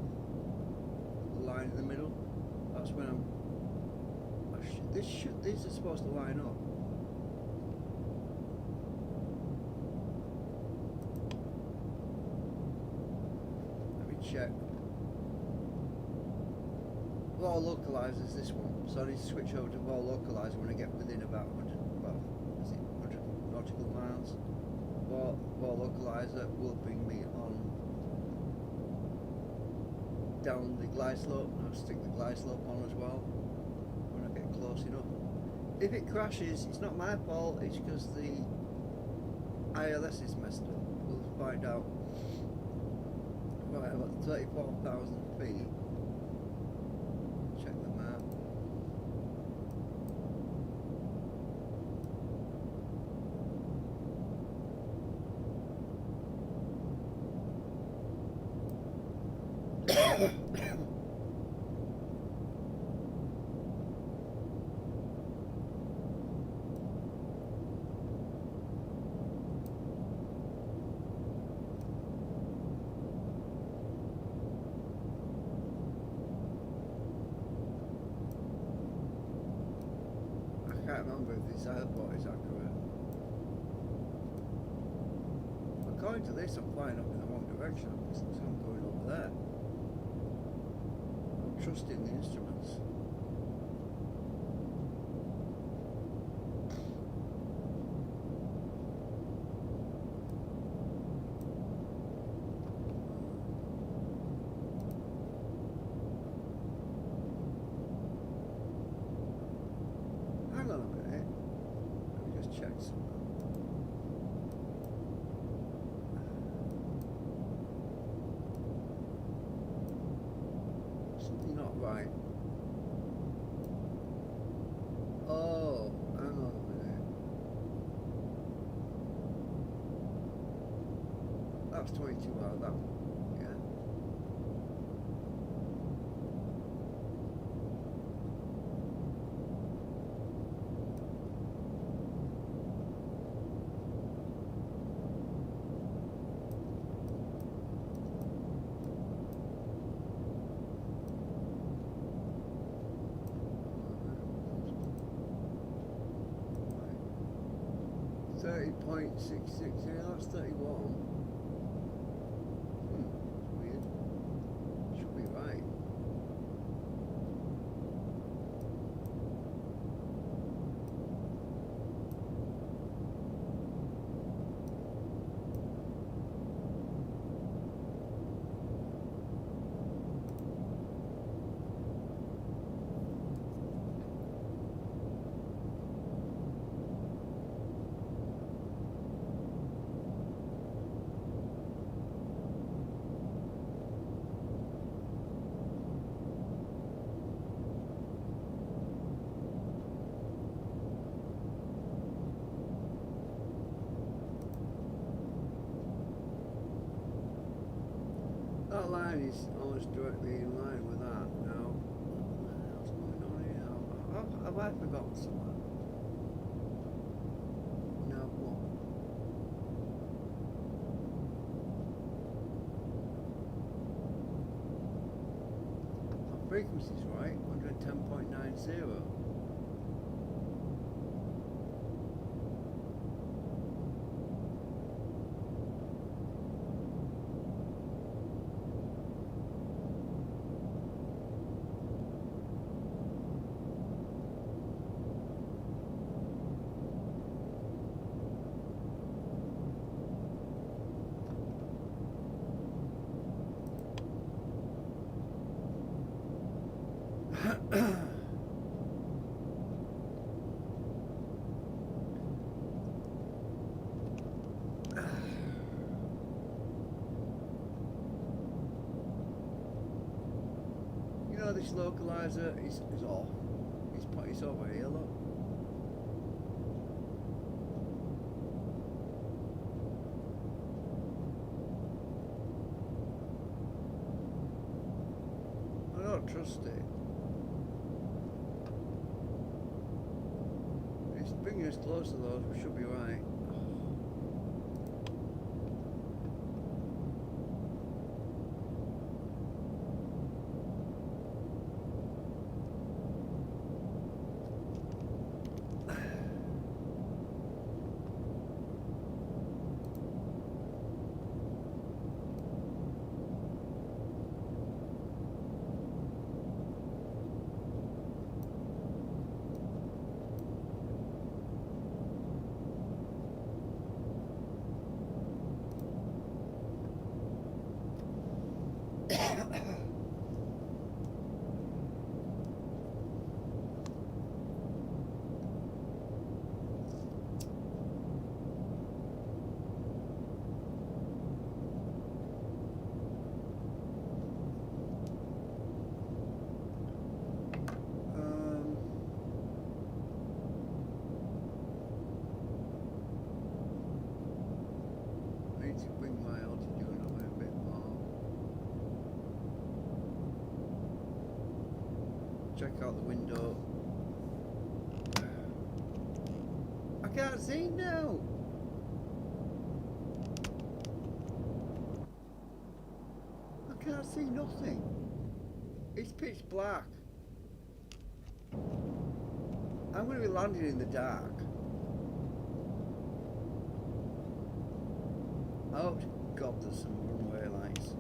A: the line in the middle, that's when I'm. These are supposed to line up. Let me check. Wall localizer is this one, so I need to switch over to wall localizer when I get within about 100, well, is it 100 nautical miles? Wall localizer will bring me on down the glide slope, and I'll stick the glide slope on as well. Close enough. If it crashes, it's not my fault, it's because the ILS is messed up. We'll find out. Right, about 34,000 feet. Check the map. I can't remember if this airport is accurate. According to this, I'm flying up in the wrong direction. So I'm going over there. I'm trusting the instruments. Hang on a minute. Let me just check something. That's 22 out of that one. Yeah. Right. 30.66, yeah, that's 31. Weird. Should be right. That line is almost directly in line with that now. What else going on here? Have I forgotten something? No, what? Our frequency's right, 110.90. You know, this localizer is off. It's over here, look. I don't trust it. It's bringing us close to those, we should be right. To bring my altitude up a bit more. Check out the window. I can't see now. I can't see nothing. It's pitch black. I'm going to be landing in the dark. I hope to God there's some runway lights.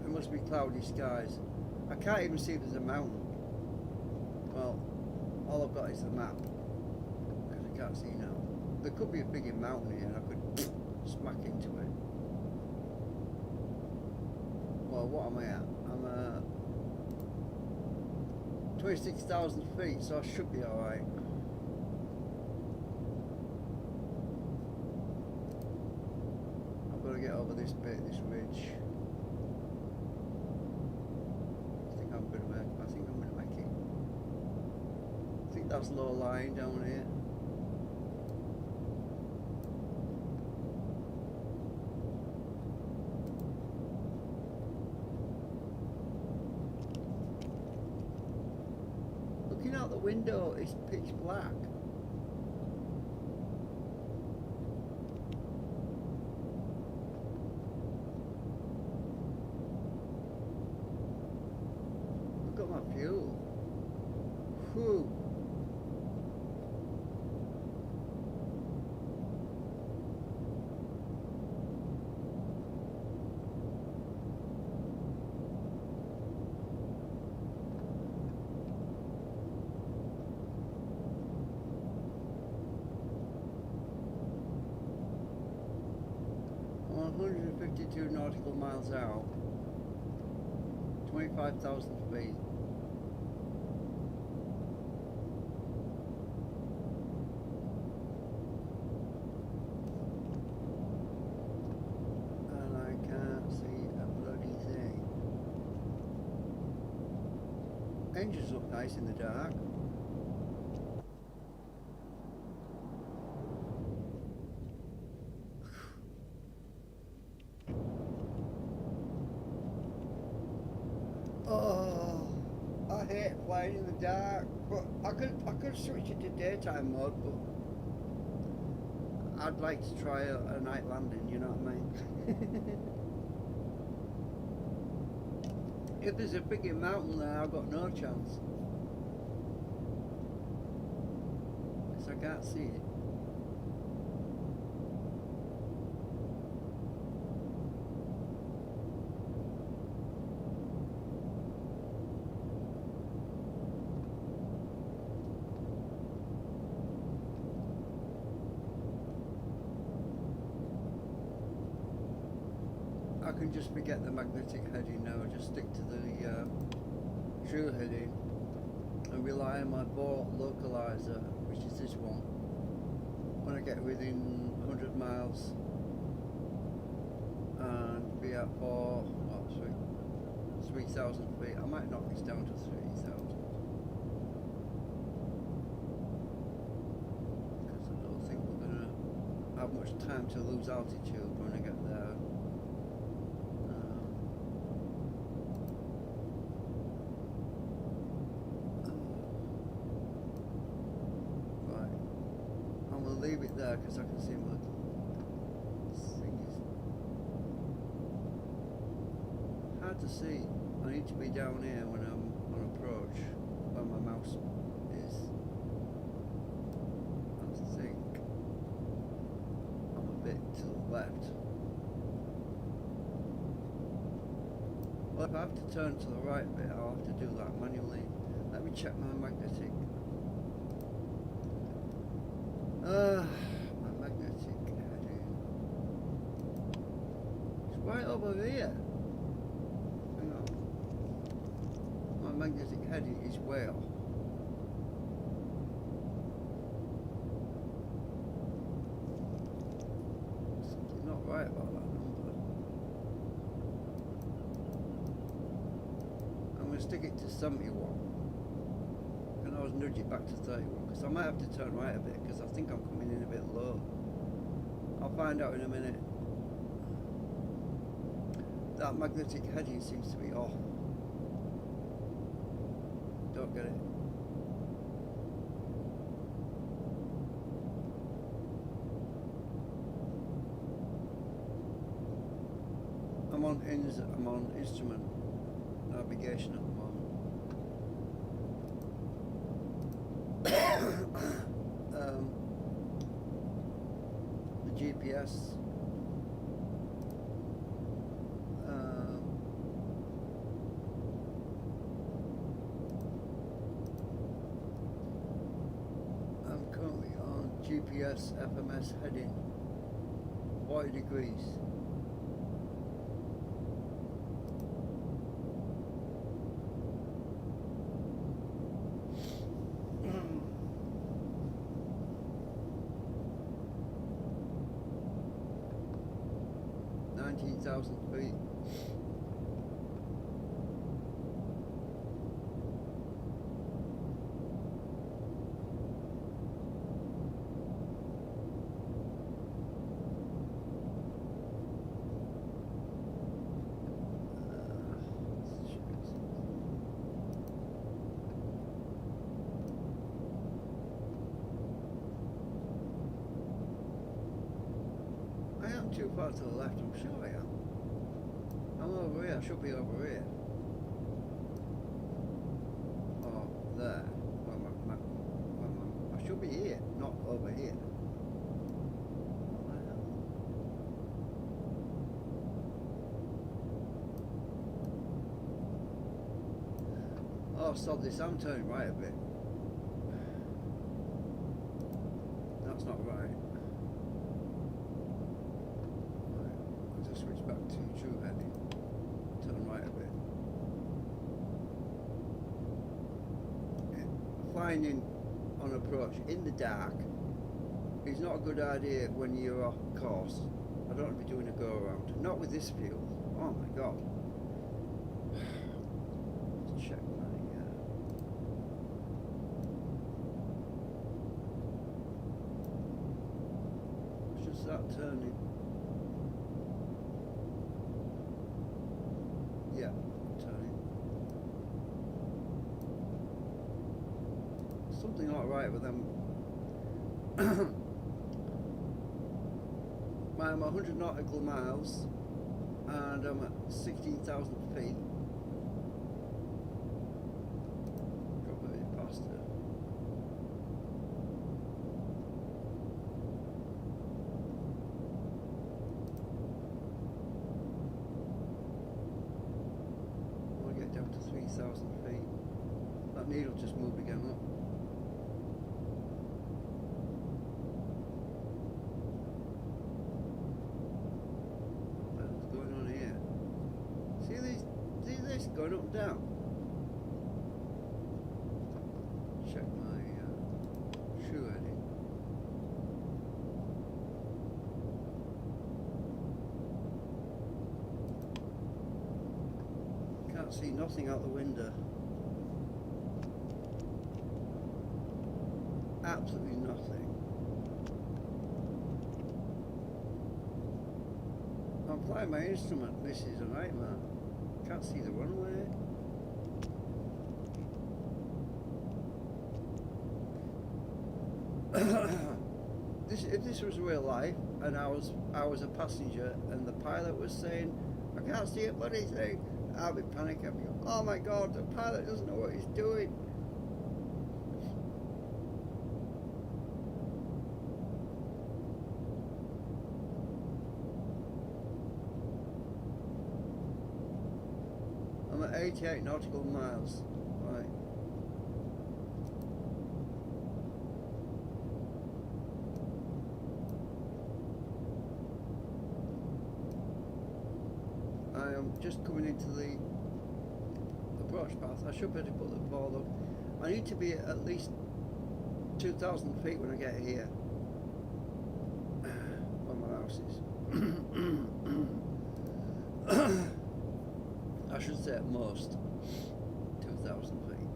A: It must be cloudy skies. I can't even see if there's a mountain. Well, all I've got is the map. Because I can't see now. There could be a big mountain here and I could smack into it. Well, what am I at? I'm at 26,000 feet, so I should be alright. I've got to get over this bit, this ridge. I think I'm gonna make it. I think That's low lying down here. Looking out the window, it's pitch black. Look at my fuel. Whew. I'm 152 nautical miles out, 25,000 feet. And I can't see a bloody thing. Engines look nice in the dark. Oh, I hate flying in the dark. But I could switch it to daytime mode, but I'd like to try a night landing. You know what I mean? If there's a big mountain there, I've got no chance. Because I can't see it. I can just forget the magnetic heading now, just stick to the true heading and rely on my boat localizer, which is this one. When I get within 100 miles and be at 3,000 feet, I might knock this down to 3,000. Because I don't think we're going to have much time to lose altitude when I get there. Leave it there because I can see my thing is hard to see. I need to be down here when I'm on approach, where my mouse is. I think I'm a bit to the left. Well, if I have to turn to the right bit, I'll have to do that manually. Let me check my magnetic. My magnetic heading. It's right over here. Hang on. My magnetic heading is where? Something not right about that number. I'm going to stick it to 71. And I was nudge it back to 31 because I might have to turn right a bit because I think I'm coming in a bit low. I'll find out in a minute. That magnetic heading seems to be off. Don't get it. I'm on instrument navigation at the moment. The GPS I'm currently on GPS FMS heading 40 degrees. Thousand feet. too far to the left, I'm sure I am. I'm over here, I should be over here. Or there. I should be here, not over here. What the hell? Oh, stop this, I'm turning right a bit. That's not right. I'll just switch back to true heading. Turn right a bit. Flying in on approach in the dark is not a good idea when you're off course. I don't want to be doing a go around. Not with this fuel. Oh my god. Let's check my let's just start turning. Yeah, turning. Something not right with them. I'm 100 nautical miles and I'm at 16,000 feet. Drop a bit faster. I want to get down to 3,000 feet. That needle just moved again up. Going up and down. Check my shoe heading. Can't see nothing out the window. Absolutely nothing. I'm playing my instrument. This is a nightmare. Can't see the runway. If this was real life and I was a passenger and the pilot was saying, I can't see a bloody thing, I'd be panicking. I'd be going, oh my god, the pilot doesn't know what he's doing. I'm at 88 nautical miles. Right. I am just coming into the approach path. I should better put the ball up. I need to be at least 2,000 feet when I get here. Where my house is. I should say at most 2,000 feet.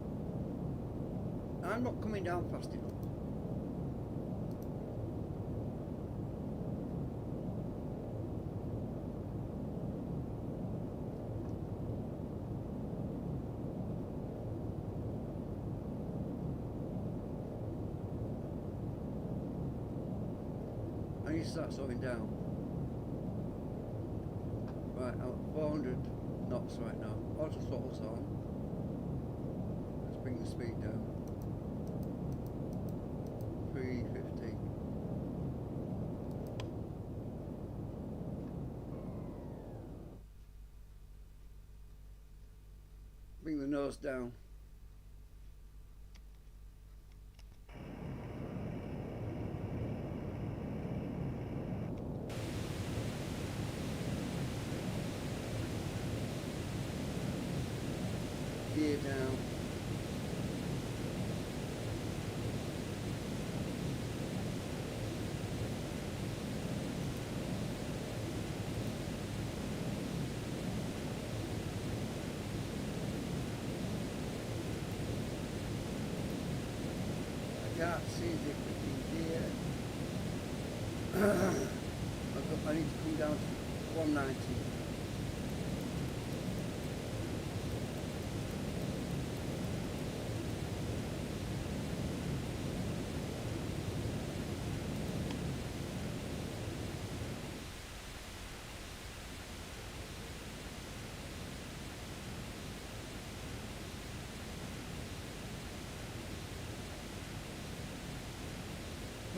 A: I'm not coming down fast enough. I need to start slowing down. Right, I'm at 400 knots right now. Auto throttle's on. Let's bring the speed down. 350. Bring the nose down. Gear down. I can't see the freaking gear. I need to come down to 190.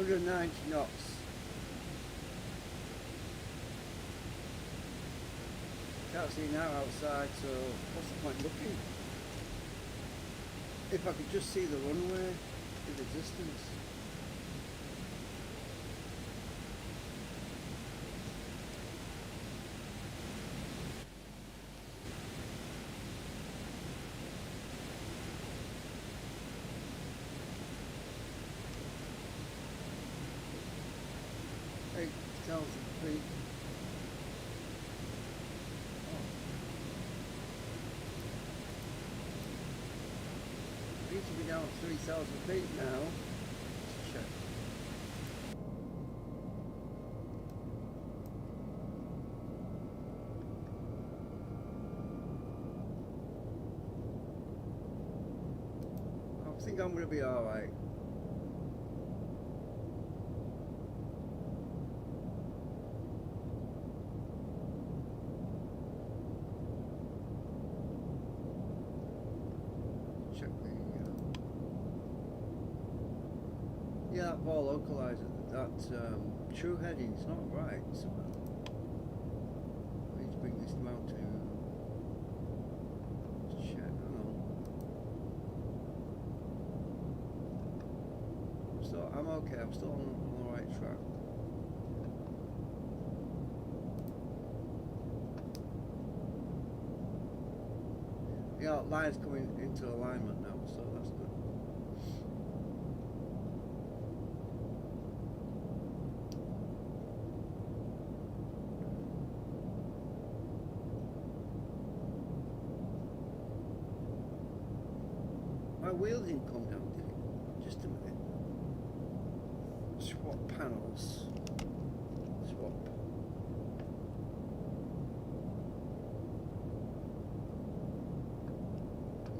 A: 190 knots. Can't see now outside, so what's the point looking? If I could just see the runway in the distance. Feet. I need to be down at 3,000 feet now. Let's check. I think I'm going to be alright. Yeah, that ball localizer, that true heading's not right. So I need to bring this down to check. Hang on. So I'm okay. I'm still on the right track. Yeah, line's coming into alignment now, so that's good. My wheel didn't come down, did it? Just a minute. Swap panels. Swap.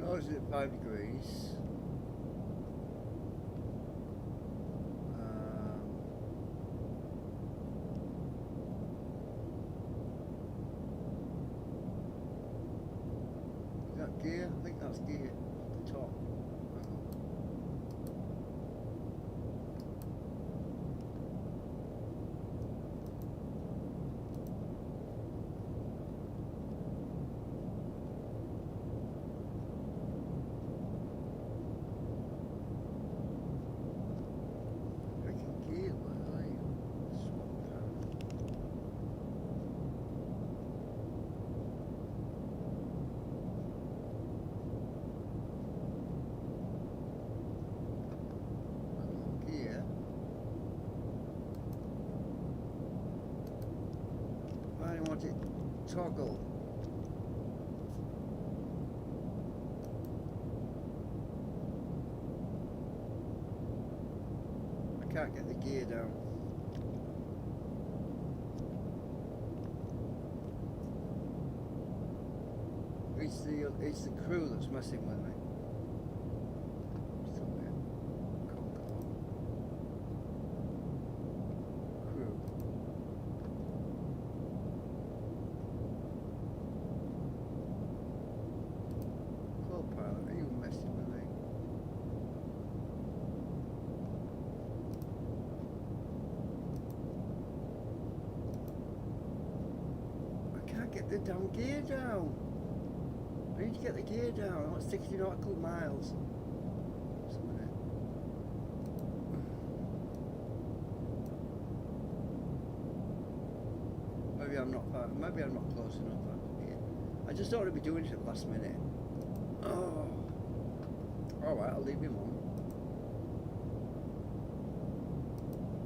A: Nose is at 5 degrees. Is that gear? I think that's gear. The top. I want it toggle. I can't get the gear down. It's the crew that's messing with me. Get the damn gear down. I need to get the gear down. I want 60 nautical miles. Just a minute. Maybe I'm not far. Maybe I'm not close enough. I just don't want to be doing it at the last minute. Oh. Alright, I'll leave him on.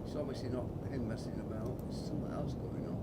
A: It's obviously not him messing about. There's something else going on.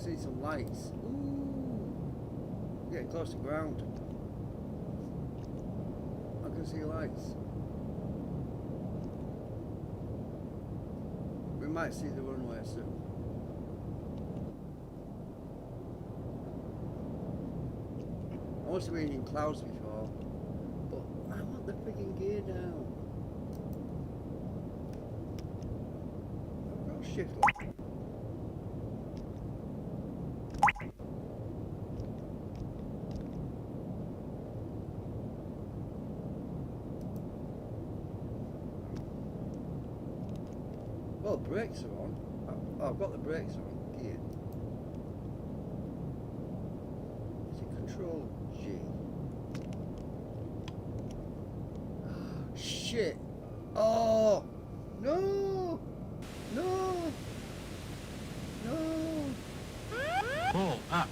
A: see some lights. Ooh. Getting close to ground. I can see lights. We might see the runway soon. I must have been in clouds before, but I want the frigging gear down. I've got a shift lock. Well, brakes are on. Oh, I've got the brakes on. Gear. Is it Control G? Shit! Oh! No! No! No!
C: Pull up.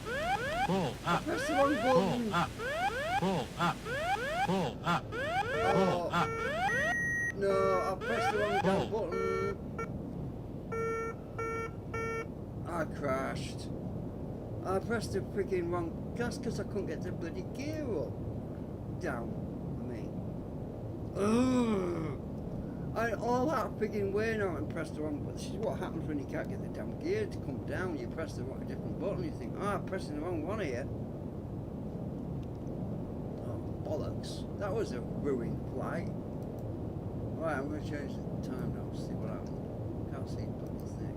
C: Pull
A: I
C: up.
A: pressed the wrong
C: Pull
A: button.
C: up. Pull up. Pull up. Pull
A: Oh!
C: up.
A: No! I pressed the wrong down button. I crashed. I pressed the freaking wrong. That's because I couldn't get the bloody gear up. Down. I mean. Ugh. I all that freaking way now and pressed the wrong button. This is what happens when you can't get the damn gear to come down. You press the wrong, different button. You think, I'm pressing the wrong one here. Oh bollocks! That was a ruined flight. Right, I'm going to change the time now. See what happens. Can't see the bloody thing.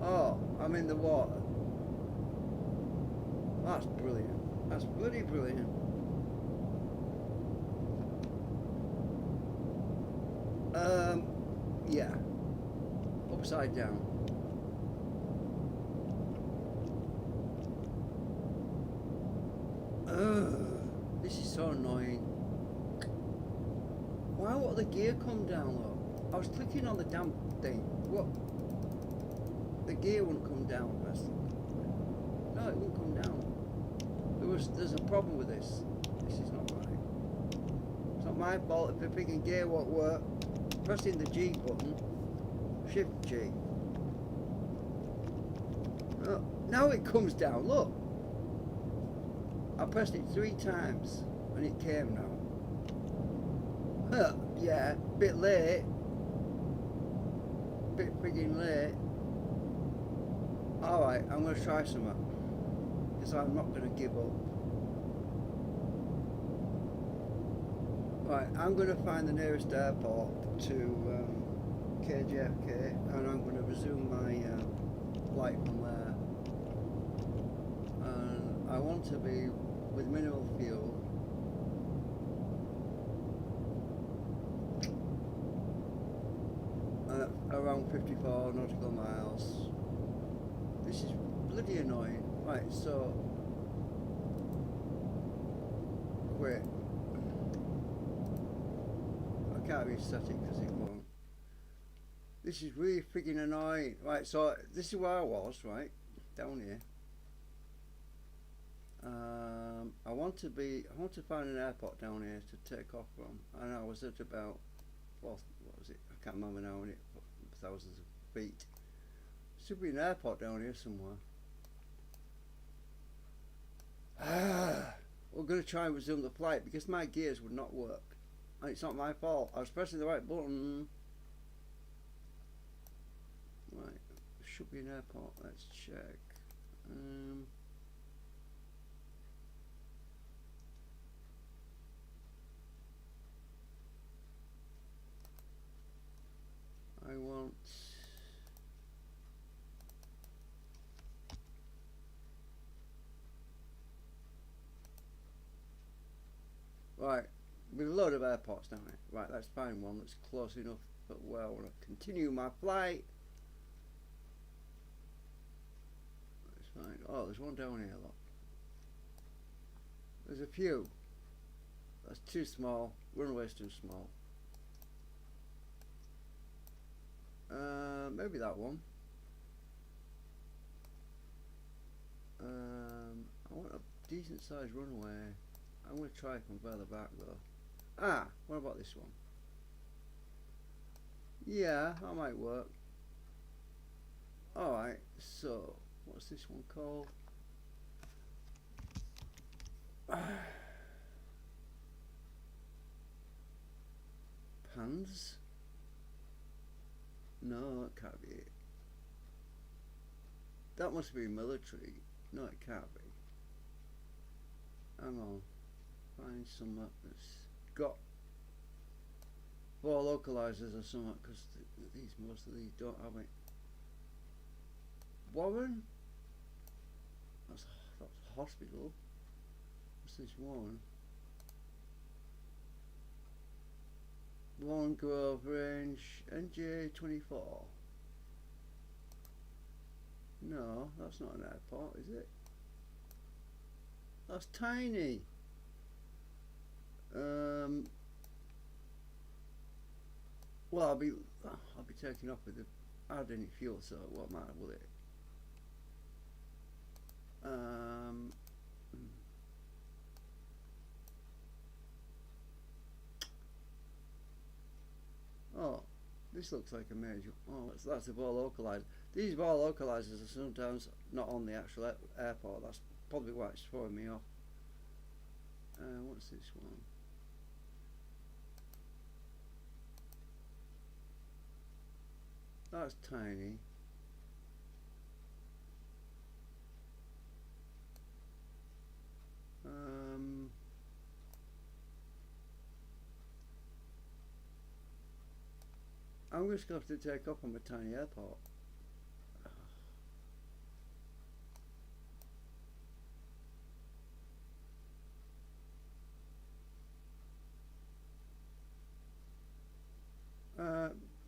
A: Oh, I'm in the water. That's brilliant. That's bloody brilliant. Yeah. Upside down. This is so annoying. Why won't the gear come down though? I was clicking on the damn thing. What? The gear wouldn't come down. No, it won't come down. There's a problem with this. This is not right. It's not my fault if the freaking gear won't work. Pressing the G button. Shift G. Oh, now it comes down. Look. I pressed it 3 times and it came now. Huh, yeah, bit late. Bit friggin' late. Alright, I'm going to try something. Because I'm not going to give up. Right, I'm going to find the nearest airport to KJFK and I'm going to resume my flight from there. And I want to be with minimal fuel. Around 54 nautical miles. This is bloody annoying. Right, so wait. I can't reset it because it won't. This is really freaking annoying. Right, so this is where I was, right? Down here. I want to find an airport down here to take off from, and I was at about, well, what was it? I can't remember now. Thousands of feet. Should be an airport down here somewhere. We're going to try and resume the flight because my gears would not work, and it's not my fault. I was pressing the right button. Right, there should be an airport. Let's check. I want right, with a load of airports down here. Right, let's find one that's close enough but where I want to continue my flight. Let's find, oh, there's one down here, look. There's a few. That's too small. Runway's too small. Maybe that one. I want a decent sized runway. I'm going to try from further back though. Ah, what about this one? Yeah, that might work. Alright, so what's this one called? Pans? No, it can't be it. That must be military. No, it can't be. Hang on. Find some that's got ball localizers or something, because most of these don't have it. Warren? That's hospital. What's this one? Warren Grove Range NJ24. No, that's not an airport, is it? That's tiny. Well, I'll be taking off with the add any fuel, so it won't matter, will it? Oh, this looks like a major. Oh, that's a ball localizer. These ball localizers are sometimes not on the actual airport. That's probably why it's throwing me off. What's this one? That's tiny. I'm just going to have to take off on my tiny airport.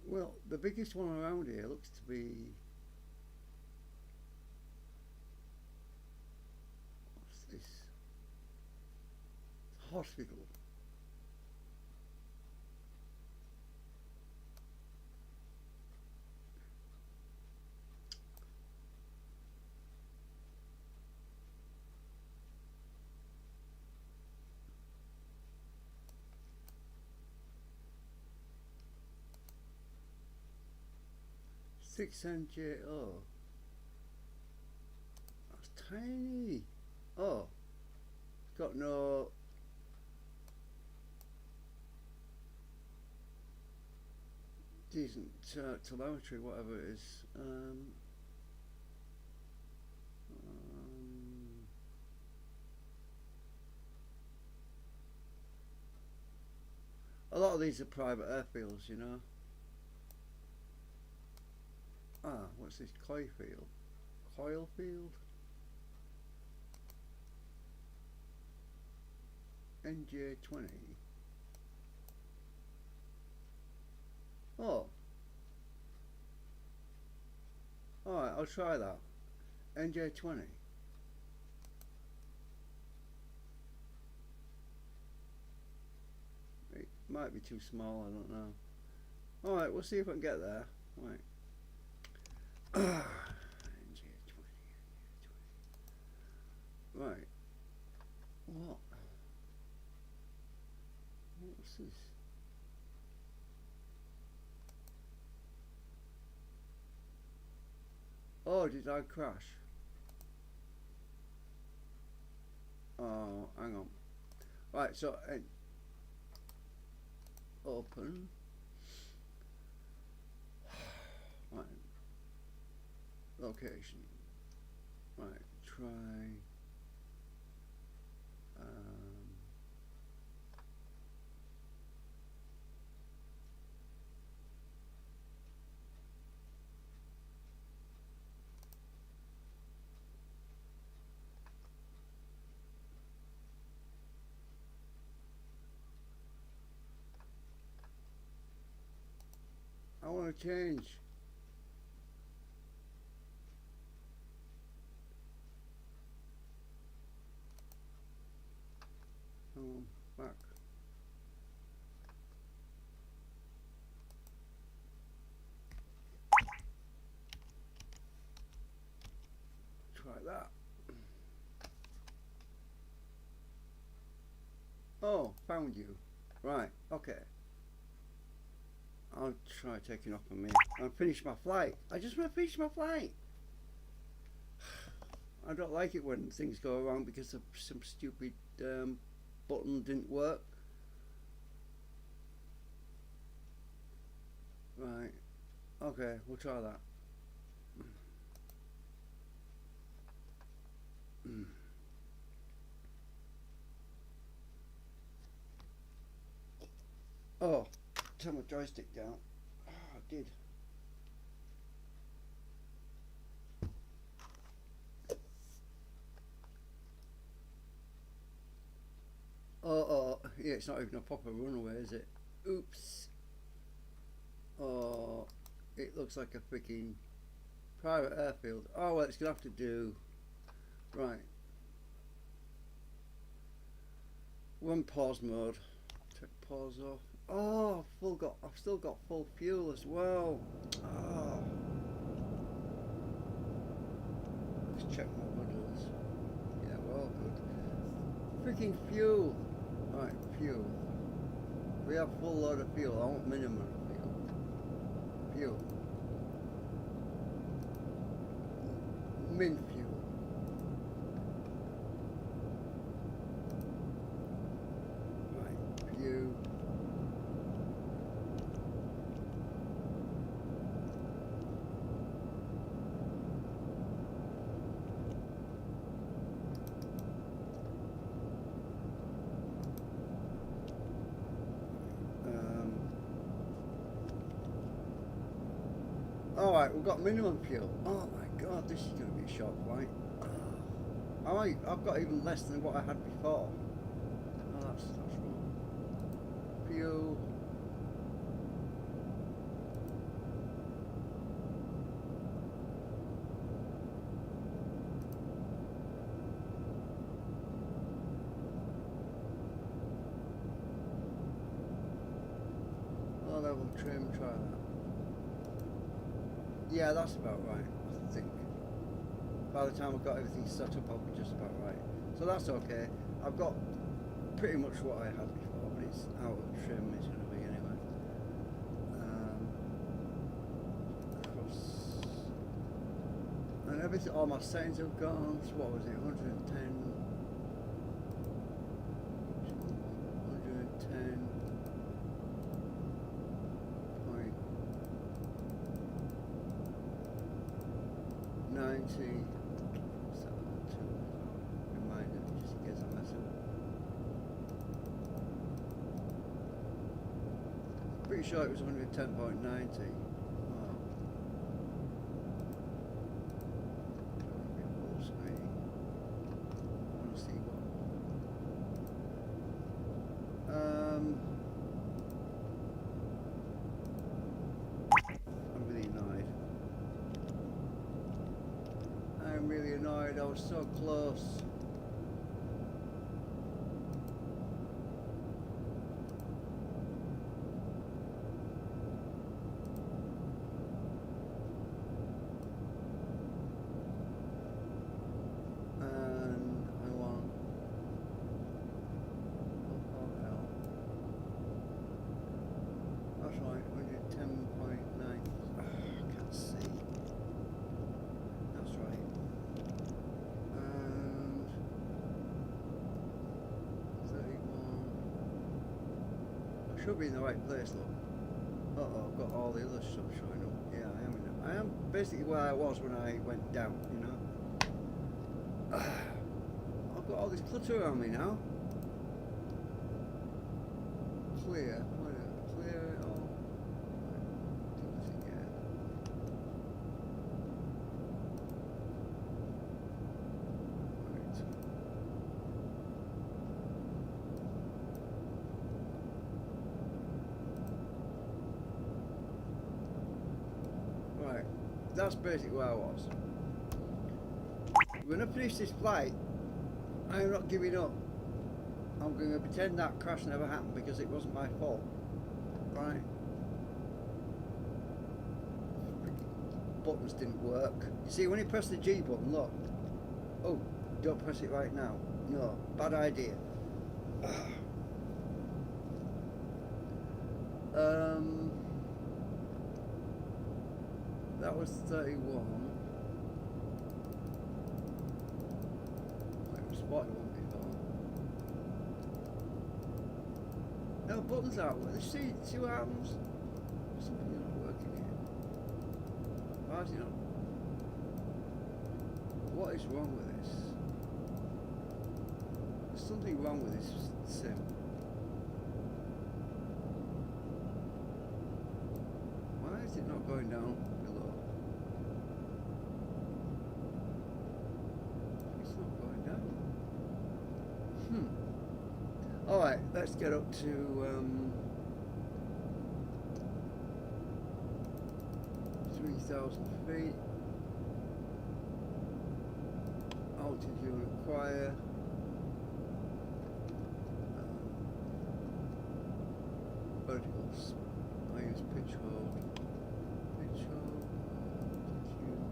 A: Well, the biggest one around here looks to be. What's this? Hospital. Six NJO. That's tiny. Oh, it's got no. Decent telemetry, whatever it is. A lot of these are private airfields, you know. Ah, what's this? Coil field? NJ20. Oh. Alright, I'll try that. NJ20. It might be too small, I don't know. Alright, we'll see if I can get there. Right. NJ20. Right. What? What's this? Oh, did I crash? Oh, hang on. Right, so open. Right. Location. Right, try. I want to change. Back. Try that. Oh, found you. Right, okay. I'll try taking off on me. I'll finish my flight. I just want to finish my flight. I don't like it when things go wrong because of some stupid button didn't work. Right. Okay, we'll try that. Oh, turn my joystick down. Oh, I did. Oh, yeah, it's not even a proper runaway, is it? Oops. Oh, it looks like a freaking private airfield. Oh, well, it's gonna have to do. Right. One pause mode. Take pause off. Oh, I've still got full fuel as well. Oh. Let's check my rudders. Yeah, we're all good. Freaking fuel. Right, fuel. We have full load of fuel. I want minimum fuel. Fuel. Min fuel. Right, fuel. Alright, we've got minimum fuel. Oh my god, this is going to be a short flight. I've got even less than what I had before. Oh, that's wrong. Fuel. Low level trim, try that. Yeah, that's about right, I think. By the time I've got everything set up, I'll be just about right. So that's okay. I've got pretty much what I had before, but it's out of trim, it's going to be anyway. And everything, all my settings have gone. So what was it, 110? 110. 90. Reminder, just in case I mess up. Pretty sure it was 110.90. Oh. Full screen. I want to see what. I'm really annoyed. I'm really annoyed, I was so close. And I want L. That's right, 110.9. I can't see. That's right. And 31. I should be in the right place, look. Uh-oh, I've got all the other stuff showing up. Yeah, I am basically where I was when I went down, you know. I've got all this clutter around me now. Clear. Clear it all. Do this again. Right, that's basically where I was. When I finish this flight, I'm not giving up. I'm going to pretend that crash never happened because it wasn't my fault. Right? Buttons didn't work. You see, when you press the G button, look. Oh, don't press it right now. No, bad idea. That was 31. I spotted one before. No, buttons aren't working. See what happens? Something's not working here. Why is it not? What is wrong with this? There's something wrong with this sim. Why is it not going down below? It's not going down. Alright, let's get up to 3,000 feet. Altitude require. Verticals. I use pitch hold. Pitch hold. Altitude.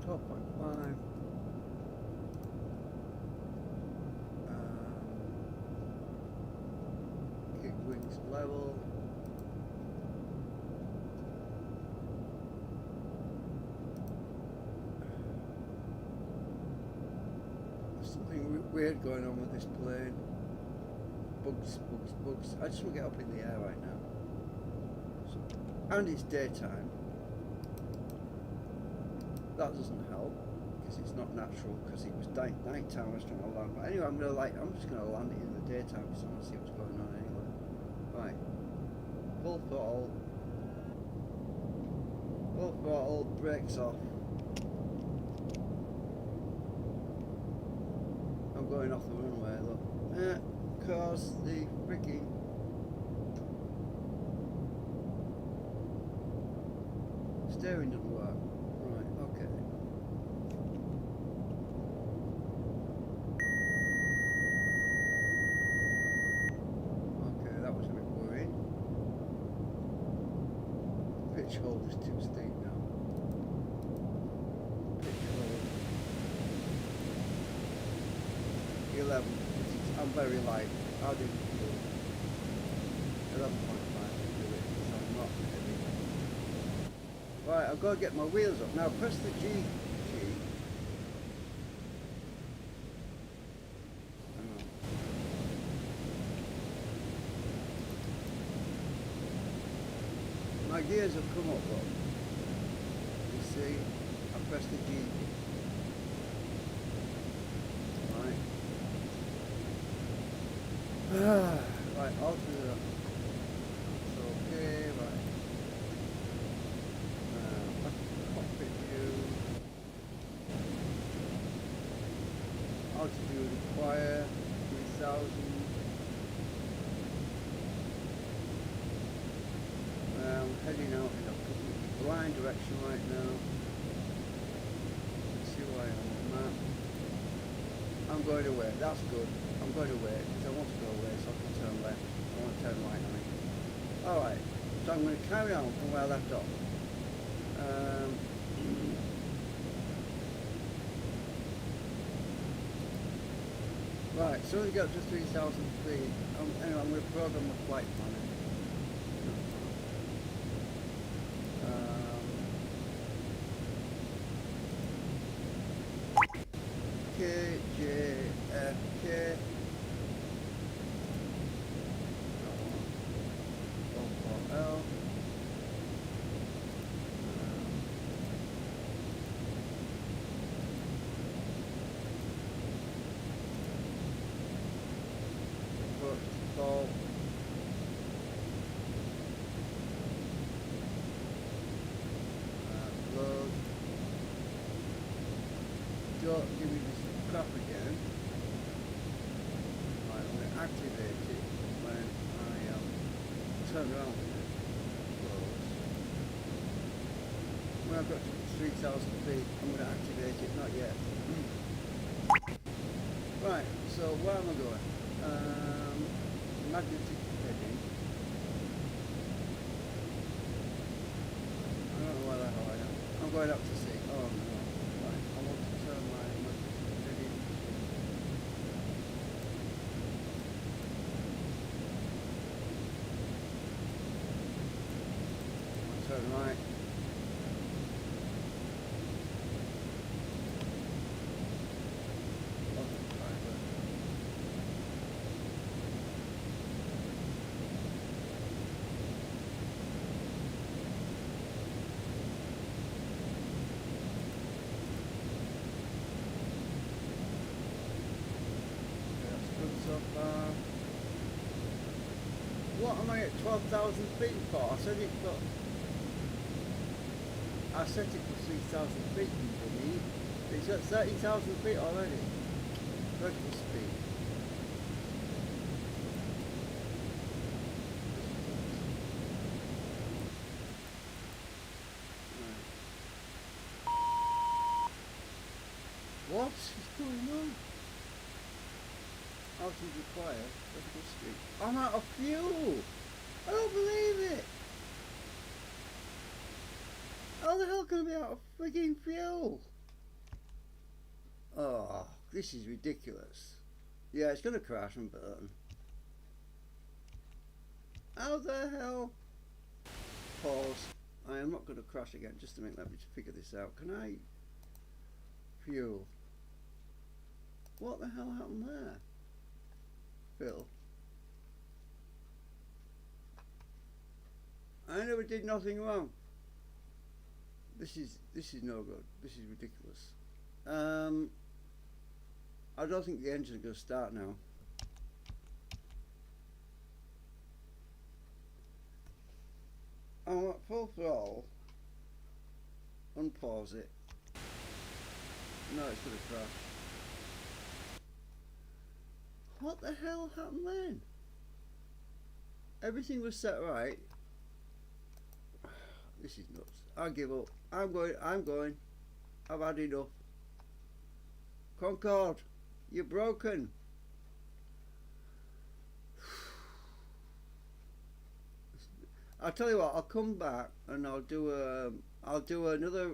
A: Top 0.5. Kick wings level. Something weird going on with this plane. Bugs. I just want to get up in the air right now. And it's daytime. That doesn't help because it's not natural. Because it was night time. I was trying to land. But anyway, I'm just gonna land it in the daytime because I want to see what's going on anyway. Right. Full throttle. Brakes off. Going off the runway, look. Cause the freaking steering doesn't work. Right, okay. Okay, that was a bit worrying. Pitch hold is too steep now. Pitch hold. 11. I'm very light. How did it feel? 11.5 to do it, so I'm not heavy. Right, I've got to get my wheels up. Now press the G key. My gears have come up though. You see, I pressed the G key. Right, all through that. So, okay, right. Cockpit view. Altitude require 3,000. I'm heading out in a completely blind direction right now. Let's see where I am on the map. I'm going away, that's good. I'm going away because I want to go away so I can turn left. I want to turn right on it. Alright, so I'm going to carry on from where I left off. Right, so we got to 3,000 feet. Anyway, I'm going to program the flight planner. KJFK. L. Default. Load. Don't give me this crap again. Right, I'm going to activate it when I turn around with it. Close. When I've got to 3,000 feet, I'm going to activate it, not yet. Right, so where am I going? Magnetic heading. I don't know where the hell I am. I'm going up to sea. Oh no. Right, I want to turn my magnetic heading. turn right. What am I at 12,000 feet for? I set it for 3,000 feet underneath. It's at 30,000 feet already. Vertical speed. What is going on? Altitude required, vertical speed. I'm out of fuel! I don't believe it! How the hell can I be out of frigging fuel? Oh, this is ridiculous. Yeah, it's gonna crash and burn. How the hell? Pause. I am not gonna crash again, just a minute, let me just figure this out. Can I? Fuel. What the hell happened there? Phil. I never did nothing wrong. This is no good. This is ridiculous. I don't think the engine's gonna start now. I'm at full throttle. Unpause it. No, it's gonna crash. What the hell happened then? Everything was set right. This is nuts. I give up. I'm going. I've had enough. Concorde, you're broken. I'll tell you what, I'll come back and I'll do another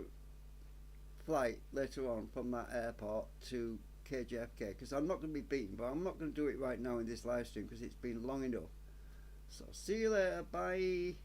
A: flight later on from that airport to KJFK, because I'm not going to be beaten, but I'm not going to do it right now in this live stream because it's been long enough. So see you later, bye.